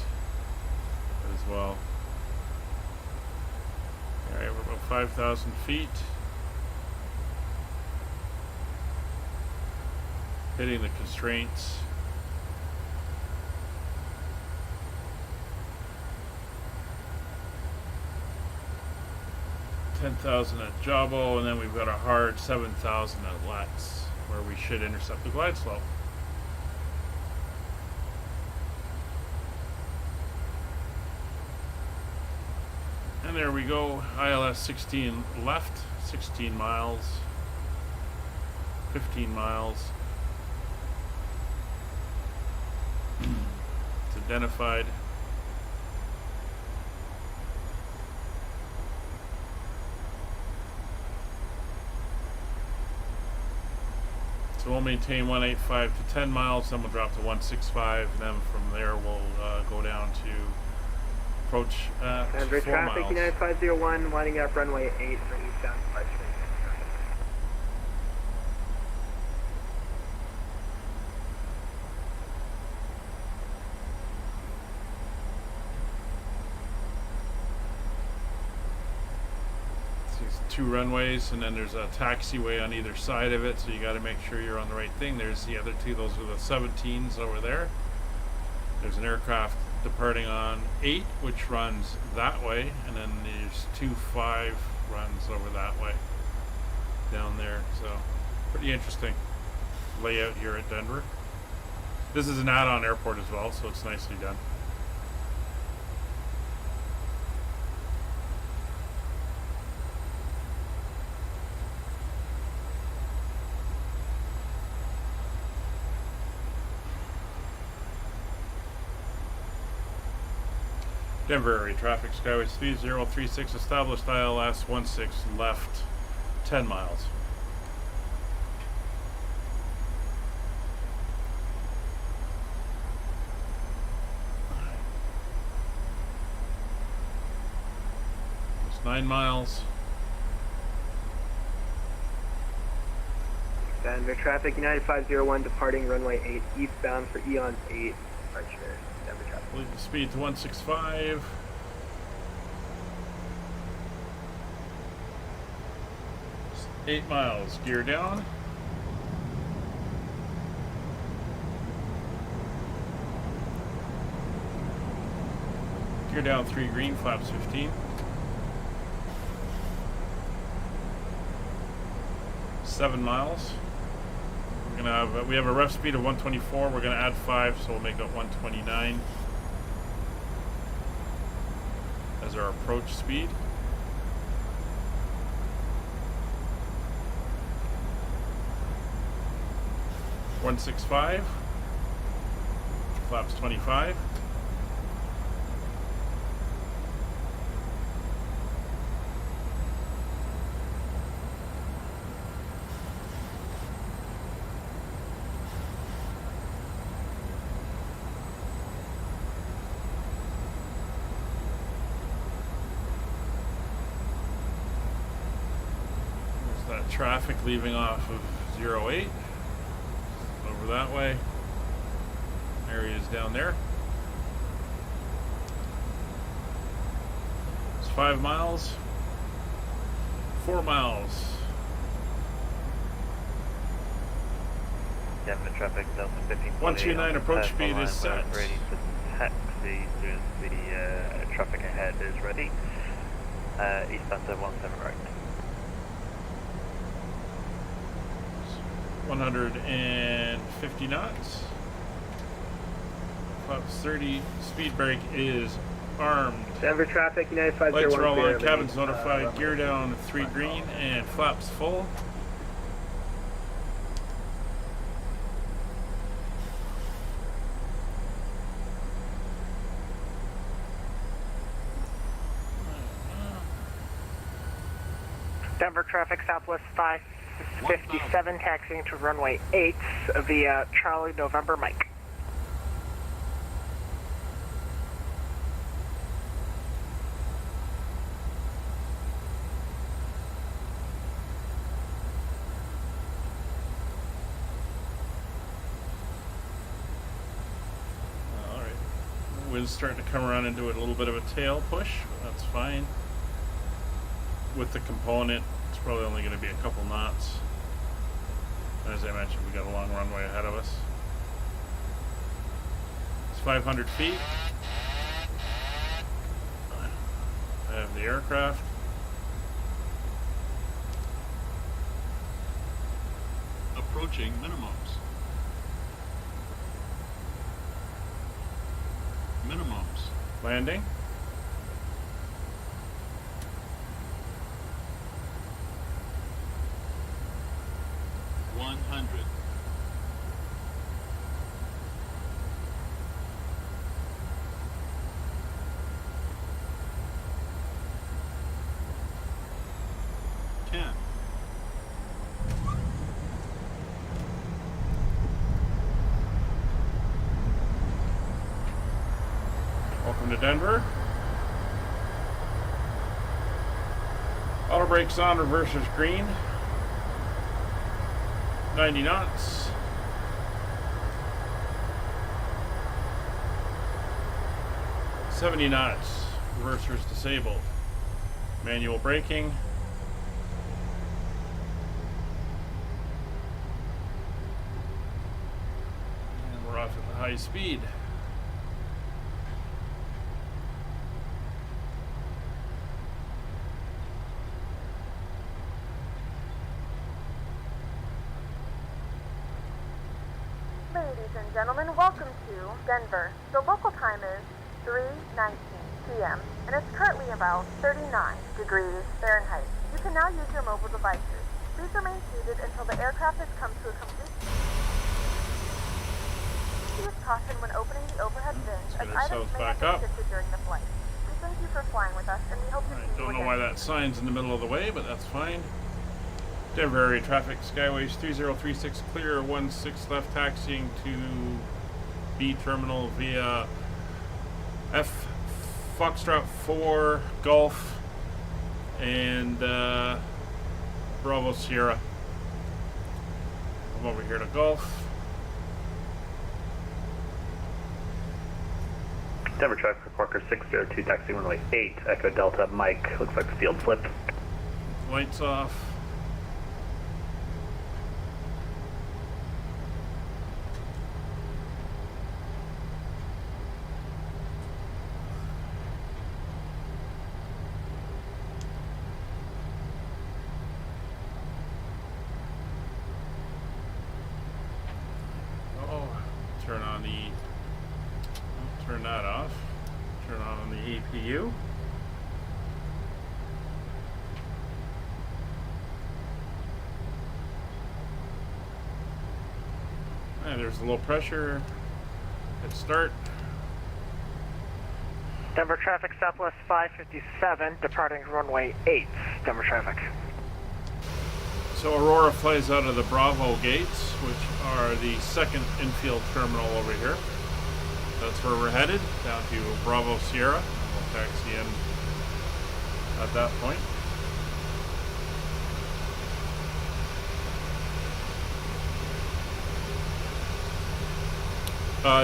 As as well. Alright, we're about 5,000 feet. Hitting the constraints. 10,000 at Jabo, and then we've got a hard 7,000 at Let's, where we should intercept the glide slope. And there we go, ILS 16 left, 16 miles, 15 miles. It's identified. So we'll maintain 185 to 10 miles, then we'll drop to 165, and then from there we'll go down to approach at 4 Denver traffic, miles. United 501, winding up runway 8 for eastbound departure. It's 2 runways, and then there's a taxiway on either side of it, so you got to make sure you're on the right thing. There's the other 2, those are the 17s over there. There's an aircraft departing on 8, which runs that way, and then there's 2-5 runs over that way down there. So pretty interesting layout here at Denver. This is an add-on airport as well, so it's nicely done. Denver area traffic, Skyway 3036, established ILS 16 left, 10 miles. It's 9 miles. Denver traffic, United 501, departing runway 8 eastbound for Eon 8 departure. Denver traffic. Lead the speed to 165. It's 8 miles. Gear down. Gear down 3 green, flaps 15. 7 miles. We're gonna have we have a rough speed of 124. We're gonna add 5, so we'll make it 129 as our approach speed. .165, flaps 25. Traffic leaving off of 08 over that way. Areas down there. It's 5 miles. 4 miles. Denver traffic, Delta 15. 129 approach speed is set. Ready for taxi. Soon as the traffic ahead is ready. Eastbound 717 right. 150 knots. Flaps 30. Speed brake is armed. Denver traffic, United 501. Lights are all on. Cabin's notified. Gear down 3 green and flaps full. Denver traffic, Southwest 557, taxiing to runway 8 via Charlie November Mike. Wind's starting to come around into a little bit of a tail push. That's fine. With the component, it's probably only going to be a couple knots. As I mentioned, we got a long runway ahead of us. It's 500 feet. I have the aircraft. Approaching minimums. Minimums. Landing. Welcome to Denver. Auto brakes on, reverser's green. 90 knots. $70 knots. Reverser's disabled. Manual braking. And we're off at the high speed. Ladies and gentlemen, welcome to Denver. The local time is 3:19 p.m. and it's currently about 39 degrees Fahrenheit. You can now use your mobile devices. Please remain seated until the aircraft has come to a complete... Use caution when opening the overhead bins as items may have been shifted during the flight. We thank you for flying with us and we hope to see you again. Don't know why that sign's in the middle of the way, but that's fine. Denver area traffic, Skyways 3036 clear, 16 left taxiing to B terminal via F Foxtrot 4 Golf and Bravo Sierra. I'm over here to Golf. Denver traffic report 602 taxi runway 8 Echo Delta Mike. Looks like the field slipped. Lights off. Turn that off. Turn on the EPU. And there's a low pressure. Hit start. Denver traffic Southwest 557, departing runway 8. Denver traffic. So Aurora flies out of the Bravo gates, which are the second infield terminal over here. That's where we're headed, down to Bravo Sierra. We'll taxi in at that point.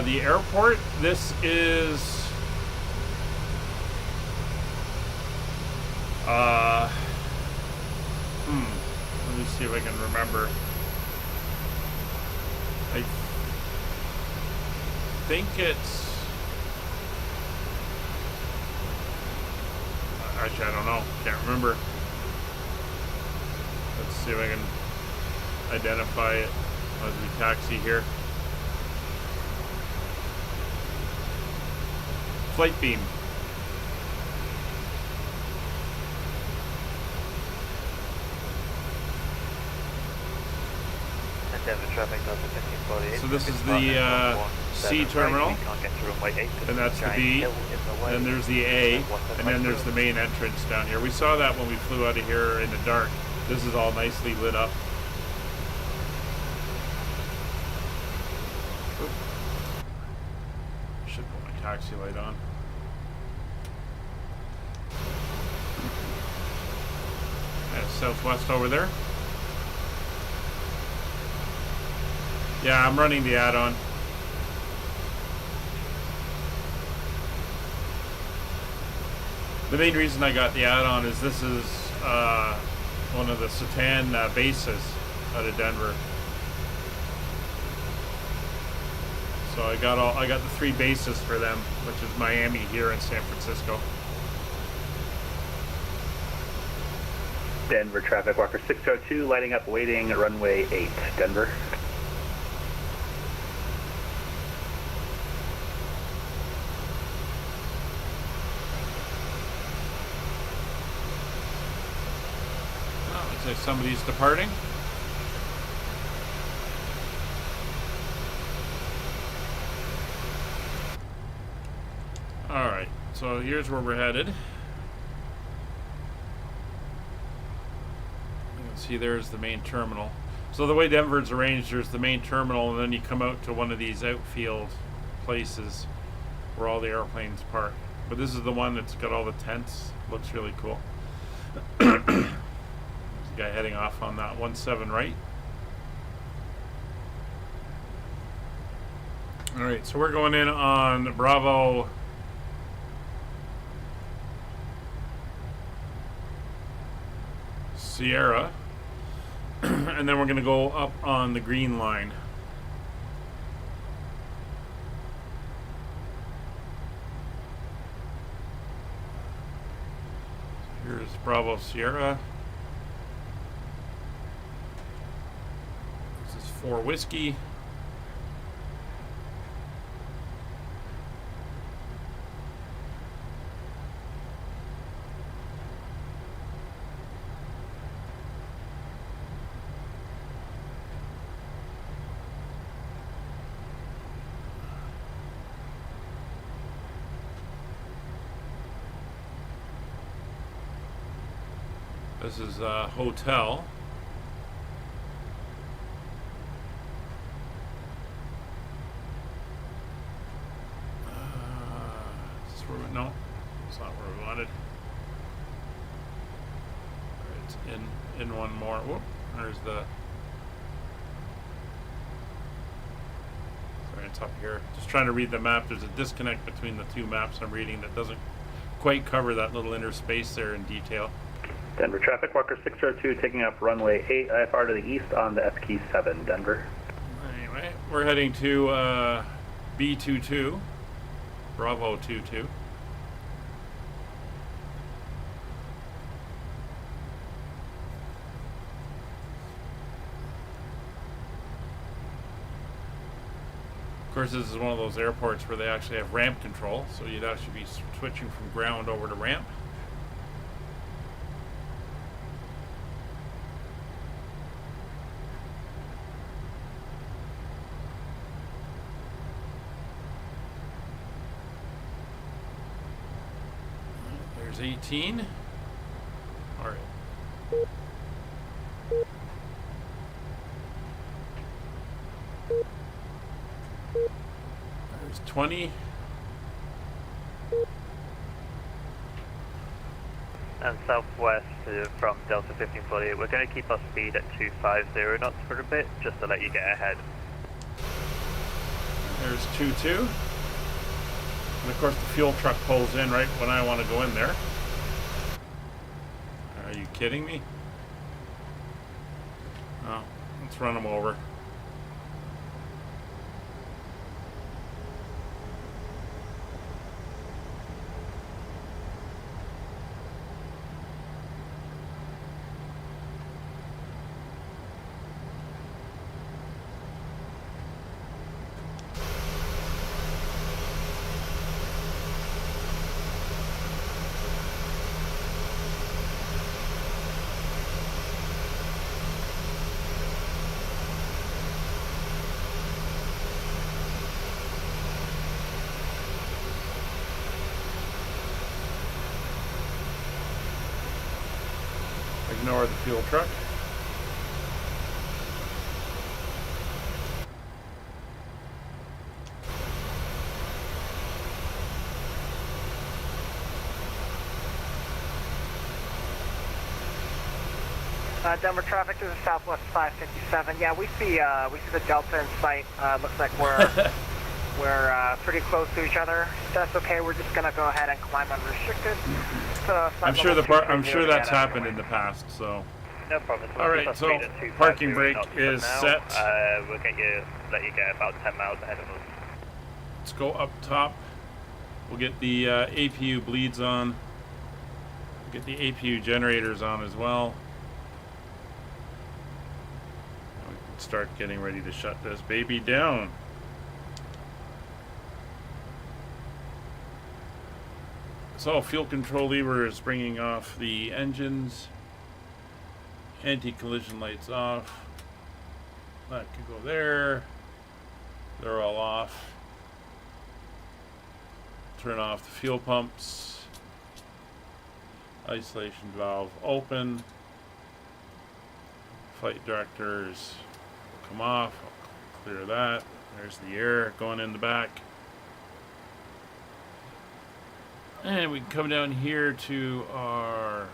The airport, this is let me see if I can remember. I think it's, actually I don't know, can't remember. Let's see if I can identify it as we taxi here. Flight beam. So this is the C terminal, and that's the B, and there's the A, and then there's the main entrance down here. We saw that when we flew out of here in the dark. This is all nicely lit up. Should put my taxi light on. That's Southwest over there. Yeah, I'm running the add-on. The main reason I got the add-on is this is one of the Satan bases out of Denver. So I got the 3 bases for them, which is Miami, here, in San Francisco. Denver traffic, Walker 602, lighting up, waiting, runway 8, Denver. Oh, looks like somebody's departing. Alright, so here's where we're headed. See, there's the main terminal. So the way Denver's arranged, there's the main terminal, and then you come out to one of these outfield places where all the airplanes park. But this is the one that's got all the tents. Looks really cool. There's a guy heading off on that 17 right. Alright, so we're going in on Bravo Sierra. And then we're going to go up on the green line. Here's Bravo Sierra. This is 4 Whiskey. This is a hotel. Is this where we, no, it's not where we wanted. It's in one more. Whoop, there's the. Sorry, it's up here. Just trying to read the map. There's a disconnect between the 2 maps I'm reading that doesn't quite cover that little inner space there in detail. Denver traffic, Walker 602, taking up runway 8 IFR to the east on the SQ 7, Denver. Anyway, we're heading to B22, Bravo 22. Of course, this is one of those airports where they actually have ramp control, so you'd actually be switching from ground over to ramp. There's 18. All right. There's 20. And southwest from Delta 1548, we're going to keep our speed at 250 knots for a bit, just to let you get ahead. There's 22. And of course the fuel truck pulls in right when I want to go in there. Are you kidding me? Oh, let's run them over. Ignore the fuel truck. Denver traffic to the southwest 557. Yeah, we see the Delta in sight. Looks like we're pretty close to each other. If that's okay, we're just gonna go ahead and climb unrestricted. I'm sure that's happened in the past. So. No problem. All right. So parking brake is set. We'll let you get about 10 miles ahead of us. Let's go up top. We'll get the APU bleeds on. We'll get the APU generators on as well. We can start getting ready to shut this baby down. So fuel control lever is bringing off the engines. Anti-collision lights off. That could go there. They're all off. Turn off the fuel pumps. Isolation valve open. Flight directors will come off. I'll clear that. There's the air going in the back. And we can come down here to our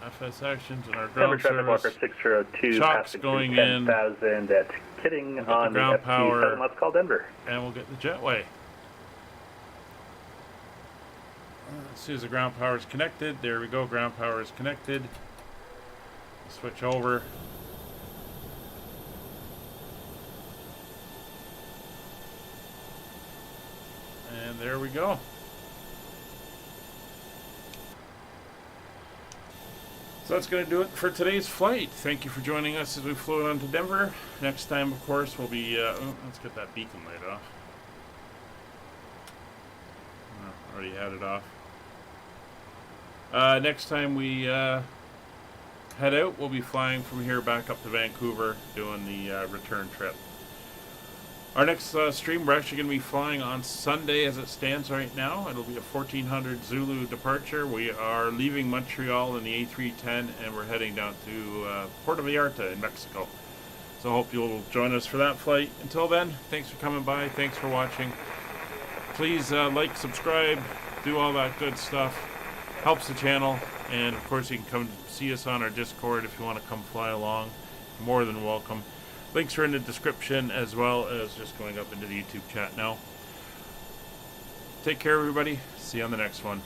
FS actions and our ground service. 602, Chocks going in. 10,000 at Kidding We'll on the ground FT7. power. Let's call Denver. And we'll get the jetway. As soon as the ground power is connected, there we go, ground power is connected. Switch over. And there we go. So that's going to do it for today's flight. Thank you for joining us as we flew on to Denver. Next time, of course, we'll be... let's get that beacon light off. Oh, already had it off. Next time we head out, we'll be flying from here back up to Vancouver, doing the return trip. Our next stream, we're actually going to be flying on Sunday as it stands right now. It'll be a 1400 Zulu departure. We are leaving Montreal in the A310 and we're heading down to Puerto Vallarta in Mexico. So I hope you'll join us for that flight. Until then, thanks for coming by. Thanks for watching. Please like, subscribe, do all that good stuff. Helps the channel. And of course you can come see us on our Discord if you want to come fly along. More than welcome. Links are in the description as well as just going up into the YouTube chat now. Take care, everybody. See you on the next one.